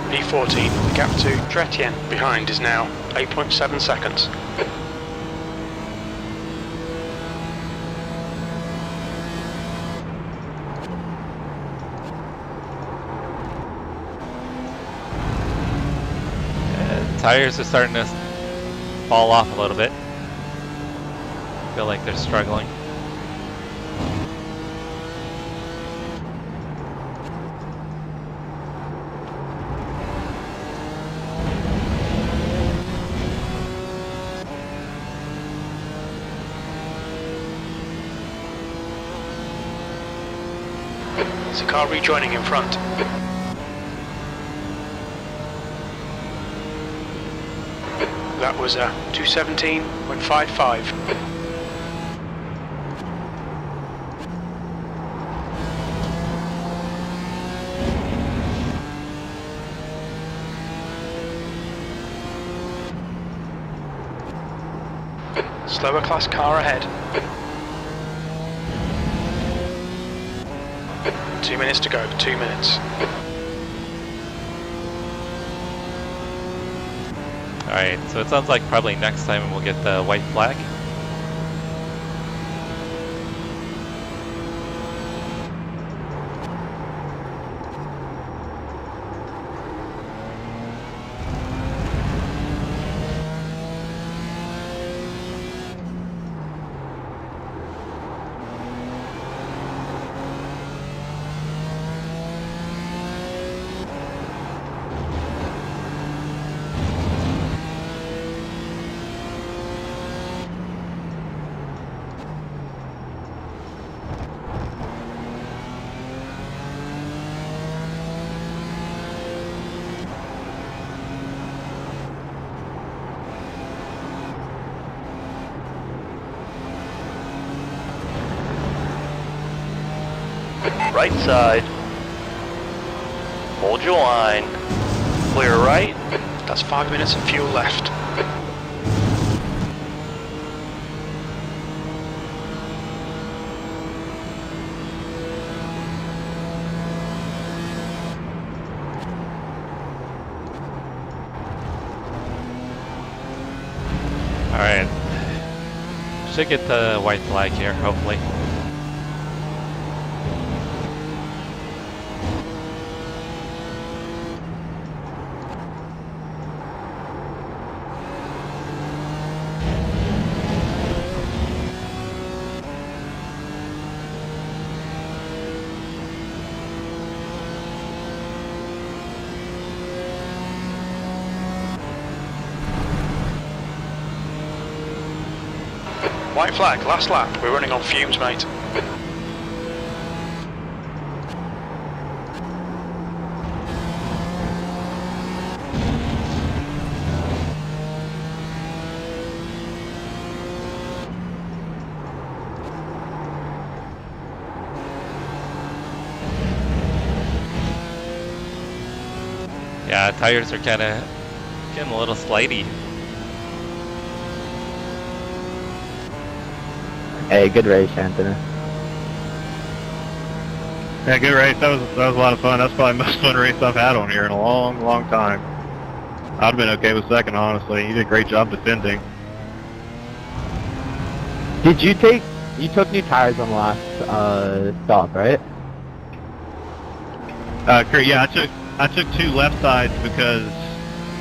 P14, the gap to Tretien behind is now 8.7 seconds. Tires are starting to fall off a little bit. Feel like they're struggling. There's a car rejoining in front. That was a 2:17.55. Slower class car ahead. 2 minutes to go, 2 minutes. Alright, so it sounds like probably next time we'll get the white flag. Right side. Hold your line. Clear right. That's 5 minutes of fuel left. Alright. Should get the white flag here, hopefully. White flag, last lap. We're running on fumes, mate. Yeah, tires are kind of getting a little slidey. Hey, good race, Anthony. Yeah, good race. That was a lot of fun. That's probably the most fun race I've had on here in a long, long time. I'd have been okay with second, honestly. You did a great job defending. Did you took new tires on the last stop, right? Yeah, I took 2 left sides because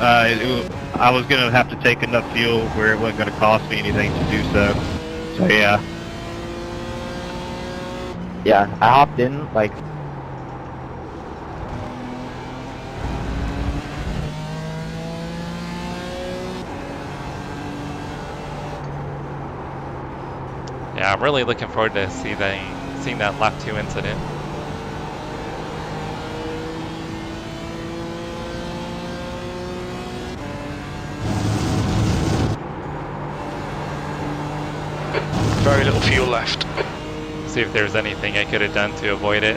I was gonna have to take enough fuel where it wasn't gonna cost me anything to do so. So yeah. Yeah, I hopped in, like... Yeah, I'm really looking forward to seeing that lap 2 incident. Very little fuel left. See if there's anything I could have done to avoid it.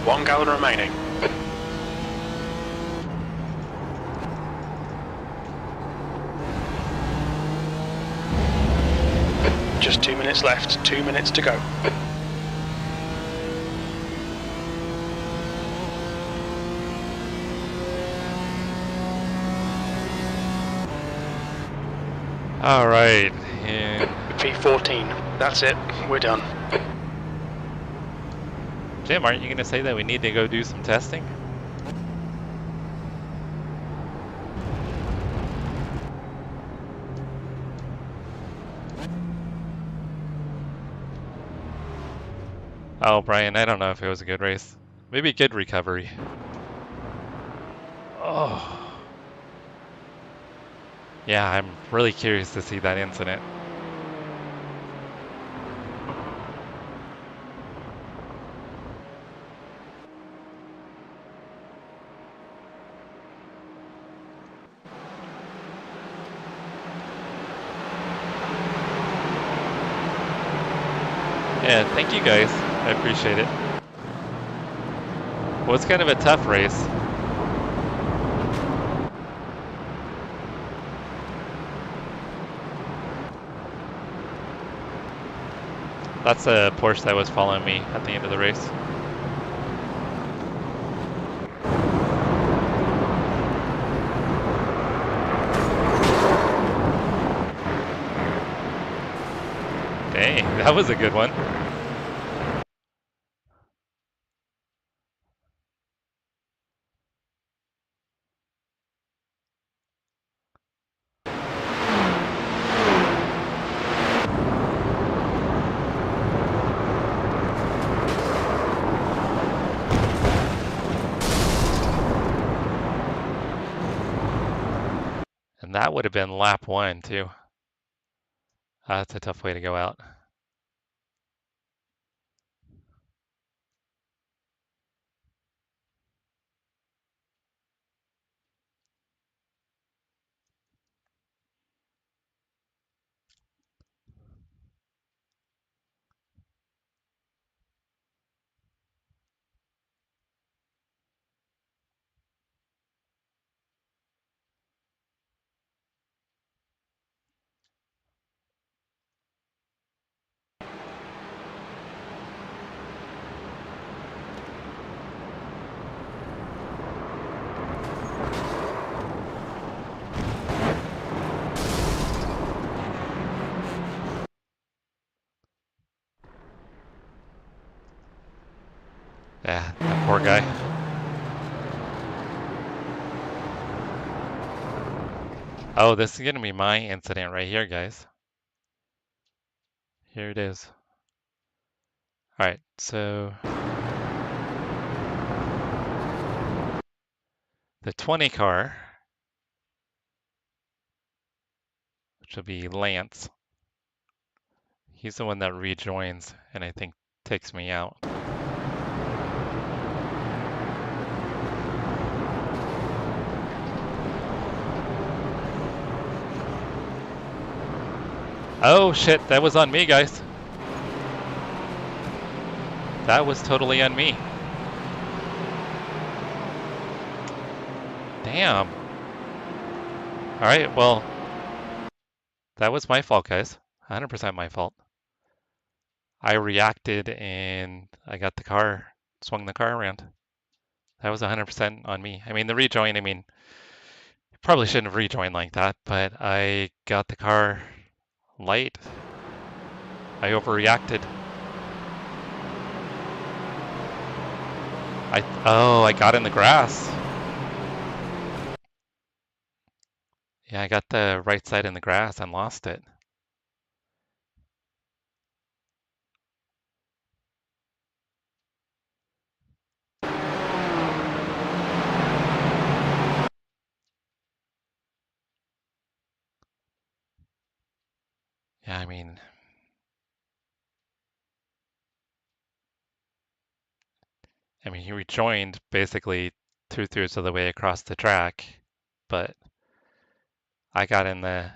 One gallon remaining. Just 2 minutes left, 2 minutes to go. All right, and P14, that's it, we're done. Jim, aren't you going to say that we need to go do some testing? Oh, Brian, I don't know if it was a good race. Maybe a good recovery. Oh. Yeah, I'm really curious to see that incident. Yeah, thank you guys. I appreciate it. Well, it's kind of a tough race. That's a Porsche that was following me at the end of the race. Dang, that was a good one. And that would have been lap 1 too. That's a tough way to go out. Yeah, that poor guy. Oh, this is gonna be my incident right here, guys. Here it is. All right, so the 20 car, which will be Lance, he's the one that rejoins and I think takes me out. Oh shit, that was on me, guys. That was totally on me. Damn. Alright, well, that was my fault, guys. 100% my fault. I reacted and I got the car, swung the car around. That was 100% on me. I mean, the rejoin, I mean, probably shouldn't have rejoined like that, but I got the car light. I overreacted. I got in the grass. Yeah, I got the right side in the grass and lost it. Yeah, I mean, he rejoined basically 2/3 of the way across the track, but I got in the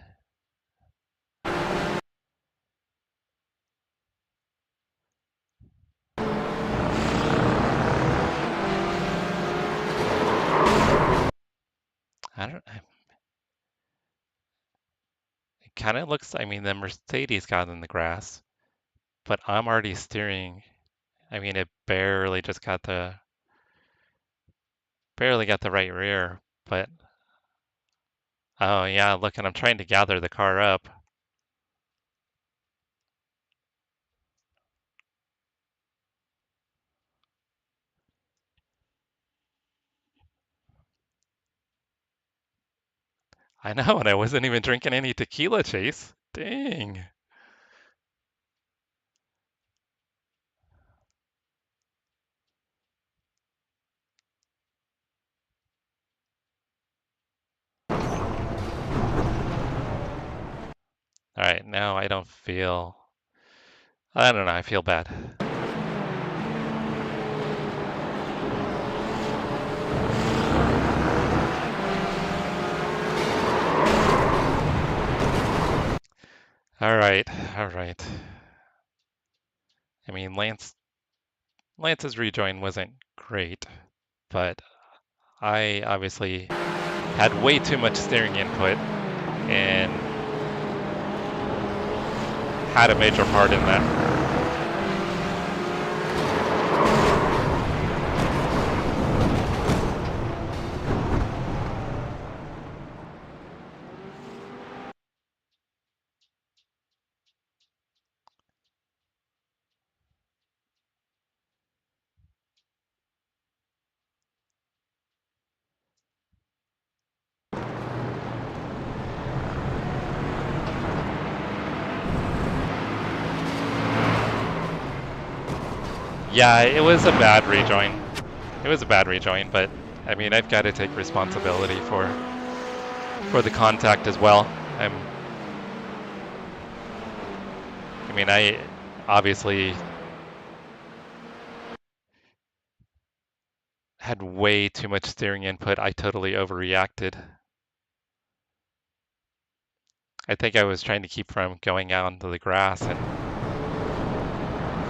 it kind of looks, I mean, the Mercedes got in the grass, but I'm already steering. I mean, it barely got the right rear, but oh yeah, look, and I'm trying to gather the car up. I know, and I wasn't even drinking any tequila, Chase. Dang. All right, now I don't know, I feel bad. All right. I mean, Lance's rejoin wasn't great, but I obviously had way too much steering input and had a major part in that. Yeah, it was a bad rejoin. But I mean, I've got to take responsibility for the contact as well. I obviously had way too much steering input. I totally overreacted. I think I was trying to keep from going out into the grass, and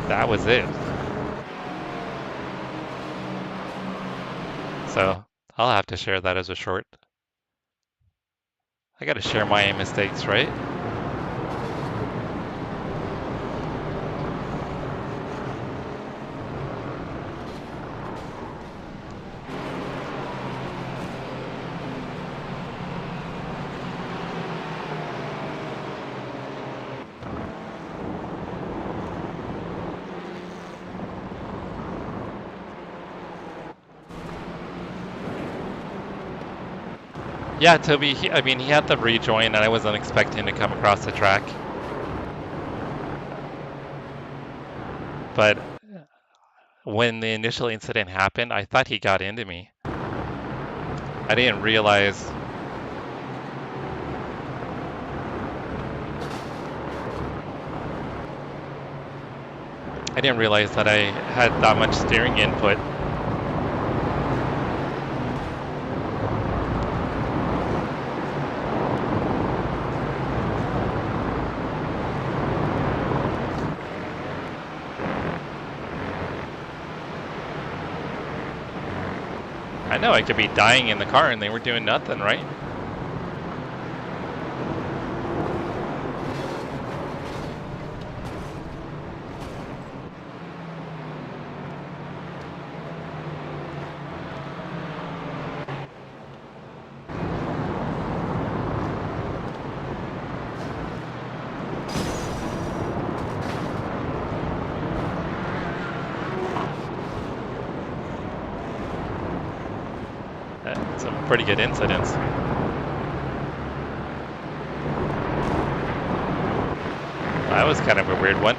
that was it. So I'll have to share that as a short. I got to share my mistakes, right? Yeah, Toby, I mean, he had to rejoin, and I wasn't expecting to come across the track. But when the initial incident happened, I thought he got into me. I didn't realize. I didn't realize that I had that much steering input. I know I could be dying in the car and they were doing nothing, right? Some pretty good incidents. That was kind of a weird one.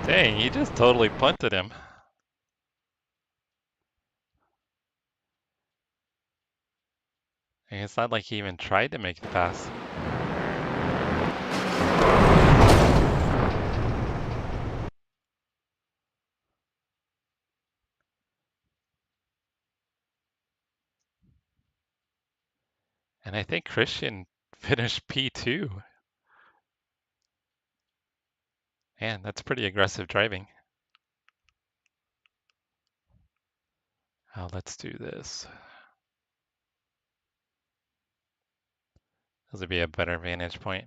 Dang, he just totally punted him. And it's not like he even tried to make the pass. And I think Christian finished P2. Man, that's pretty aggressive driving. Let's do this. This would be a better vantage point.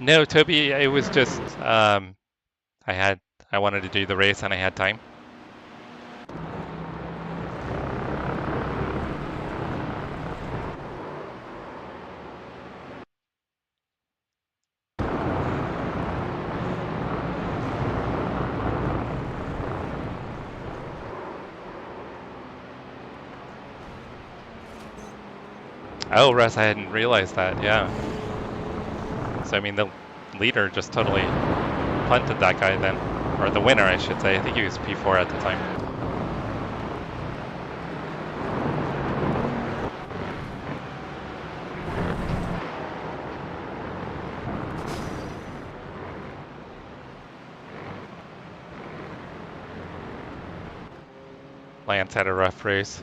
No, Toby, it was just I wanted to do the race and I had time. Oh, Russ, I hadn't realized that, yeah. So, I mean, the leader just totally punted that guy then. Or the winner, I should say. I think he was P4 at the time. Lance had a rough race.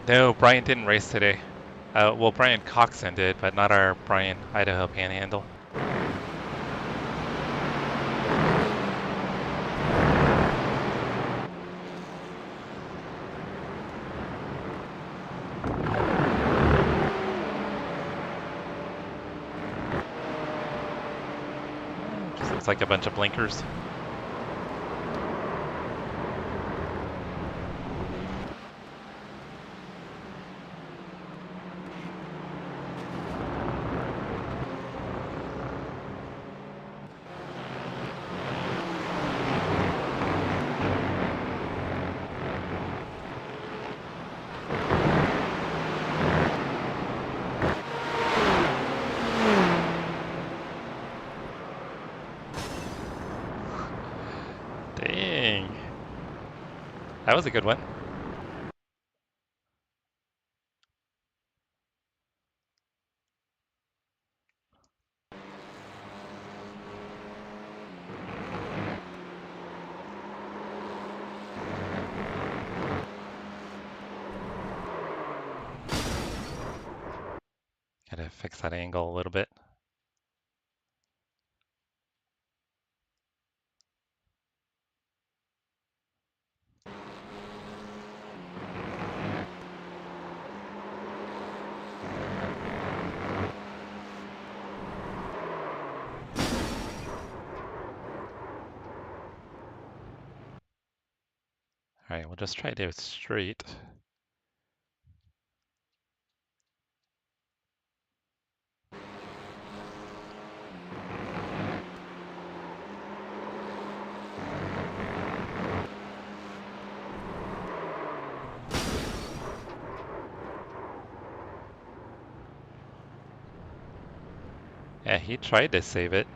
No, Brian didn't race today. Well, Brian Coxon did, but not our Brian Idaho Panhandle. Just looks like a bunch of blinkers. Dang. That was a good one. to fix that angle a little bit. All right, we'll just try to do it straight. Yeah, he tried to save it.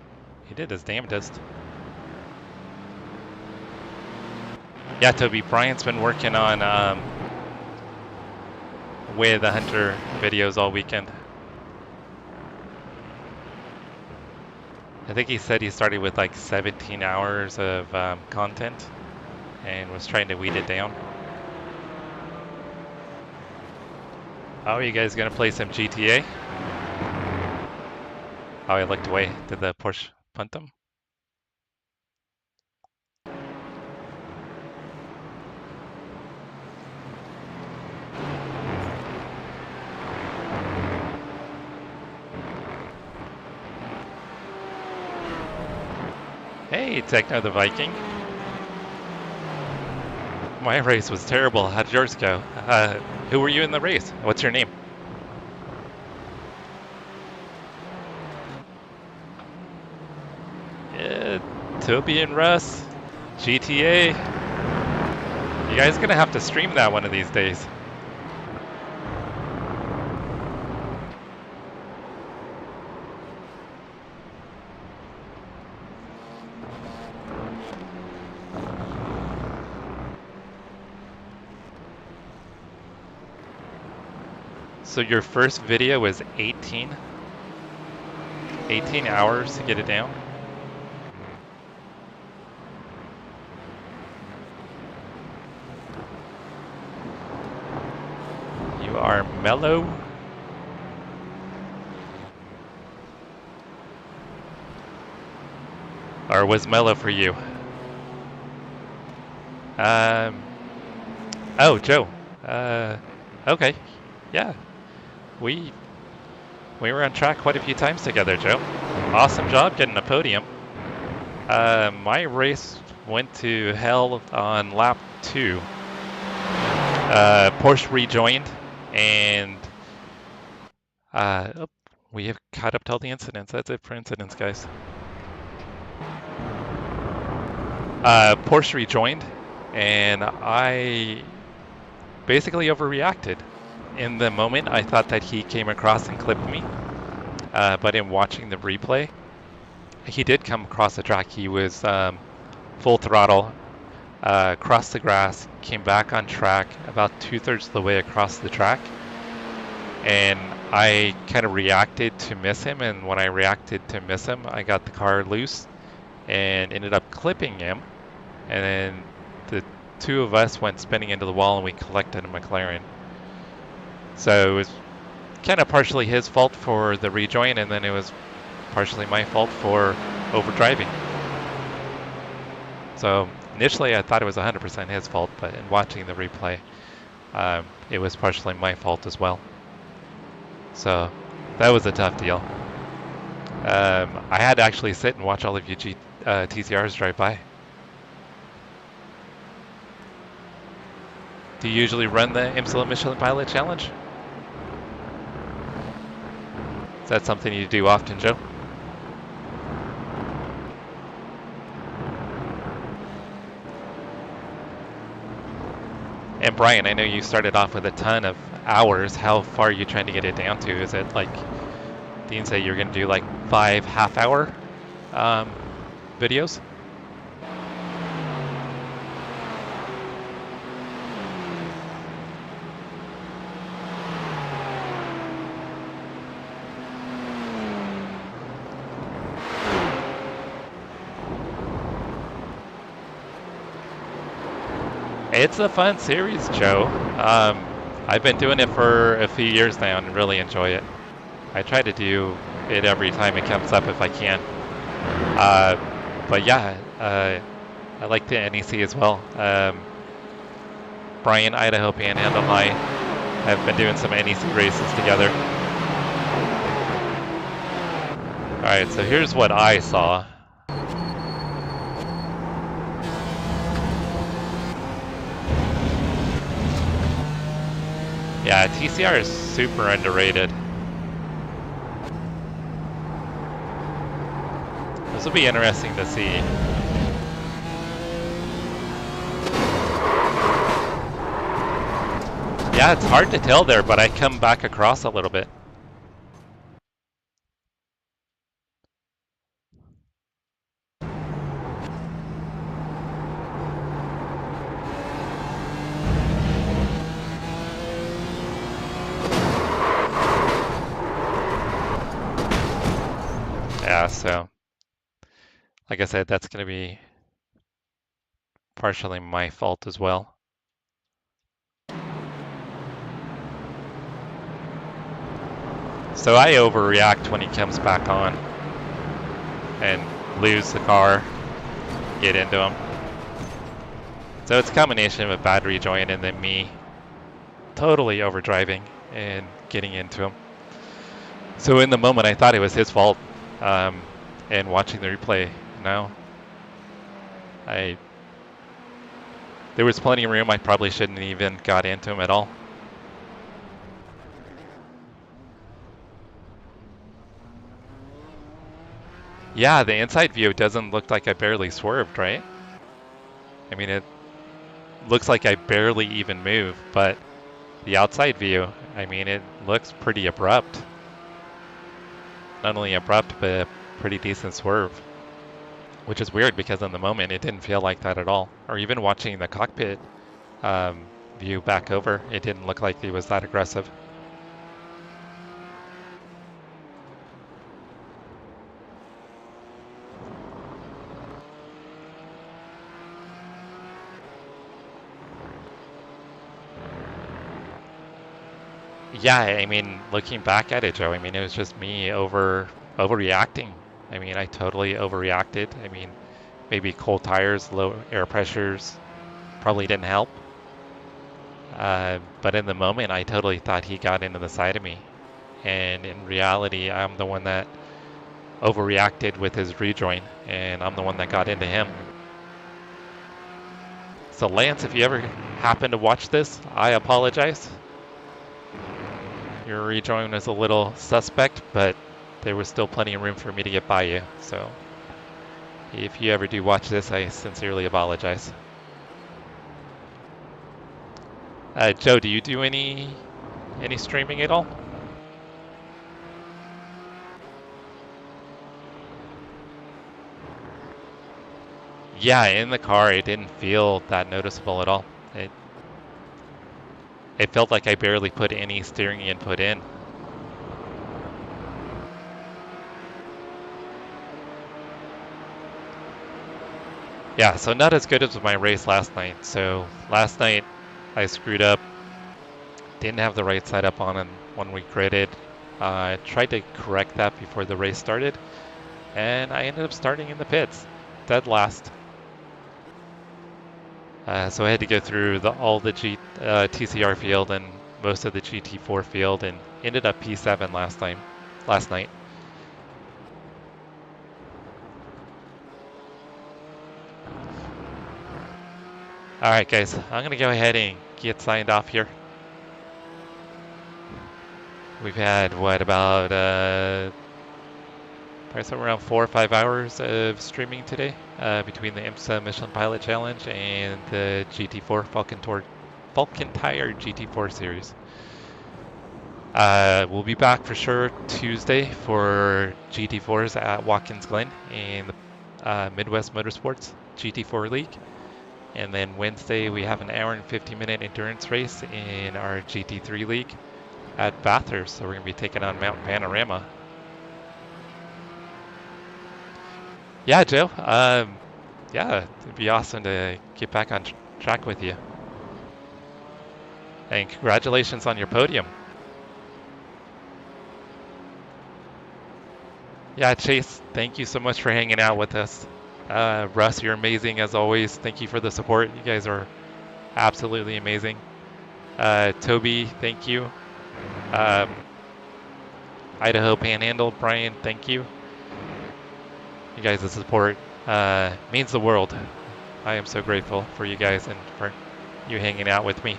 He did his damnedest. Yeah, Toby, Brian's been working on Way of the Hunter videos all weekend. I think he said he started with like 17 hours of content and was trying to weed it down. Oh, are you guys gonna play some GTA? Oh, I looked away. Did the Porsche punt them? Hey, Techno the Viking. My race was terrible. How did yours go? Who were you in the race? What's your name? Toby and Russ, GTA. You guys gonna have to stream that one of these days. So your first video was 18 hours to get it down? You are mellow. Or was mellow for you? Oh, Joe. Okay. Yeah. We were on track quite a few times together, Joe. Awesome job getting a podium. My race went to hell on lap 2. Porsche rejoined, and we have caught up to all the incidents. That's it for incidents, guys. Porsche rejoined, and I basically overreacted. In the moment, I thought that he came across and clipped me, but in watching the replay, he did come across the track. He was full throttle, crossed the grass, came back on track about 2/3 of the way across the track, and I kind of reacted to miss him, and when I reacted to miss him, I got the car loose and ended up clipping him, and then the two of us went spinning into the wall and we collected a McLaren. So it was kind of partially his fault for the rejoin, and then it was partially my fault for overdriving. So initially I thought it was 100% his fault, but in watching the replay, it was partially my fault as well. So that was a tough deal. I had to actually sit and watch all of you TCRs drive by. Do you usually run the IMSA Michelin Pilot Challenge? Is that something you do often, Joe? And Brian, I know you started off with a ton of hours. How far are you trying to get it down to? Is it like, Dean said you're going to do like 5 half-hour videos? It's a fun series, Joe. I've been doing it for a few years now and really enjoy it. I try to do it every time it comes up if I can. But yeah, I like the NEC as well. Brian, Idaho Panhandle, and I have been doing some NEC races together. Alright, so here's what I saw. Yeah, TCR is super underrated. This will be interesting to see. Yeah, it's hard to tell there, but I come back across a little bit. Yeah, so like I said, that's going to be partially my fault as well. So I overreact when he comes back on and lose the car, get into him. So it's a combination of a bad rejoin and then me totally overdriving and getting into him. So in the moment I thought it was his fault, and watching the replay now, there was plenty of room. I probably shouldn't even got into him at all. Yeah, the inside view doesn't look like I barely swerved, right? I mean, it looks like I barely even moved, but the outside view, I mean, it looks pretty abrupt. Not only abrupt, but a pretty decent swerve. Which is weird because in the moment it didn't feel like that at all. Or even watching the cockpit view back over, it didn't look like it was that aggressive. Yeah, I mean, looking back at it, Joe, I mean, it was just me overreacting. I mean, I totally overreacted. I mean, maybe cold tires, low air pressures probably didn't help. But in the moment, I totally thought he got into the side of me. And in reality, I'm the one that overreacted with his rejoin, and I'm the one that got into him. So Lance, if you ever happen to watch this, I apologize. Your rejoin was a little suspect, but there was still plenty of room for me to get by you. So if you ever do watch this, I sincerely apologize. Joe, do you do any streaming at all? Yeah, in the car, it didn't feel that noticeable at all. It felt like I barely put any steering input in. Yeah, so not as good as my race last night. So last night I screwed up, didn't have the right setup on when we gridded. I tried to correct that before the race started, and I ended up starting in the pits, dead last. So I had to go through all the TCR field and most of the GT4 field, and ended up P7 last night. All right, guys, I'm gonna go ahead and get signed off here. We've had about probably somewhere around 4 or 5 hours of streaming today, between the IMSA Michelin Pilot Challenge and the GT4 Falcon Tire GT4 series. We'll be back for sure Tuesday for GT4s at Watkins Glen in the Midwest Motorsports GT4 League. And then Wednesday we have an hour and 50-minute endurance race in our GT3 League at Bathurst. So we're going to be taking on Mount Panorama. Yeah, Joe. Yeah, it'd be awesome to get back on track with you. And congratulations on your podium. Yeah, Chase, thank you so much for hanging out with us. Russ, you're amazing as always. Thank you for the support. You guys are absolutely amazing. Toby, thank you. Idaho Panhandle, Brian, thank you. You guys' support means the world. I am so grateful for you guys and for you hanging out with me.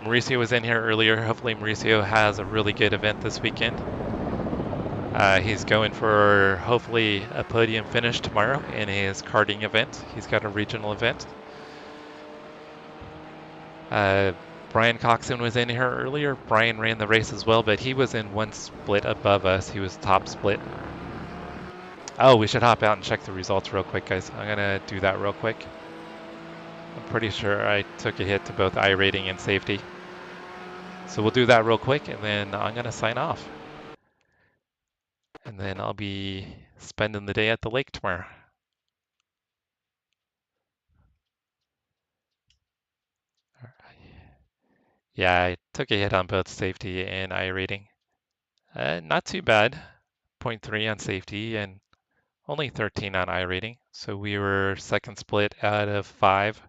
Mauricio was in here earlier. Hopefully Mauricio has a really good event this weekend. He's going for hopefully a podium finish tomorrow in his karting event. He's got a regional event. Brian Coxon was in here earlier. Brian ran the race as well, but he was in one split above us. He was top split. Oh, we should hop out and check the results real quick, guys. I'm going to do that real quick. I'm pretty sure I took a hit to both iRating and safety. So we'll do that real quick, and then I'm going to sign off. And then I'll be spending the day at the lake tomorrow. Yeah, I took a hit on both safety and iRating. Not too bad. 0.3 on safety and only 13 on iRating. So we were second split out of 5,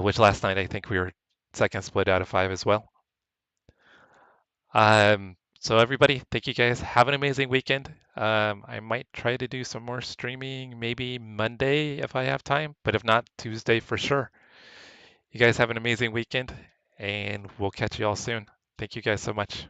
which last night I think we were second split out of 5 as well. So everybody, thank you guys. Have an amazing weekend. I might try to do some more streaming, maybe Monday if I have time, but if not, Tuesday for sure. You guys have an amazing weekend, and we'll catch you all soon. Thank you guys so much.